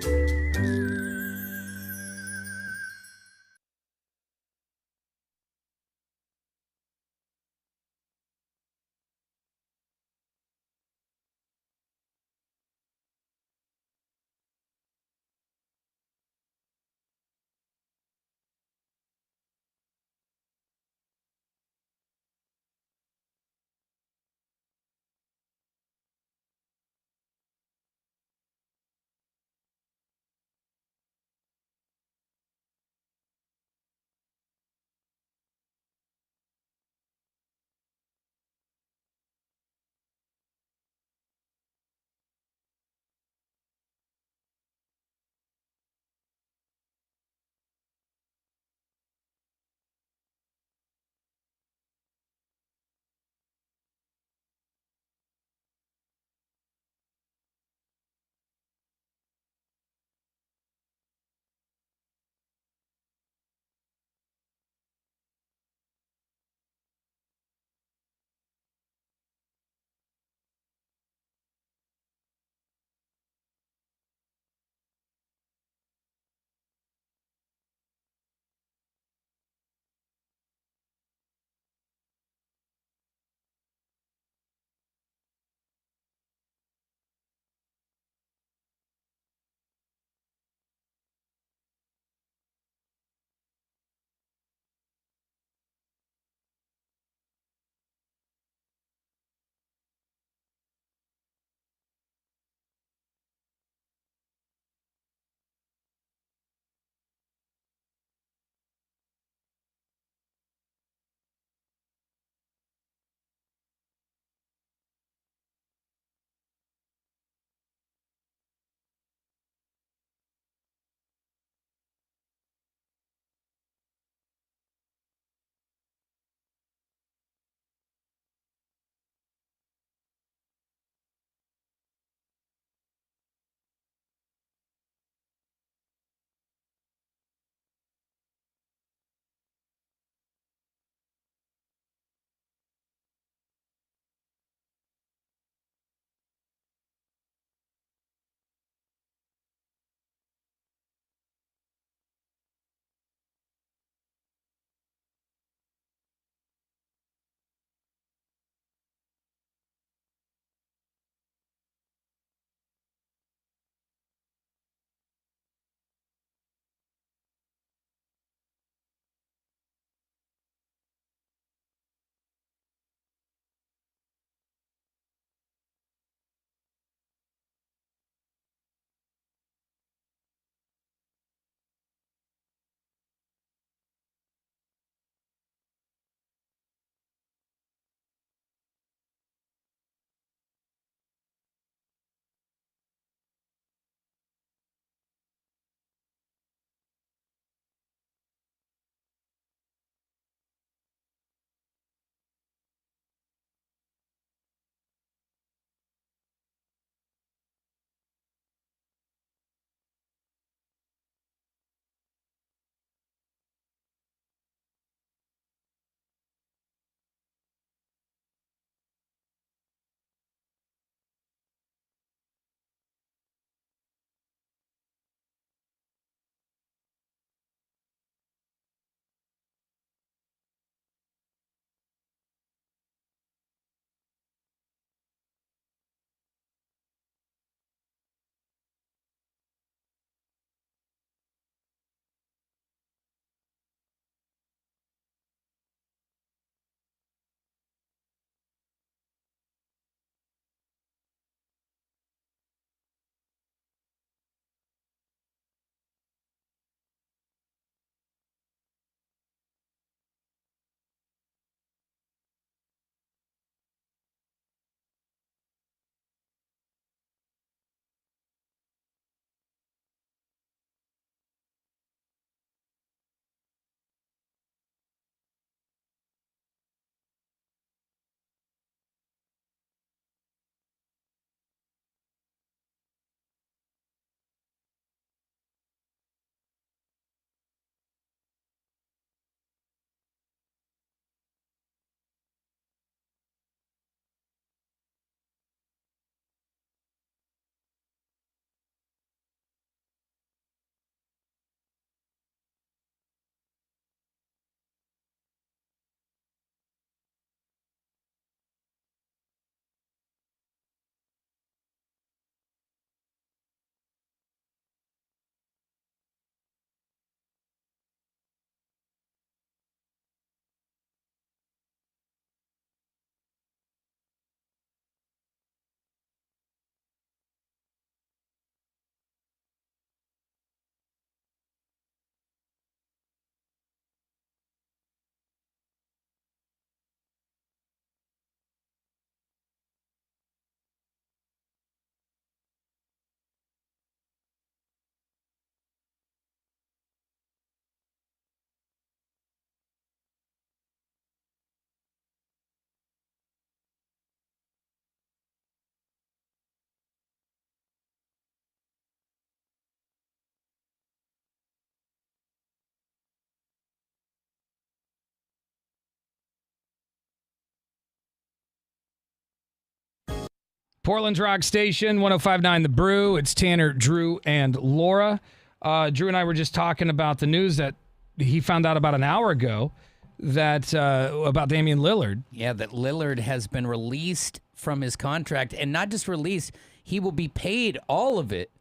Portland's Rock Station, 105.9 The Brew. It's Tanner, Drew, and Laura. Drew and I were just talking about the news that he found out about an hour ago that about Damian Lillard. Yeah, that Lillard has been released from his contract, and not just released, he will be paid all of it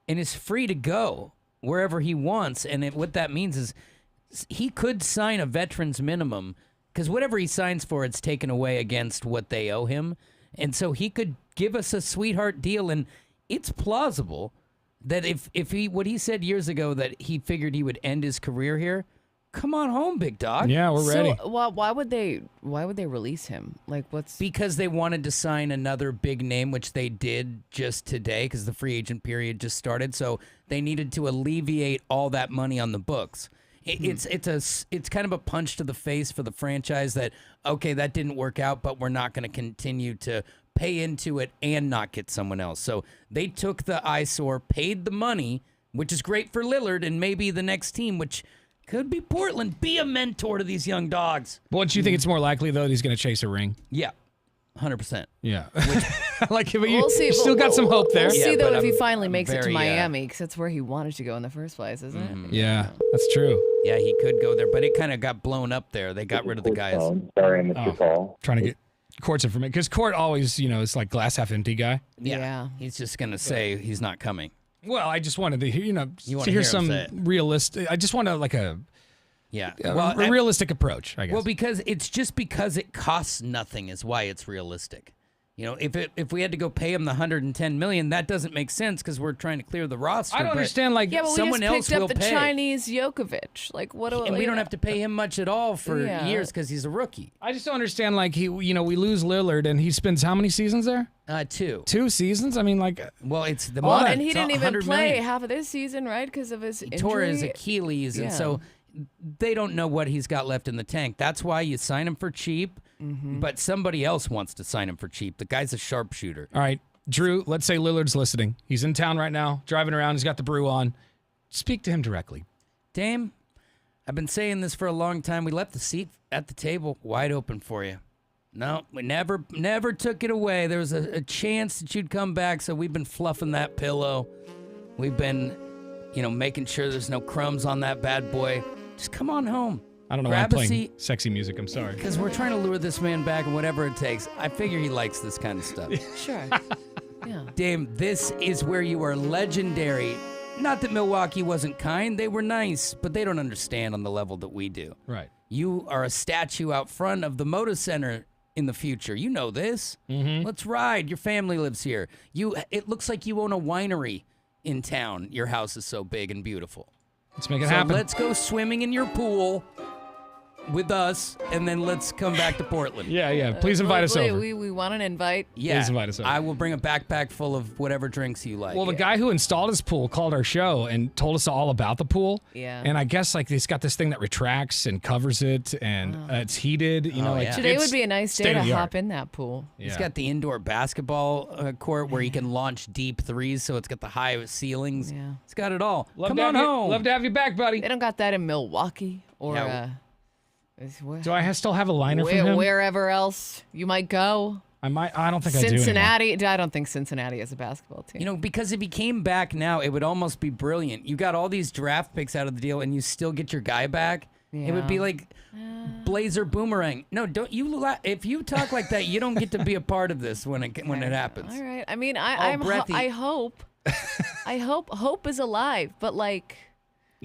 and is free to go wherever he wants. And what that means is he could sign a veteran's minimum because whatever he signs for, it's taken away against what they owe him. And so he could give us a sweetheart deal, and it's plausible that if he what he said years ago that he figured he would end his career here, come on home, big dog. Yeah, we're ready. So why would they release him? Like, what's because they wanted to sign another big name, which they did just today because the free agent period just started. So they needed to alleviate all that money on the books. It's kind of a punch to the face for the franchise that, okay, that didn't work out, but we're not going to continue to pay into it and not get someone else. So they took the eyesore, paid the money, which is great for Lillard and maybe the next team, which could be Portland. Be a mentor to these young dogs. But don't you think it's more likely, though, that he's going to chase a ring? Yeah, 100%. Yeah. Like, but you still got some hope there. We'll see, though, if he finally makes it to Miami, because that's where he wanted to go in the first place, isn't it? Yeah, that's true. Yeah, he could go there, but it kind of got blown up there. They got rid of the guys. Sorry, I missed your call. Trying to get Court's information. Because Court always, it's like glass half empty guy. Yeah. He's just going to say he's not coming. Well, I just wanted to hear, You to hear some realistic. I just want to a realistic approach, I guess. Well, because it costs nothing is why it's realistic. If we had to go pay him the $110 million, that doesn't make sense because we're trying to clear the roster. I don't understand. Like, yeah, but someone we else just picked will up the pay. Chinese Djokovic. Like, what? And we don't have to pay him much at all for years because he's a rookie. I just don't understand. Like, we lose Lillard and he spends how many seasons there? 2. 2 seasons? I mean, like, well, it's the money. money. And he didn't even $100 play million. half of this season, right? Because of his injury. He tore his Achilles, and so they don't know what he's got left in the tank. That's why you sign him for cheap. But somebody else wants to sign him for cheap. The guy's a sharpshooter. All right, Drew, let's say Lillard's listening. He's in town right now, driving around. He's got the brew on. Speak to him directly. Dame, I've been saying this for a long time. We left the seat at the table wide open for you. No, we never took it away. There was a chance that you'd come back, so we've been fluffing that pillow. We've been, making sure there's no crumbs on that bad boy. Just come on home. I don't know why I'm playing sexy music. I'm sorry. Because we're trying to lure this man back and whatever it takes. I figure he likes this kind of stuff. Sure. Yeah. Dame, this is where you are legendary. Not that Milwaukee wasn't kind. They were nice, but they don't understand on the level that we do. Right. You are a statue out front of the Moda Center in the future. You know this. Let's ride. Your family lives here. It looks like you own a winery in town. Your house is so big and beautiful. Let's make it happen. Let's go swimming in your pool with us, and then let's come back to Portland. Yeah. Please invite us over. We want an invite. Yeah. Please invite us over. I will bring a backpack full of whatever drinks you like. Well, the guy who installed his pool called our show and told us all about the pool. Yeah. And I guess he's got this thing that retracts and covers it, and it's heated. Today would be a nice day to hop in that pool. Yeah. He's got the indoor basketball court where he can launch deep threes, so it's got the high ceilings. Yeah. It's got it all. Come on home. Love to have you back, buddy. They don't got that in Milwaukee or Do I still have a liner from him? Wherever else you might go. I don't think I do. Cincinnati. I don't think Cincinnati is a basketball team. Because if he came back now, it would almost be brilliant. You got all these draft picks out of the deal, and you still get your guy back. Yeah. It would be like Blazer Boomerang. No, don't you? If you talk like that, you don't get to be a part of this when it happens. All right. I mean, I hope. I hope is alive, but like.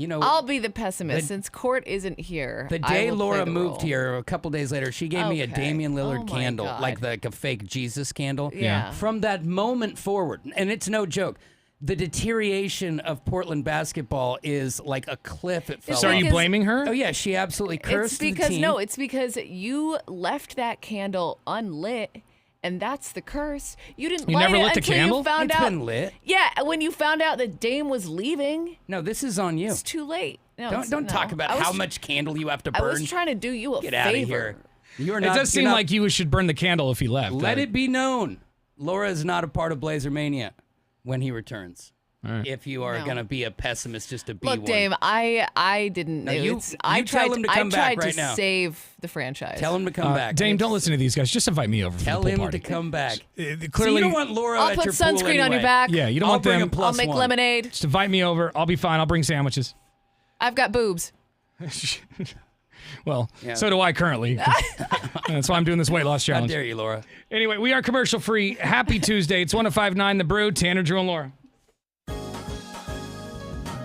I'll be the pessimist since Court isn't here. The day Laura moved here, a couple days later, she gave me a Damian Lillard candle, God. like a fake Jesus candle. Yeah. From that moment forward, and it's no joke, the deterioration of Portland basketball is like a cliff. It fell. So are you blaming her? Oh yeah, she absolutely cursed the team. It's because you left that candle unlit. And that's the curse. You didn't light never it lit the until candle? you found It's out. been lit. Yeah, when you found out that Dame was leaving. No, this is on you. It's too late. No, Don't talk about how much candle you have to burn. I was trying to do you a Get favor. out of here. It does seem like you should burn the candle if he left. Let it be known, Laura is not a part of Blazer Mania when he returns. if you are going to be a pessimist, just to be Look, one. Dave, I didn't. No, I tell him to come back right now. Save the franchise. Tell him to come back. Dame, don't listen to these guys. Just invite me over for Tell the pool him party. to come back. Clearly, so you don't want Laura I'll at put your pool sunscreen anyway. on your back. Yeah, you don't I'll want bring them. a plus I'll make one. lemonade. Just invite me over. I'll be fine. I'll bring sandwiches. I've got boobs. Well, so do I currently. That's why I'm doing this weight loss How challenge. dare you, Laura? Anyway, we are commercial free. Happy Tuesday. It's 105.9 The Brew. Tanner, Drew, and Laura.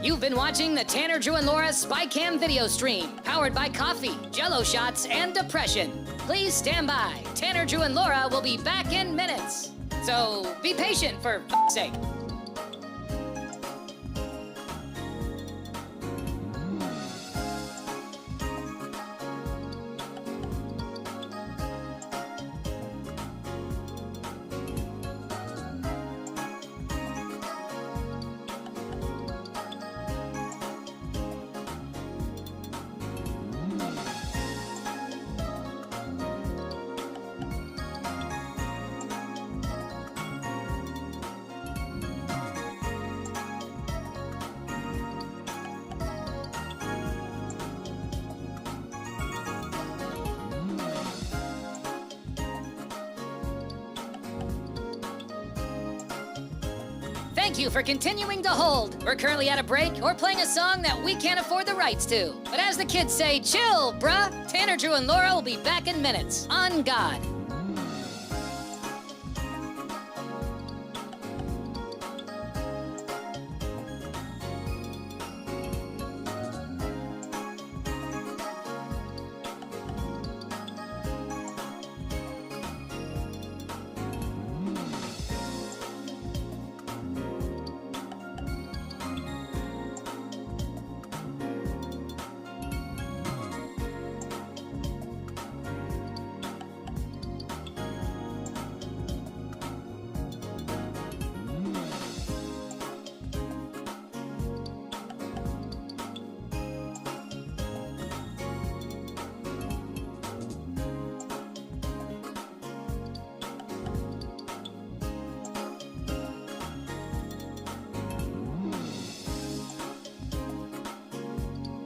You've been watching the Tanner, Drew, and Laura SpyCam video stream, powered by coffee, Jell-O shots, and depression. Please stand by. Tanner, Drew, and Laura will be back in minutes. So be patient, for f***'s sake. Thank you for continuing to hold. We're currently at a break or playing a song that we can't afford the rights to. But as the kids say, chill, bruh. Tanner, Drew, and Laura will be back in minutes. On God.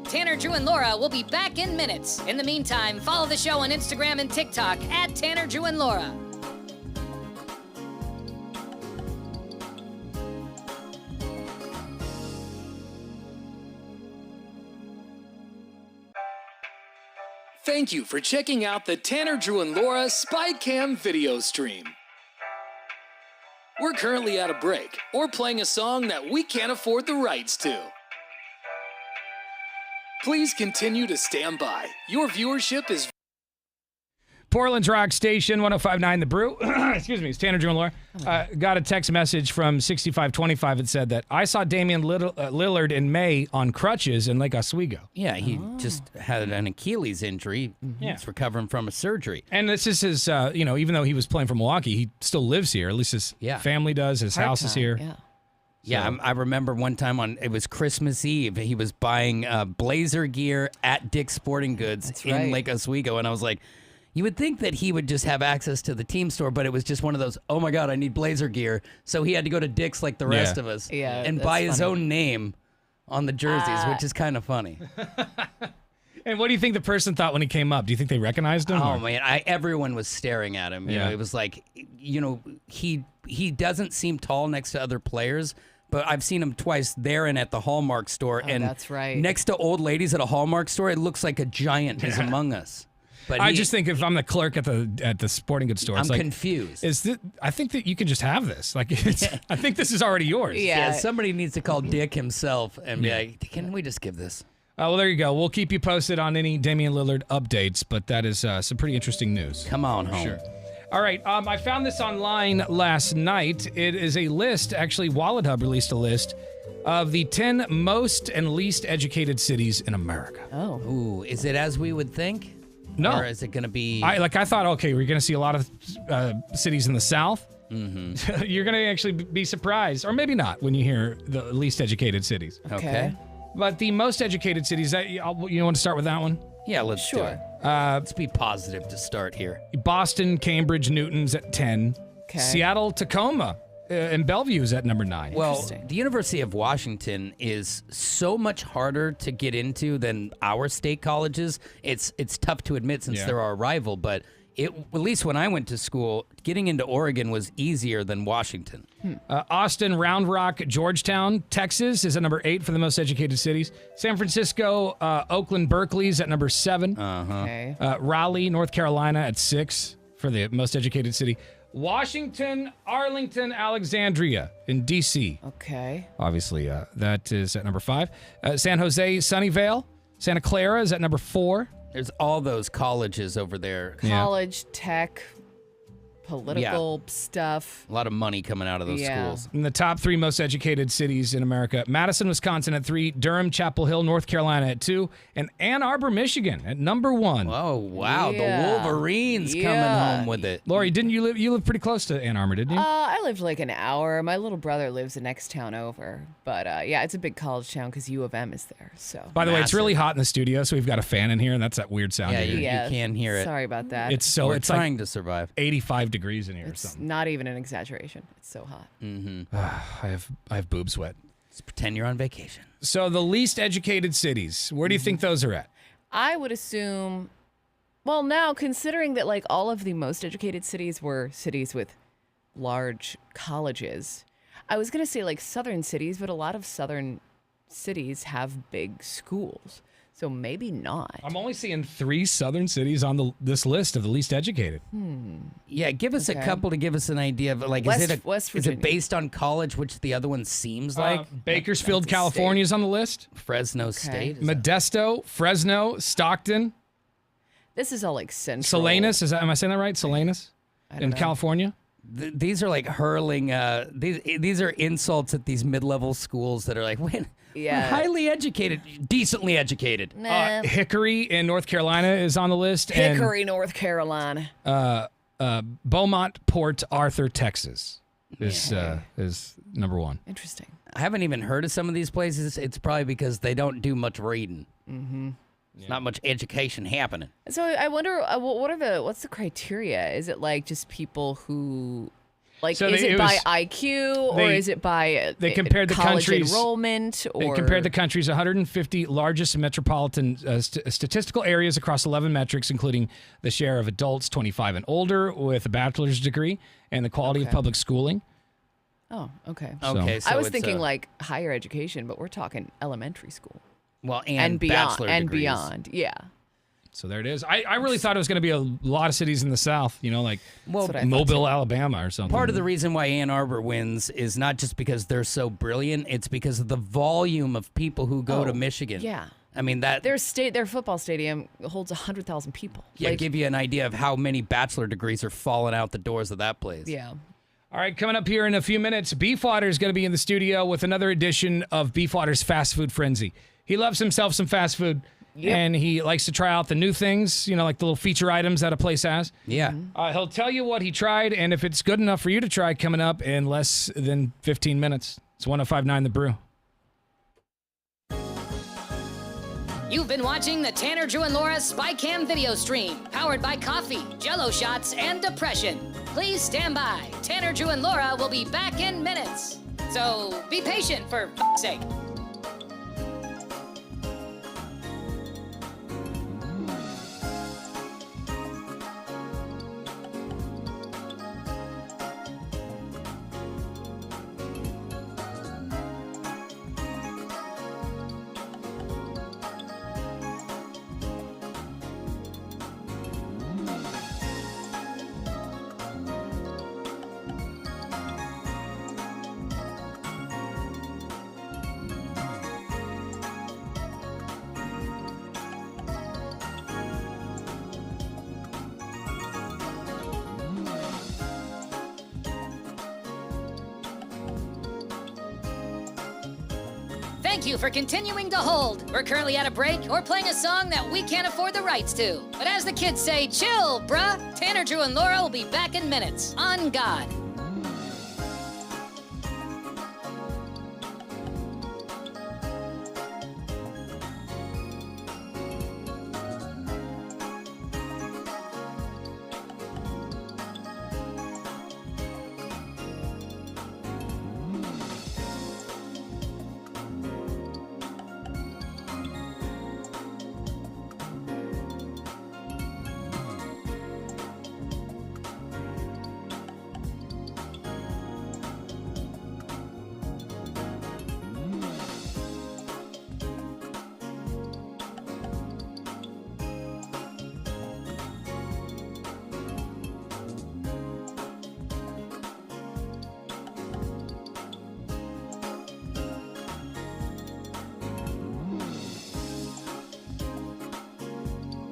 Tanner, Drew, and Laura will be back in minutes. In the meantime, follow the show on Instagram and TikTok at Tanner, Drew, and Laura. Thank you for checking out the Tanner, Drew, and Laura SpyCam video stream. We're currently at a break or playing a song that we can't afford the rights to. Please continue to stand by. Your viewership is... Portland's Rock Station, 105.9 The Brew. Excuse me, it's Tanner, Drew, and Laura. Got a text message from 6525 that said that I saw Damian Lillard in May on crutches in Lake Oswego. Yeah, he just had an Achilles injury. Yeah. He's recovering from a surgery. And this is his, even though he was playing for Milwaukee, he still lives here. At least his family does. His house is here. Yeah. Yeah, I remember one time it was Christmas Eve. He was buying Blazer gear at Dick's Sporting Goods in Lake Oswego. And I was like, you would think that he would just have access to the team store, but it was just one of those, oh my God, I need Blazer gear. So he had to go to Dick's like the rest of us and buy his own name on the jerseys, which is kind of funny. And what do you think the person thought when he came up? Do you think they recognized him? Oh, or? man, everyone was staring at him. You know, it was like, he doesn't seem tall next to other players, but I've seen him twice there and at the Hallmark store. And that's right. Next to old ladies at a Hallmark store, it looks like a giant is among us. But I just think if I'm the clerk at the sporting goods store, it's I'm like, confused. I think that you can just have this. Like, I think this is already yours. Yeah, somebody needs to call Dick himself and be like, can we just give this? Well, there you go. We'll keep you posted on any Damian Lillard updates, but that is some pretty interesting news. Come on home. Sure. All right. I found this online last night. It is a list. Actually, Wallet Hub released a list of the 10 most and least educated cities in America. Oh. Ooh, is it as we would think? No. Or is it going to be... I thought, okay, we're going to see a lot of cities in the South. Mm-hmm. You're going to actually be surprised, or maybe not, when you hear the least educated cities. Okay. But the most educated cities, you want to start with that one? Yeah, let's do it. Let's be positive to start here. Boston, Cambridge, Newton's at 10. Okay. Seattle, Tacoma in Bellevue is at number 9. Well, the University of Washington is so much harder to get into than our state colleges. It's tough to admit since they're our rival, but at least when I went to school, getting into Oregon was easier than Washington. Austin, Round Rock, Georgetown, Texas is at number 8 for the most educated cities. San Francisco, Oakland, Berkeley is at number 7. Okay. Raleigh, North Carolina at 6 for the most educated city. Washington, Arlington, Alexandria in D.C. Okay. Obviously, that is at number 5. San Jose, Sunnyvale, Santa Clara is at number 4. There's all those colleges over there. College, tech, political stuff. A lot of money coming out of those schools. In the top 3 most educated cities in America, Madison, Wisconsin at 3, Durham, Chapel Hill, North Carolina at 2, and Ann Arbor, Michigan at number 1. Oh, wow. The Wolverines coming home with it. Lori, didn't you live pretty close to Ann Arbor, didn't you? I lived like an hour. My little brother lives the next town over. But yeah, it's a big college town because U of M is there. So. By the way, it's really hot in the studio, so we've got a fan in here, and that's that weird sound. Yeah, you can hear it. Sorry about that. It's trying like to survive. 85 degrees in here or It's something. not even an exaggeration. It's so hot. Mm-hmm. I have boob sweat. Just pretend you're on vacation. So the least educated cities, where do you think those are at? I would assume, well, now considering that like all of the most educated cities were cities with large colleges, I was going to say like southern cities, but a lot of southern cities have big schools. So maybe not. I'm only seeing 3 southern cities on this list of the least educated. Yeah, give us a couple to give us an idea of like West is Virginia. it based on college, which the other one seems like? Bakersfield, California is on the list. Fresno State. Modesto, Fresno, Stockton. This is all like central. Salinas, am I saying that right? Salinas in California? These are like hurling. These are insults at these mid-level schools that are like, we're highly educated, decently educated. Nah. Hickory in North Carolina is on the list. Hickory, North Carolina. Beaumont, Port Arthur, Texas is number 1. Interesting. I haven't even heard of some of these places. It's probably because they don't do much reading. Mm-hmm. There's not much education happening. So I wonder, what's the criteria? Is it like just people who, like, So is it by IQ or is it by they compared the college countries enrollment? Or they compared the country's 150 largest metropolitan statistical areas across 11 metrics, including the share of adults 25 and older with a bachelor's degree and the quality of public schooling. Oh, okay. Okay, so I was it's, thinking like higher education, but we're talking elementary school. Well, and beyond, bachelor and degrees. beyond, yeah. So there it is. I really thought it was going to be a lot of cities in the South, like Well, Mobile, Alabama or something. Part of the reason why Ann Arbor wins is not just because they're so brilliant, it's because of the volume of people who go to Michigan. Yeah. I mean, that their football stadium holds 100,000 people. Yeah, give you an idea of how many bachelor degrees are falling out the doors of that place. Yeah. All right, coming up here in a few minutes, Beefwater is going to be in the studio with another edition of Beefwater's Fast Food Frenzy. He loves himself some fast food, and he likes to try out the new things, like the little feature items that a place has. Yeah. He'll tell you what he tried, and if it's good enough for you to try, coming up in less than 15 minutes. It's 105.9 The Brew. You've been watching the Tanner, Drew, and Laura SpyCam video stream, powered by coffee, Jell-O shots, and depression. Please stand by. Tanner, Drew, and Laura will be back in minutes. So be patient for f***'s sake. Thank you for continuing to hold. We're currently at a break or playing a song that we can't afford the rights to. But as the kids say, chill, bruh. Tanner, Drew, and Laura will be back in minutes. On God.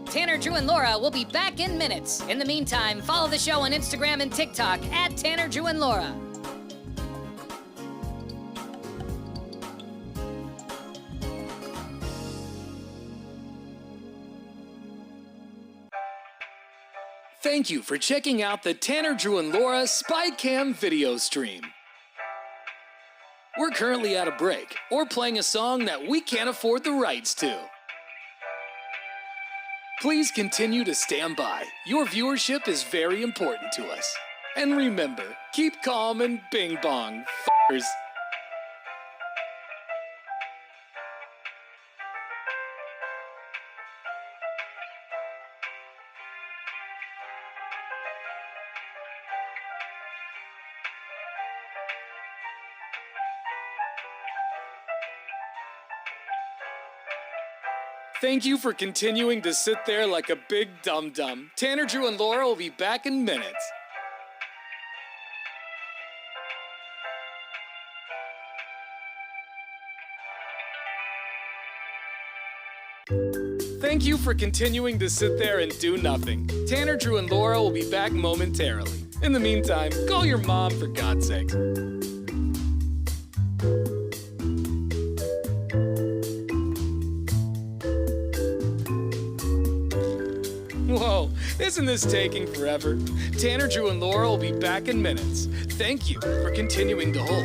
Tanner, Drew, and Laura will be back in minutes. In the meantime, follow the show on Instagram and TikTok at Tanner, Drew, and Laura. Thank you for checking out the Tanner, Drew, and Laura SpyCam video stream. We're currently at a break or playing a song that we can't afford the rights to. Please continue to stand by. Your viewership is very important to us. And remember, keep calm and bing bong, f***ers. Thank you for continuing to sit there like a big dum-dum. Tanner, Drew, and Laura will be back in minutes. Thank you for continuing to sit there and do nothing. Tanner, Drew, and Laura will be back momentarily. In the meantime, call your mom for God's sake. Whoa, isn't this taking forever? Tanner, Drew, and Laura will be back in minutes. Thank you for continuing to hold.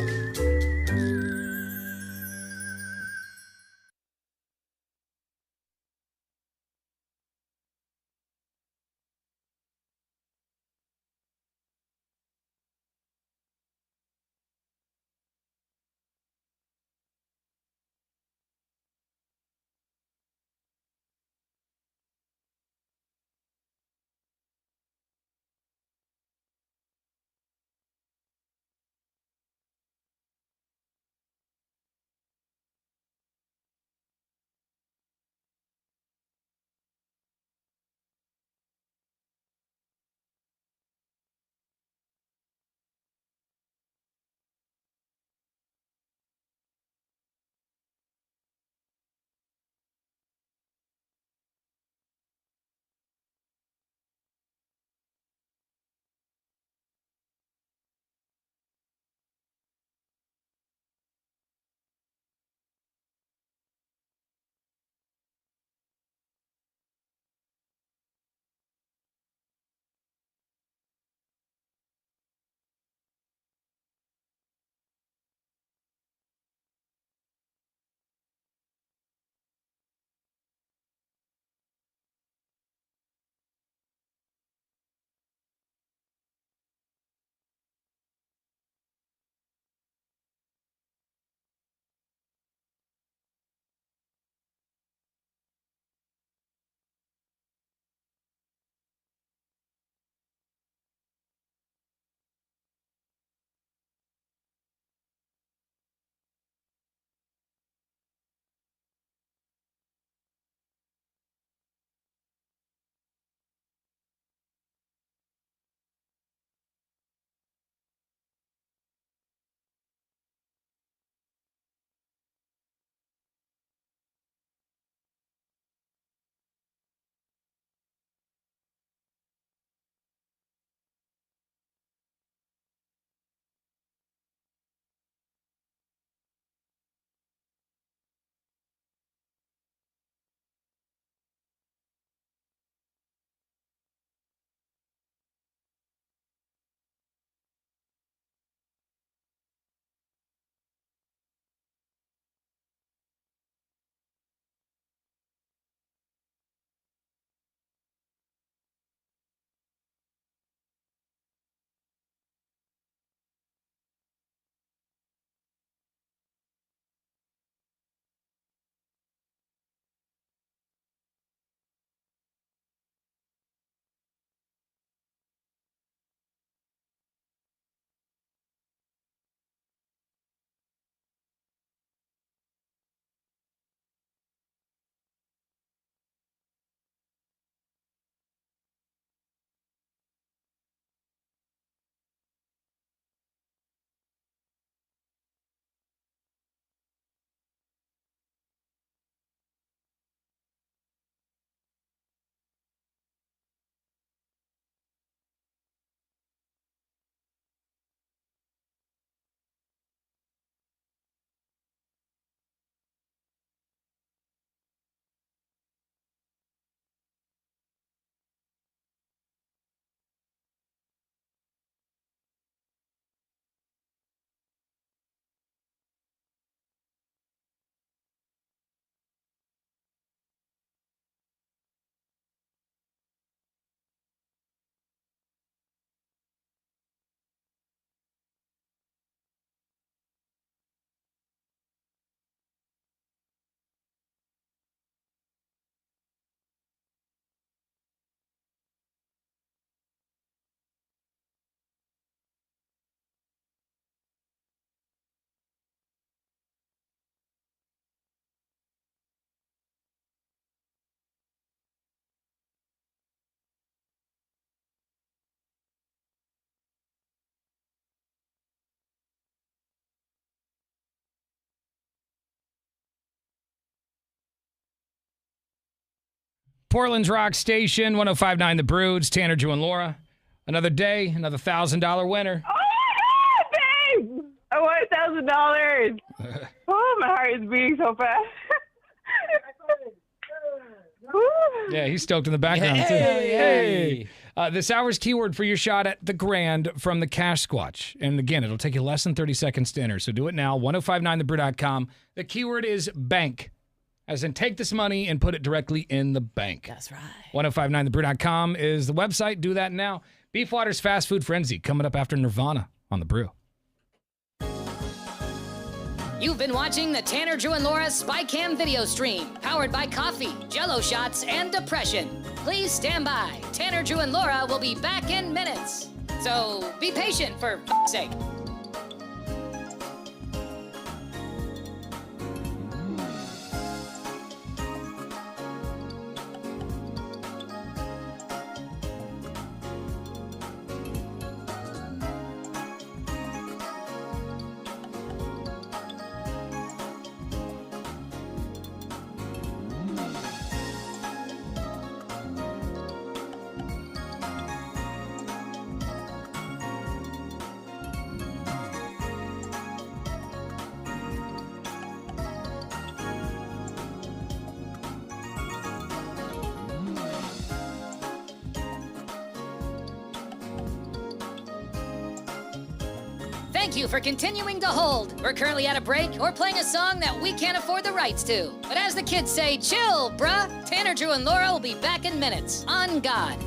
Portland's Rock Station, 105.9 The Broods, Tanner, Drew, and Laura. Another day, another $1,000 winner. Oh my God, babe! I won $1,000. Oh, my heart is beating so fast. Yeah, he's stoked in the background, too. Hey! This hour's keyword for your shot at the grand from the Cash Squatch. And again, it'll take you less than 30 seconds to enter, so do it now, 1059thebrew.com. The keyword is bank, as in take this money and put it directly in the bank. That's right. 1059thebrew.com is the website. Do that now. Beefwater's Fast Food Frenzy coming up after Nirvana on The Brew. You've been watching the Tanner, Drew, and Laura SpyCam video stream, powered by coffee, Jell-O shots, and depression. Please stand by. Tanner, Drew, and Laura will be back in minutes. So be patient, for f***'s sake. Thank you for continuing to hold. We're currently at a break or playing a song that we can't afford the rights to. But as the kids say, chill, bruh. Tanner, Drew, and Laura will be back in minutes. On God.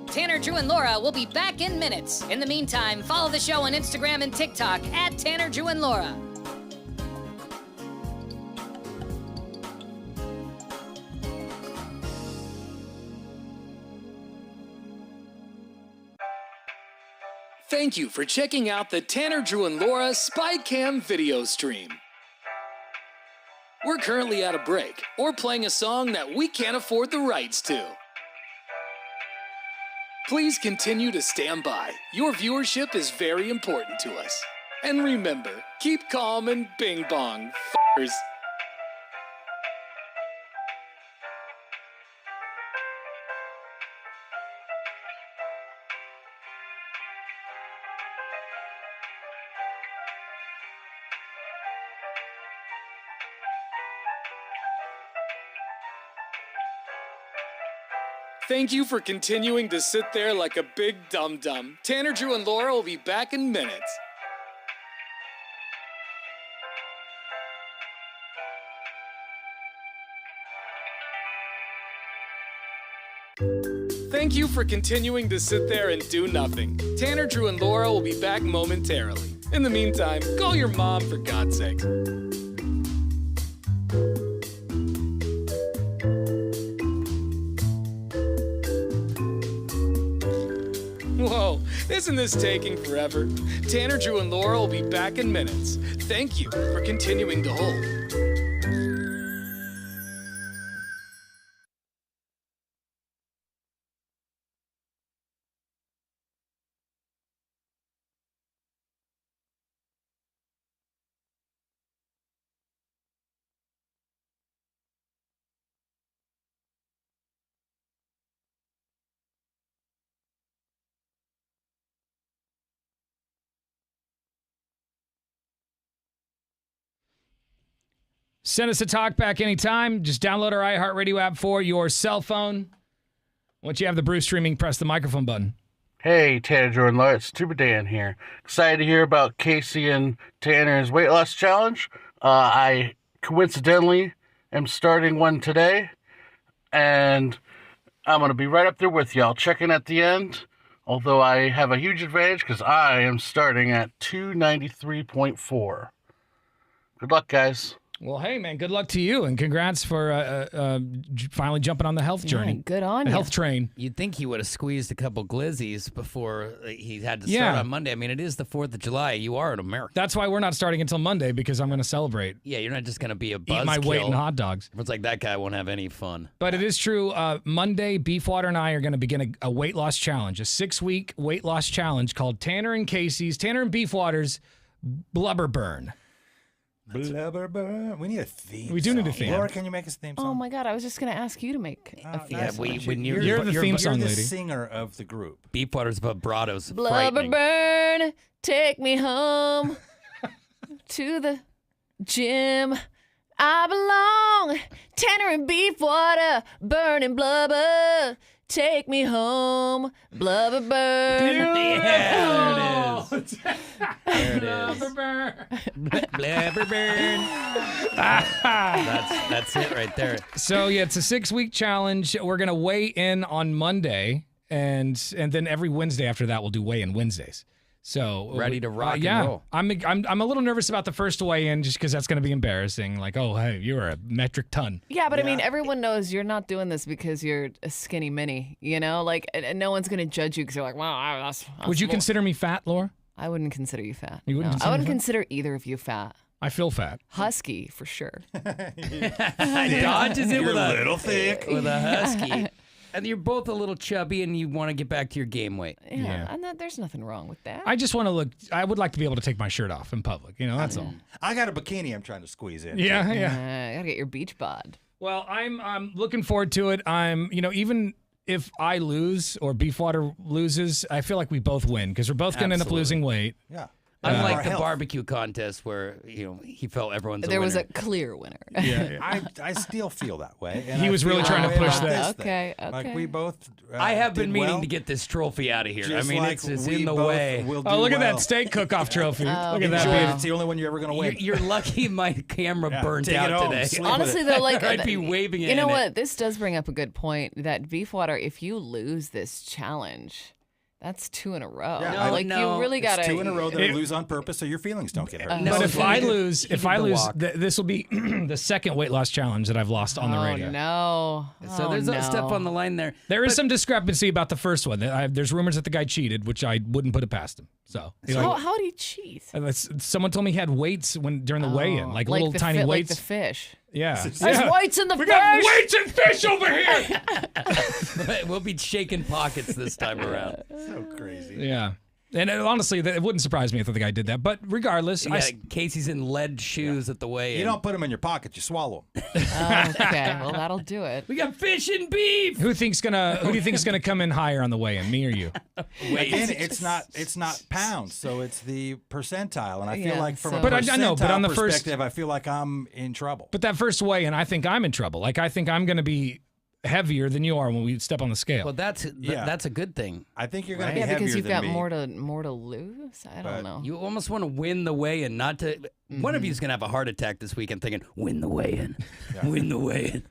Tanner, Drew, and Laura will be back in minutes. In the meantime, follow the show on Instagram and TikTok at Tanner, Drew, and Laura. Thank you for checking out the Tanner, Drew, and Laura SpyCam video stream. We're currently at a break or playing a song that we can't afford the rights to. Please continue to stand by. Your viewership is very important to us. And remember, keep calm and bing bong, f***ers. Thank you for continuing to sit there like a big dum-dum. Tanner, Drew, and Laura will be back in minutes. Thank you for continuing to sit there and do nothing. Tanner, Drew, and Laura will be back momentarily. In the meantime, call your mom for God's sake. Whoa, isn't this taking forever? Tanner, Drew, and Laura will be back in minutes. Thank you for continuing to hold. Send us a talk back anytime. Just download our iHeartRadio app for your cell phone. Once you have the Brew streaming, press the microphone button. Hey, Tanner, Jordan, Laura, it's Super Dan here. Excited to hear about Casey and Tanner's weight loss challenge. I coincidentally am starting one today, and I'm going to be right up there with y'all. Check in at the end, although I have a huge advantage because I am starting at 293.4. Good luck, guys. Well, hey, man, good luck to you, and congrats for finally jumping on the health journey. Good on the you. health train. You'd think he would have squeezed a couple glizzies before he had to start on Monday. I mean, it is the 4th of July. You are an American. That's why we're not starting until Monday, because I'm going to celebrate. Yeah, you're not just going to be a buzzkill. Eat my weight in hot dogs. It's like that guy won't have any fun. But it is true. Monday, Beefwater and I are going to begin a weight loss challenge, a 6-week weight loss challenge called Tanner and Casey's, Tanner and Beefwater's Blubber Burn. Blubber burn. We need a theme. We do need a theme. Laura, can you make us a theme song? Oh my God, I was just going to ask you to make a theme song. You're the theme song You're the lady. singer of the group. Beefwater's vibrato's Blubber frightening. burn, take me home to the gym. I belong. Tanner and Beefwater, burning blubber. Take me home, blubber burn. Yeah, there it is. There it is. Blubber burn. Blubber burn. That's it right there. So yeah, it's a 6-week challenge. We're gonna weigh in on Monday, and then every Wednesday after that we'll do weigh-in Wednesdays. So Ready to rock and yeah, roll. I'm a little nervous about the first weigh-in just because that's gonna be embarrassing. Like, oh hey, you're a metric ton. Yeah, but I mean, everyone knows you're not doing this because you're a skinny mini, you know? Like, and no one's going to judge you because you're like, wow, that's Would you more. consider me fat, Laura? I wouldn't consider you fat. You wouldn't No, consider I wouldn't me fat? consider either of you fat. I feel fat. Husky, for sure. Dodges it You're with a little thick. with a husky. And you're both a little chubby, and you want to get back to your game weight. Yeah, and there's nothing wrong with that. I just want to look. I would like to be able to take my shirt off in public. You know, that's all. I got a bikini I'm trying to squeeze in. Yeah, too. yeah. Gotta get your beach bod. Well, I'm looking forward to it. Even if I lose or Beefwater loses, I feel like we both win because we're both going to end up Absolutely. losing weight. Yeah. Unlike the barbecue contest where he felt everyone's There a was winner. a clear winner. I still feel that way. And He I was feel really that trying to way push about that. this Okay, thing. Like okay. we both. I have been did meaning well. to get this trophy out of here. Just I mean, like it's we in the both way. will Oh, do look at well. that steak cook-off trophy. Look at Enjoy that. it. Baby. It's the only one you're ever going to win. You're lucky my camera burnt take it out home, today. sleep with Honestly, it. though, like I'd be waving it. You know in it. what? This does bring up a good point. That Beefwater, if you lose this challenge, that's 2 in a row. Yeah, like you really It's gotta 2 in a row that I lose on purpose, so your feelings don't get hurt. No, But if he I did- lose, he did the walk. this will be the second weight loss challenge that I've lost on the radio. No. So there's no. stuff on the line there. There is some discrepancy about the first one. There's rumors that the guy cheated, which I wouldn't put it past him. So, How did he cheat? someone told me he had weights during the weigh-in, like little the tie's like weights. the fish. Yeah. There's weights in the We fish. got weights and fish over here. We'll be shaking pockets this time around. So crazy. Yeah. And honestly, it wouldn't surprise me if the guy did that. But regardless, Yeah, Casey's in lead shoes at the weigh-in. You don't put them in your pocket, you swallow them. Okay, well that'll do it. We got fish and beef. who do you think's gonna come in higher on the weigh-in, me or you? Again, it's not pounds, so it's the percentile, and I feel Yeah, like from a so- But I percentile know, but on the first- perspective, I feel like I'm in trouble. But that first weigh-in, I think I'm in trouble. Like I think I'm gonna be heavier than you are when we step on the scale. Well, that's a good thing. I think you're going to Yeah, be heavier because you've than got me. more to lose. I don't know. You almost want to win the weigh-in, not to. One of you's gonna have a heart attack this weekend, thinking, "Win the weigh-in, win the weigh-in."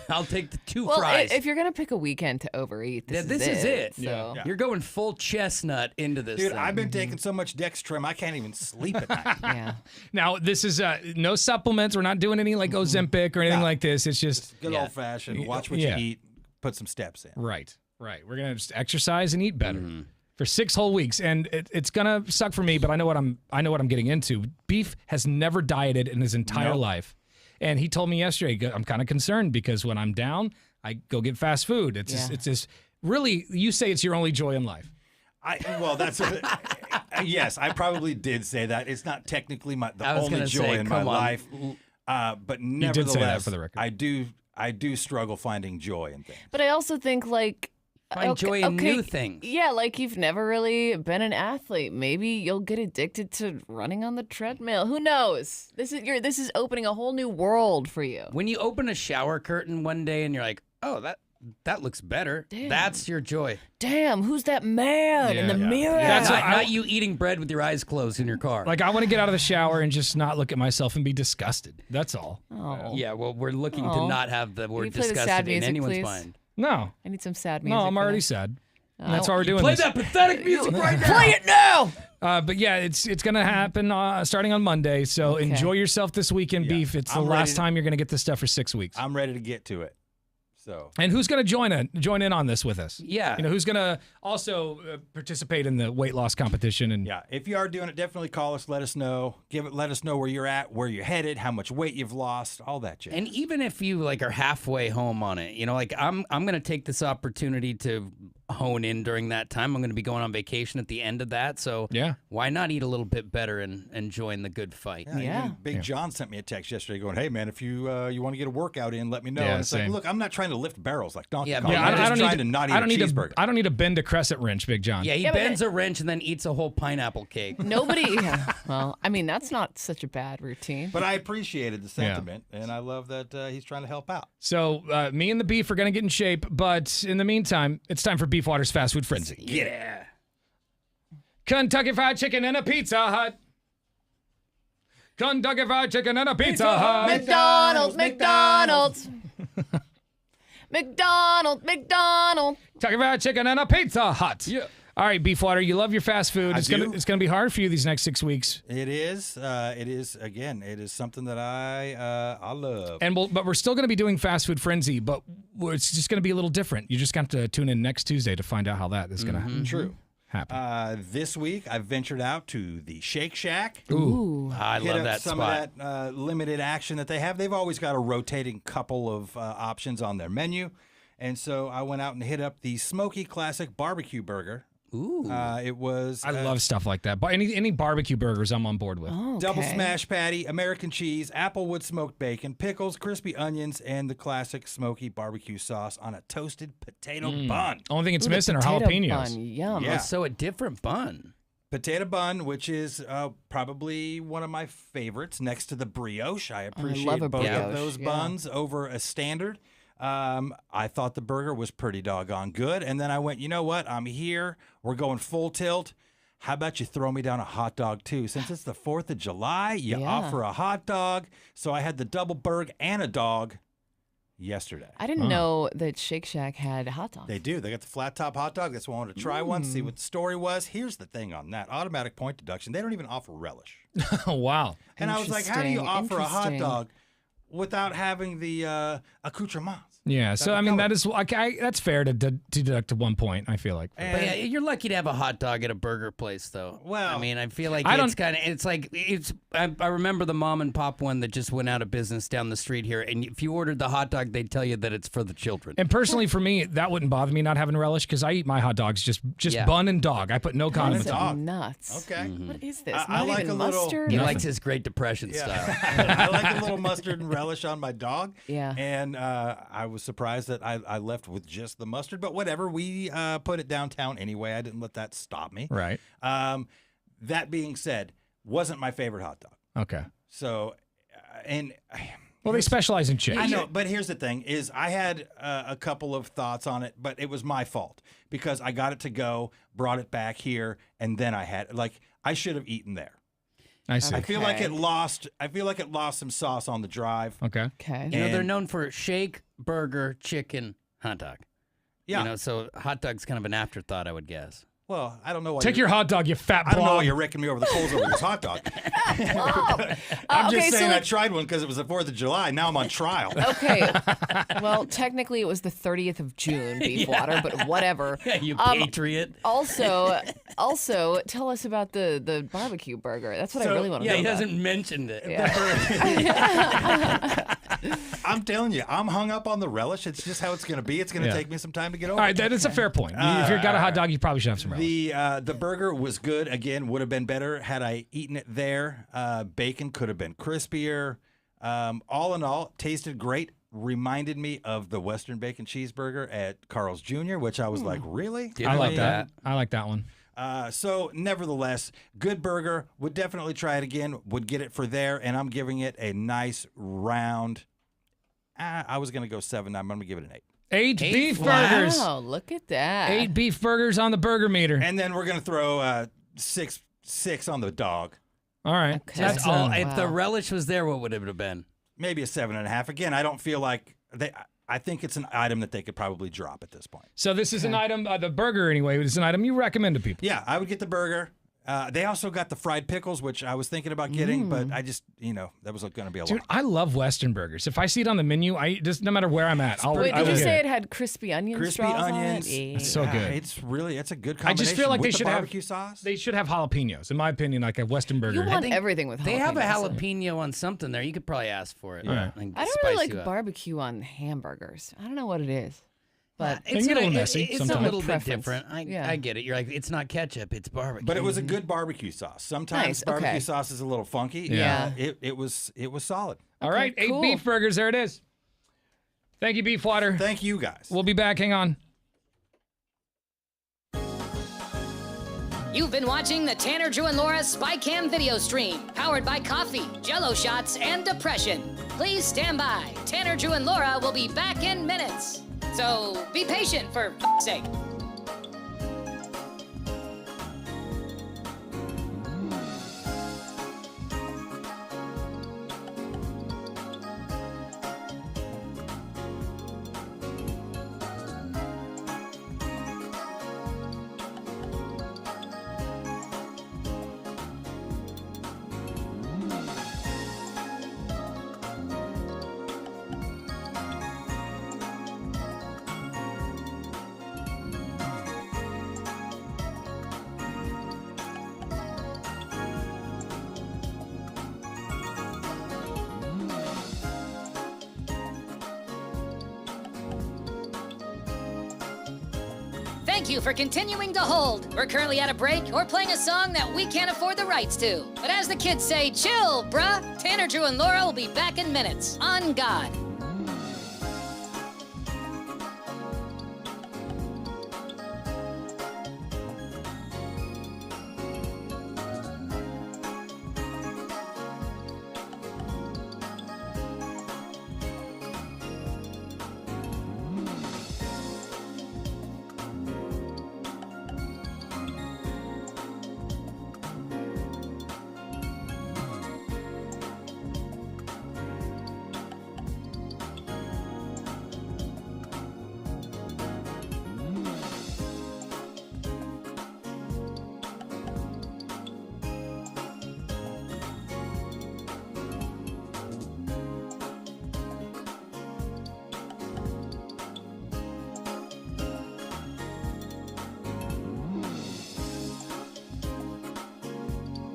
I'll take the 2 Well, fries. if you're gonna pick a weekend to overeat, this is it. So. Yeah. You're going full chestnut into this. Dude, thing. I've been taking so much Dextrim, I can't even sleep at night. Yeah. Now this is no supplements. We're not doing any like Ozempic or anything like this. It's just Good old fashioned. Watch what Yeah. you eat. Put some steps in. right. We're gonna just exercise and eat better. For 6 whole weeks, and it's gonna suck for me, but I know what I'm getting into. Beef has never dieted in his entire life, and he told me yesterday I'm kind of concerned because when I'm down, I go get fast food. It's just really, you say it's your only joy in life. Yes, I probably did say that. It's not technically the I was only gonna joy say, in my come on. life, but You did say that nevertheless, for the record. I do struggle finding joy in things. But I also think like Find joy in new things. Yeah, like you've never really been an athlete. Maybe you'll get addicted to running on the treadmill. Who knows? This is opening a whole new world for you. When you open a shower curtain one day and you're like, "Oh, that looks better. Damn. That's your joy. Damn, who's that man in the mirror? That's not you eating bread with your eyes closed in your car. Like, I want to get out of the shower and just not look at myself and be disgusted. That's all. Oh. Yeah, well, we're looking to not have the word play the sad disgusted in music, anyone's please? mind. No. I need some sad music. No, I'm for already that. sad. And that's why we're doing Play this. that pathetic music right now. Play it now! But yeah, it's going to happen starting on Monday. So enjoy yourself this weekend, Beef. It's the last time you're going to get this stuff for 6 weeks. I'm ready to get to it. So. And who's going to join in on this with us? Yeah. You know, who's going to also participate in the weight loss competition? And yeah, if you are doing it, definitely call us. Let us know. Let us know where you're at, where you're headed, how much weight you've lost, all that jazz. And even if you like are halfway home on it, you know, like I'm going to take this opportunity to hone in during that time. I'm going to be going on vacation at the end of that, so why not eat a little bit better and join the good fight? Yeah. Big John sent me a text yesterday going, "Hey man, if you want to get a workout in, let me know." Yeah, and it's same. like, look, I'm not trying to lift barrels like Donkey Kong. Yeah, I'm just trying to not eat a cheeseburger. I don't need to bend a crescent wrench, Big John. Yeah, he bends a wrench and then eats a whole pineapple cake. Nobody. Well, I mean, that's not such a bad routine. But I appreciated the sentiment, and I love that he's trying to help out. So me and the Beef are going to get in shape, but in the meantime, it's time for Beef Water's Fast Food Frenzy. Yeah. Kentucky Fried Chicken and a Pizza Hut. Kentucky Fried Chicken and a Pizza Hut. McDonald's. McDonald's. Kentucky Fried Chicken and a Pizza Hut. Yeah. All right, Beef Water, you love your fast food. It's gonna be hard for you these next 6 weeks. It is. It is something that I love. But we're still gonna be doing Fast Food Frenzy, but it's just gonna be a little different. You just got to tune in next Tuesday to find out how that is gonna happen. True. Happen. This week, I've ventured out to the Shake Shack. Ooh. I love that some spot. of that limited action that they have. They've always got a rotating couple of options on their menu. And so I went out and hit up the Smoky Classic Barbecue Burger. Ooh. It was... I love stuff like that. But any barbecue burgers I'm on board with. Oh, okay. Double smash patty, American cheese, applewood smoked bacon, pickles, crispy onions, and the classic smoky barbecue sauce on a toasted potato bun. Only thing it's Ooh, missing are potato jalapenos. Bun. Yum. Yeah. So a different bun. Potato bun, which is probably one of my favorites, next to the brioche. I appreciate love a both of brioche, those yeah. buns over a standard. I thought the burger was pretty doggone good. And then I went, you know what? I'm here. We're going full tilt. How about you throw me down a hot dog, too? Since it's the 4th of July, you offer a hot dog. So I had the double burg and a dog yesterday. I didn't know that Shake Shack had hot dogs. They do. They got the flat top hot dog. That's why I wanted to try one, see what the story was. Here's the thing on that. Automatic point deduction. They don't even offer relish. Wow. And I was like, how do you offer a hot Interesting. dog without having the accoutrements? Yeah, so I mean that is that's fair to deduct to 1 point. I feel like. But yeah, you're lucky to have a hot dog at a burger place, though. Well, I mean, I feel like I it's kind of I remember the mom and pop one that just went out of business down the street here, and if you ordered the hot dog, they'd tell you that it's for the children. And personally, for me, that wouldn't bother me not having relish because I eat my hot dogs just bun and dog. I put no condiments on it. Nuts. Okay. What is this? I Not like even a little- mustard? He likes his Great Depression style. I like a little mustard and relish on my dog. Yeah. And I was surprised that I left with just the mustard, but whatever. We put it downtown anyway. I didn't let that stop me. Right. That being said, wasn't my favorite hot dog. Okay. So, and... Well, they specialize in chicken. I know, but here's the thing: is I had a couple of thoughts on it, but it was my fault because I got it to go, brought it back here, and then I should have eaten there. I see. I feel like it lost. I feel like it lost some sauce on the drive. Okay. Okay. You know, they're And- known for shake, burger, chicken, hot dog. Yeah. You know, so hot dog's kind of an afterthought, I would guess. Well, I don't know why. Take your hot dog, you fat I don't know why blob. you're raking me over the coals over this hot dog. I'm just saying I tried one because it was the 4th of July. Now I'm on trial. Okay. Well, technically it was the 30th of June, Beef Water, but whatever. You patriot. Also, tell us about the barbecue burger. That's what I really want to know. Yeah, he about. hasn't mentioned it. I'm telling you, I'm hung up on the relish. It's just how it's going to be. It's going to Yeah. take me some time to get over. All right, that is a fair point. If you've got a hot dog, you probably should have some relish. The burger was good. Again, would have been better had I eaten it there. Bacon could have been crispier. All in all, tasted great. Reminded me of the Western bacon cheeseburger at Carl's Jr., which I was like, really? I like that. I like that one. So, nevertheless, good burger. Would definitely try it again. Would get it for there, and I'm giving it a nice round. I was going to go 7. I'm going to give it an 8. 8 beef burgers. Wow, look at that. 8 beef burgers on the burger meter. And then we're going to throw six on the dog. All right. Okay. That's all. If Wow. the relish was there, what would it have been? Maybe a 7.5. Again, I don't feel like I think it's an item that they could probably drop at this point. So this is an item, the burger anyway, is an item you recommend to people. Yeah, I would get the burger. They also got the fried pickles, which I was thinking about getting, but I just, that was going to be a lot. Dude, I love Western burgers. If I see it on the menu, just no matter where I'm at, Wait, did you say it. it had crispy onions? Crispy straws on onions. it? Yeah. It's so good. It's a good combination. I just feel like with they should the have barbecue sauce. They should have jalapenos, in my opinion, like a Western burger. You want everything with jalapenos. They have a jalapeno on something there. You could probably ask for it. Yeah. Like, I don't spice really you like up. barbecue on hamburgers. I don't know what it is. But It can get a little messy It's sometimes. a little bit Preference. different. Yeah. I get it. You're like, it's not ketchup, it's barbecue. But it was a good barbecue sauce. Sometimes Nice, barbecue okay. sauce is a little funky. Yeah. It was solid. All right, 8 cool. beef burgers. There it is. Thank you, Beef Water. Thank you, guys. We'll be back. Hang on. You've been watching the Tanner, Drew, and Laura SpyCam video stream, powered by coffee, Jello shots, and depression. Please stand by. Tanner, Drew, and Laura will be back in minutes. So be patient, for f***'s sake. Thank you for continuing to hold. We're currently at a break or playing a song that we can't afford the rights to. But as the kids say, chill, bruh. Tanner, Drew, and Laura will be back in minutes. On God.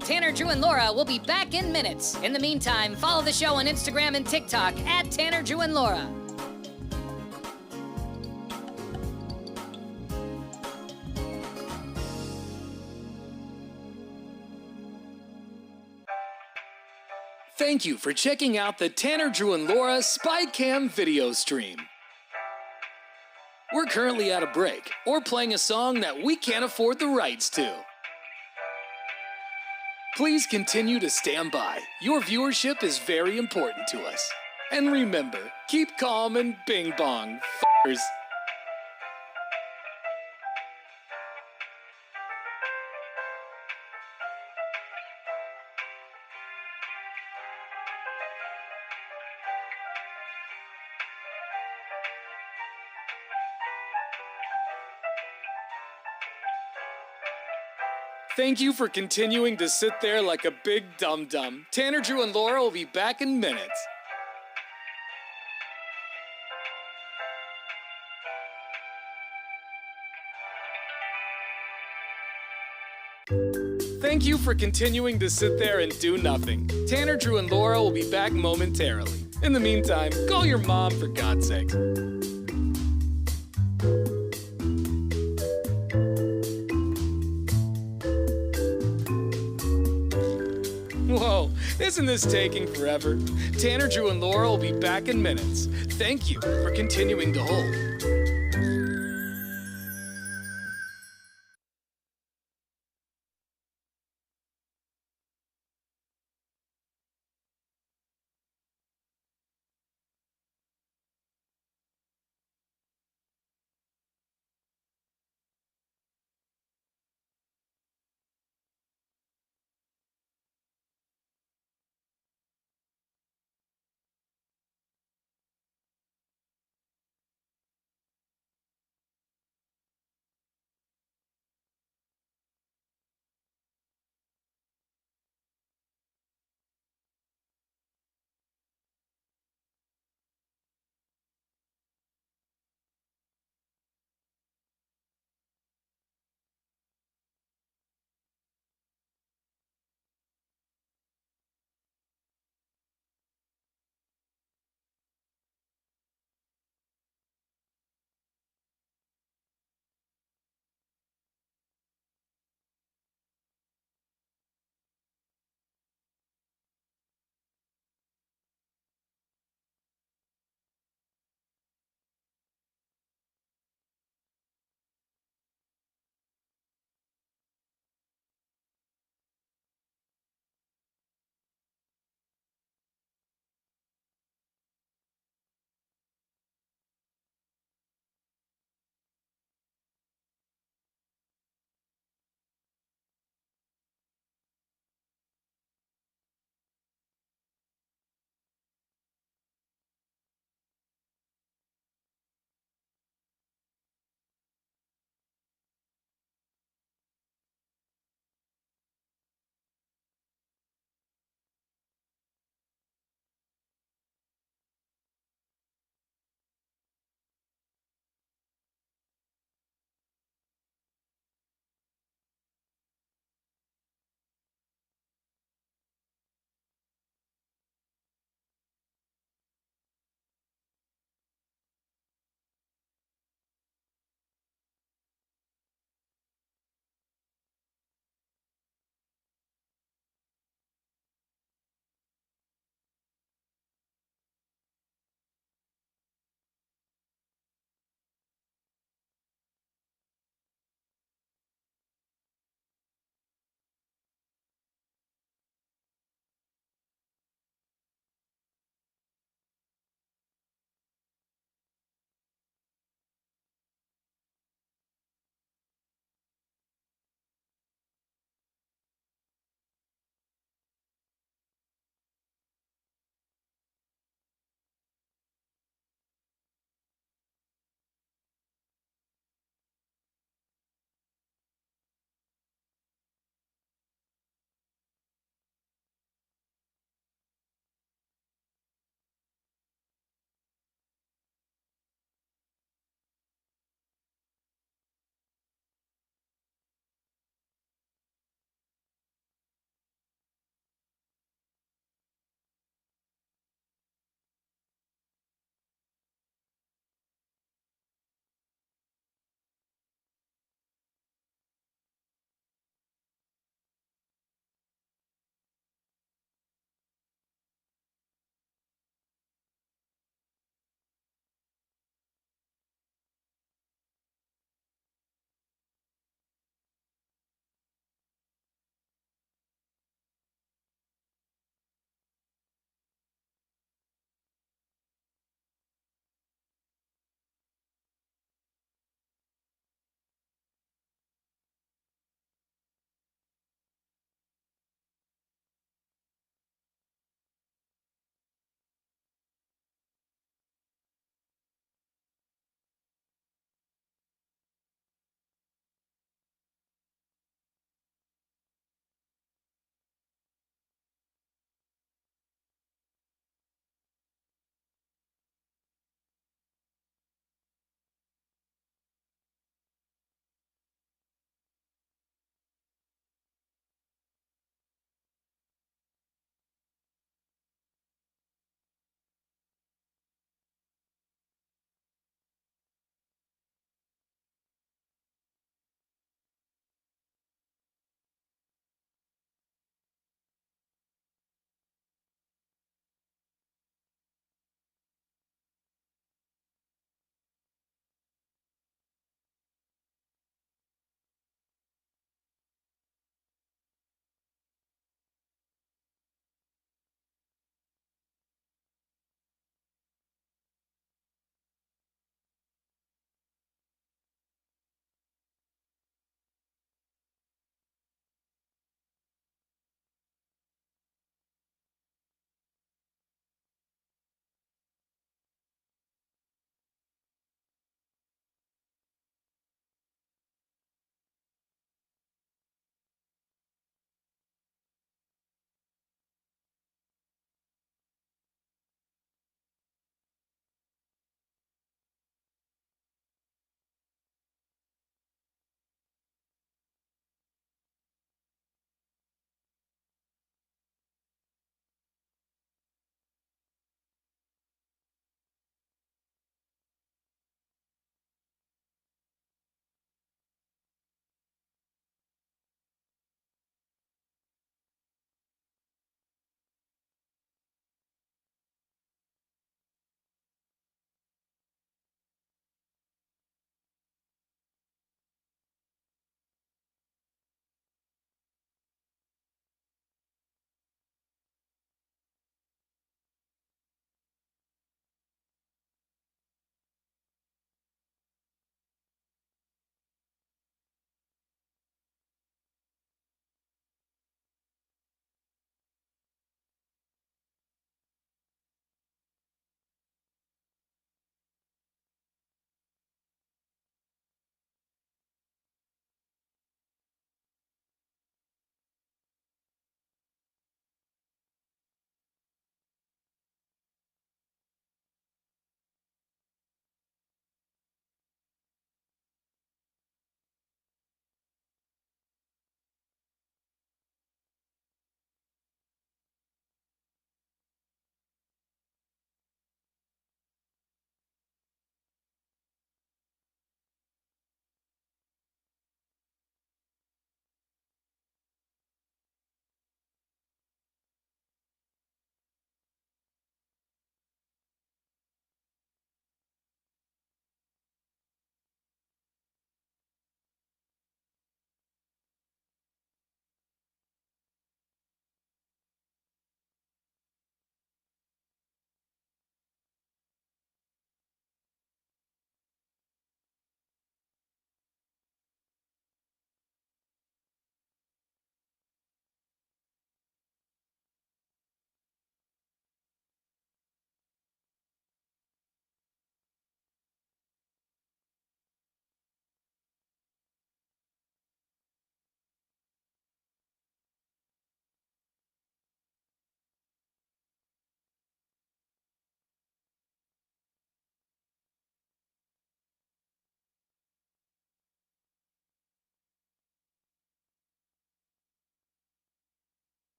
Tanner, Drew, and Laura will be back in minutes. In the meantime, follow the show on Instagram and TikTok at Tanner, Drew, and Laura. Thank you for checking out the Tanner, Drew, and Laura SpyCam video stream. We're currently at a break or playing a song that we can't afford the rights to. Please continue to stand by. Your viewership is very important to us. And remember, keep calm and bing bong, f***ers. Thank you for continuing to sit there like a big dum-dum. Tanner, Drew, and Laura will be back in minutes. Thank you for continuing to sit there and do nothing. Tanner, Drew, and Laura will be back momentarily. In the meantime, call your mom for God's sake. Whoa, isn't this taking forever? Tanner, Drew, and Laura will be back in minutes. Thank you for continuing to hold.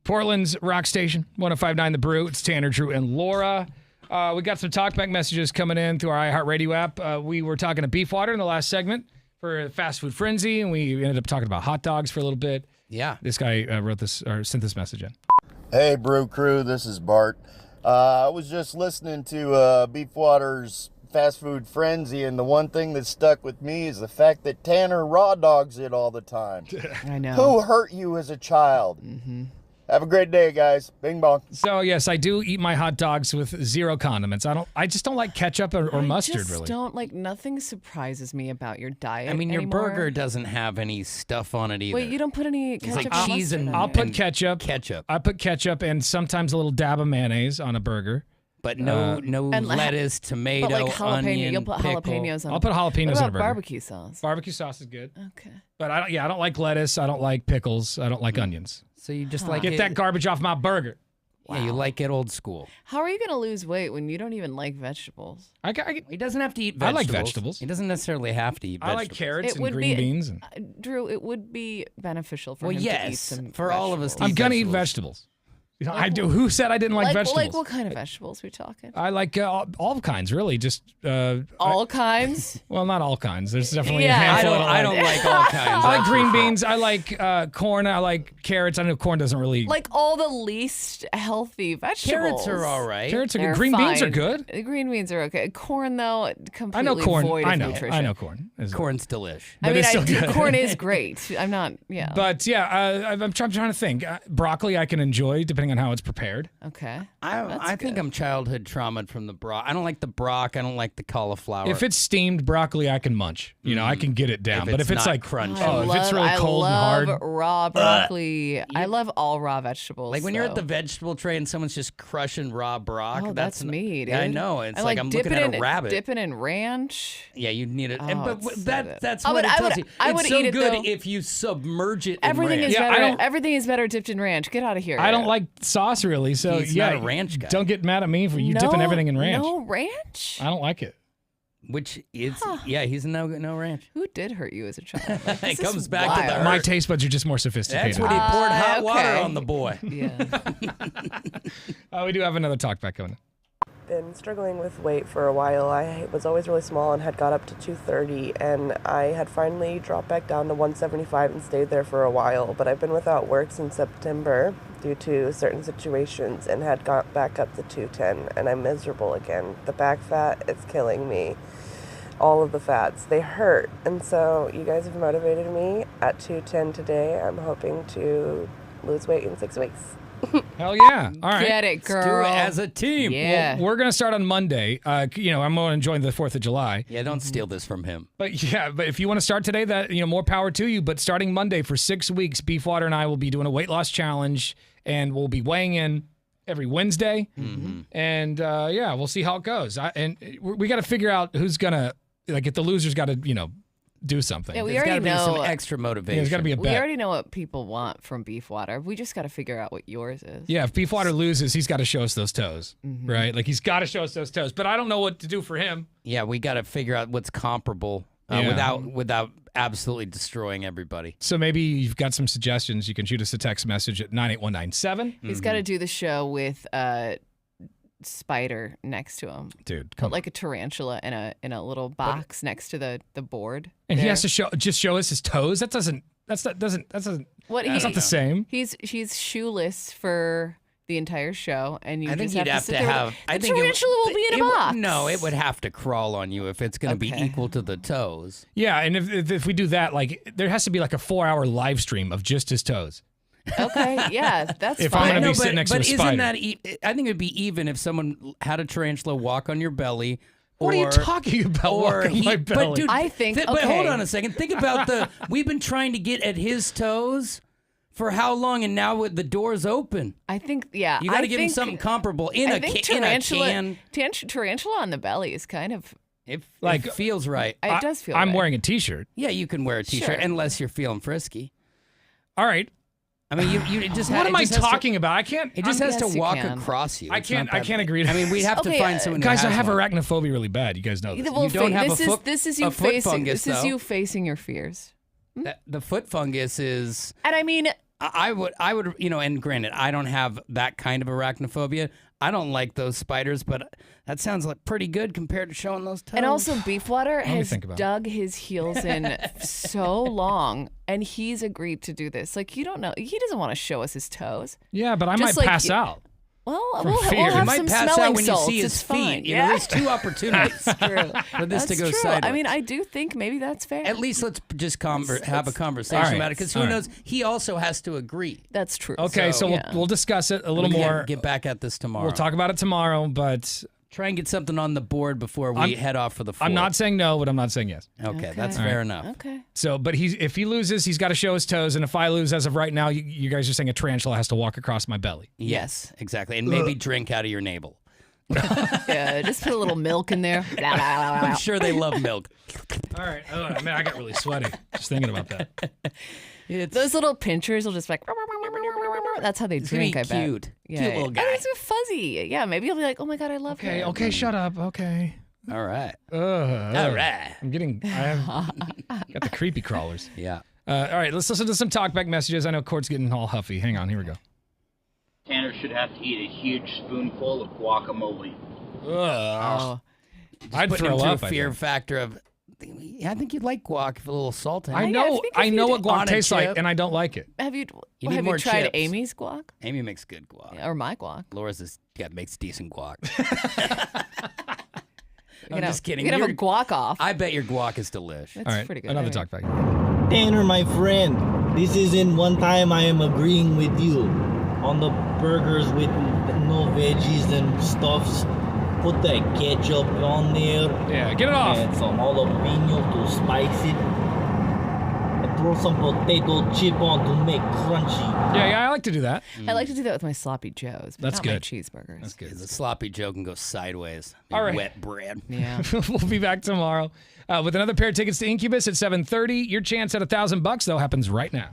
Portland's rock station, 105.9 The Brew. It's Tanner, Drew, and Laura. We got some talkback messages coming in through our iHeartRadio app. We were talking to Beefwater in the last segment for Fast Food Frenzy, and we ended up talking about hot dogs for a little bit. Yeah. This guy wrote this or sent this message in. Hey, Brew Crew, this is Bart. I was just listening to Beefwater's Fast Food Frenzy, and the one thing that stuck with me is the fact that Tanner raw dogs it all the time. I know. Who hurt you as a child? Mm-hmm. Have a great day, guys. Bing bong. So yes, I do eat my hot dogs with 0 condiments. I just don't like ketchup or mustard. Really, don't like. Nothing surprises me about your diet. I mean, your anymore. burger doesn't have any stuff on it either. Wait, you don't put any ketchup? It's like cheese and I'll put ketchup. Ketchup. I put ketchup and sometimes a little dab of mayonnaise on a burger. But no lettuce, tomato, but like jalapeno, onion, you'll put pickle. jalapenos on. I'll put jalapenos what on a about burger. barbecue sauce? Barbecue sauce is good. Okay. But I don't like lettuce. I don't like pickles. I don't like onions. So you just like get that garbage off my burger. Yeah, you like it old school. How are you going to lose weight when you don't even like vegetables? He doesn't have to eat I vegetables. like vegetables. He doesn't necessarily have to eat I vegetables. like carrots and would green be, beans. And... Drew, it would be beneficial for him to eat some for all of us to I'm eat gonna eat vegetables. vegetables. You know, I do. Who said I didn't like vegetables? Like what kind of vegetables we talking? I like all kinds, really. Just all kinds. Well, not all kinds. There's definitely a Yeah. handful. I don't like all kinds. I like green beans. I like corn. I like carrots. I know corn doesn't really. Like all the least healthy vegetables. Carrots are all right. Carrots are good. They're Green beans are fine. good. The green beans are okay. Corn though, completely I know corn. void I of know. nutrition. I know corn. Corn's delish. But it's still good. Corn is great. I'm not. Yeah. But yeah, I'm trying to think. Broccoli I can enjoy depending on how it's prepared. Okay. I think I'm childhood traumatized from the brock. I don't like the brock. I don't like the cauliflower. If it's steamed broccoli, I can munch. You know, I can get it down. But if it's not like crunchy, if it's really cold and I hard. love raw broccoli. I love all raw vegetables. like when you're at the so. vegetable tray and someone's just crushing raw brock. Oh, that's me, dude. Yeah, I know. It's I like I'm looking at a rabbit. Dipping in ranch. Yeah, you need it. Oh, And, but it's that's I what would- it I tells would- you. I It's would so eat it, good though. if you submerge it Everything in ranch. is Yeah, better. Everything is better dipped in ranch. Get out of here. I don't like sauce really, so He's yeah, not a ranch guy. Don't get mad at me for you dipping everything in ranch. No ranch. I don't like it. Which is, yeah, he's no ranch. Who did hurt you as a child? Like, It this comes is back to the wild. My taste buds are just more sophisticated. That's when he poured hot water okay. on the boy. Yeah. We do have another talk back going. Been struggling with weight for a while. I was always really small and had got up to 230, and I had finally dropped back down to 175 and stayed there for a while. But I've been without work since September due to certain situations and had got back up to 210, and I'm miserable again. The back fat is killing me. All of the fats, they hurt. And so you guys have motivated me at 210 today. I'm hoping to lose weight in 6 weeks. Hell yeah. All right. Get it, girl. Let's do it as a team. Yeah. Well, we're going to start on Monday. I'm going to enjoy the 4th of July. Yeah, don't steal this from him. But if you want to start today, that more power to you. But starting Monday for 6 weeks, Beefwater and I will be doing a weight loss challenge, and we'll be weighing in every Wednesday. Mm-hmm. And we'll see how it goes. And we got to figure out who's going to, if the loser's got to, do something. Yeah, we There's already gotta be know. some extra motivation. There's got to be a We bet. already know what people want from Beefwater. We just got to figure out what yours is. Yeah, if Beefwater loses, he's got to show us those toes, right? Like he's got to show us those toes. But I don't know what to do for him. Yeah, we got to figure out what's comparable without absolutely destroying everybody. So maybe you've got some suggestions. You can shoot us a text message at 98197. He's got to do the show with a spider next to him. Dude, Put like a tarantula in a little box next to the board. And he there. has to show us his toes. That's not the same. He's shoeless for the entire show, and you I think just you'd have have sit to there with have. the I think tarantula will be in a box. No, it would have to crawl on you if it's going to be Okay. equal to the toes. Yeah, and if we do that, like there has to be like a 4-hour live stream of just his toes. Okay, yeah, that's If fine. I'm going to be sitting next to a But spider. isn't that? I think it'd be even if someone had a tarantula walk on your belly. What are you talking about? Walk on my belly? But dude, I think. But hold okay. on a second. Think about we've been trying to get at his toes for how long, and now with the doors open. I think, yeah. You got I to give him think- something comparable in I a think can. tarantula on the belly is kind of. It Like, feels right. It does feel. I'm right. wearing a T-shirt. Yeah, you can wear a T-shirt Sure. unless you're feeling frisky. All right. I mean, you just. What am I talking about? I can't. It just has Yes, to you walk can. across you. I It's can't. not I that can't big. agree. I mean, we have to Okay, find someone. Guys, who I has have one. arachnophobia really bad. You guys know this. Well, don't have this a foot- this is a you foot facing. fungus, This is though. you facing your fears. The foot fungus is. And I mean, I would, and granted, I don't have that kind of arachnophobia. I don't like those spiders, but that sounds like pretty good compared to showing those toes. And also, Beefwater has think about dug his heels in so long, and he's agreed to do this. Like, you don't know. He doesn't want to show us his toes. Yeah, but I Just might like pass out. Well, From we'll fear. have You might some pass smelling out when salts. you see his It's feet. fine. You know, there's two opportunities That's true. for this to That's go true. sideways. I mean, I do think maybe that's fair. At least let's just have a conversation All right. about it, because who All right. knows? He also has to agree. That's true. Okay, so we'll discuss it a little We can more. Get back at this tomorrow. We'll talk about it tomorrow, but try and get something on the board before we head off for the 4th. I'm not saying no, but I'm not saying yes. Okay, that's fair enough. Okay. So, but if he loses, he's got to show his toes, and if I lose, as of right now, you guys are saying a tarantula has to walk across my belly. Yes, exactly, and maybe drink out of your navel. Yeah, just put a little milk in there. I'm sure they love milk. All right. Oh, man, I got really sweaty just thinking about that. Those little pinchers will just like. That's how they It's gonna drink. be I bet. cute. Yeah, Cute little guy. And it's fuzzy. Yeah, maybe he'll be like, "Oh my god, I love him." Okay, shut up. Okay. All right. All right. I have got the creepy crawlers. Yeah. All right, let's listen to some talkback messages. I know Court's getting all huffy. Hang on, here we go. Tanner should have to eat a huge spoonful of guacamole. I'd Putting throw him through up. a fear factor of. I think you'd like guac with a little salt in it. I know what guac On a tastes like, chip. and I don't like it. Have you need have more you tried chips. Amy's guac Amy makes good guac. or my guac? Laura's makes decent guac. You I'm know, just kidding. You can have a guac off. I bet your guac is delish. It's All right, pretty good. another Anyway. talkback. Tanner, my friend, this isn't one time I am agreeing with you on the burgers with no veggies and stuffs. Put that ketchup on there. Yeah, get it off. And some jalapeno to spice it. And throw some potato chip on to make crunchy. Yeah, I like to do that. I like to do that with my sloppy joes. But That's not my good. cheeseburgers. That's good. The sloppy Joe can go sideways. All right. Wet bread. Yeah. We'll be back tomorrow with another pair of tickets to Incubus at 7:30. Your chance at $1,000 though happens right now.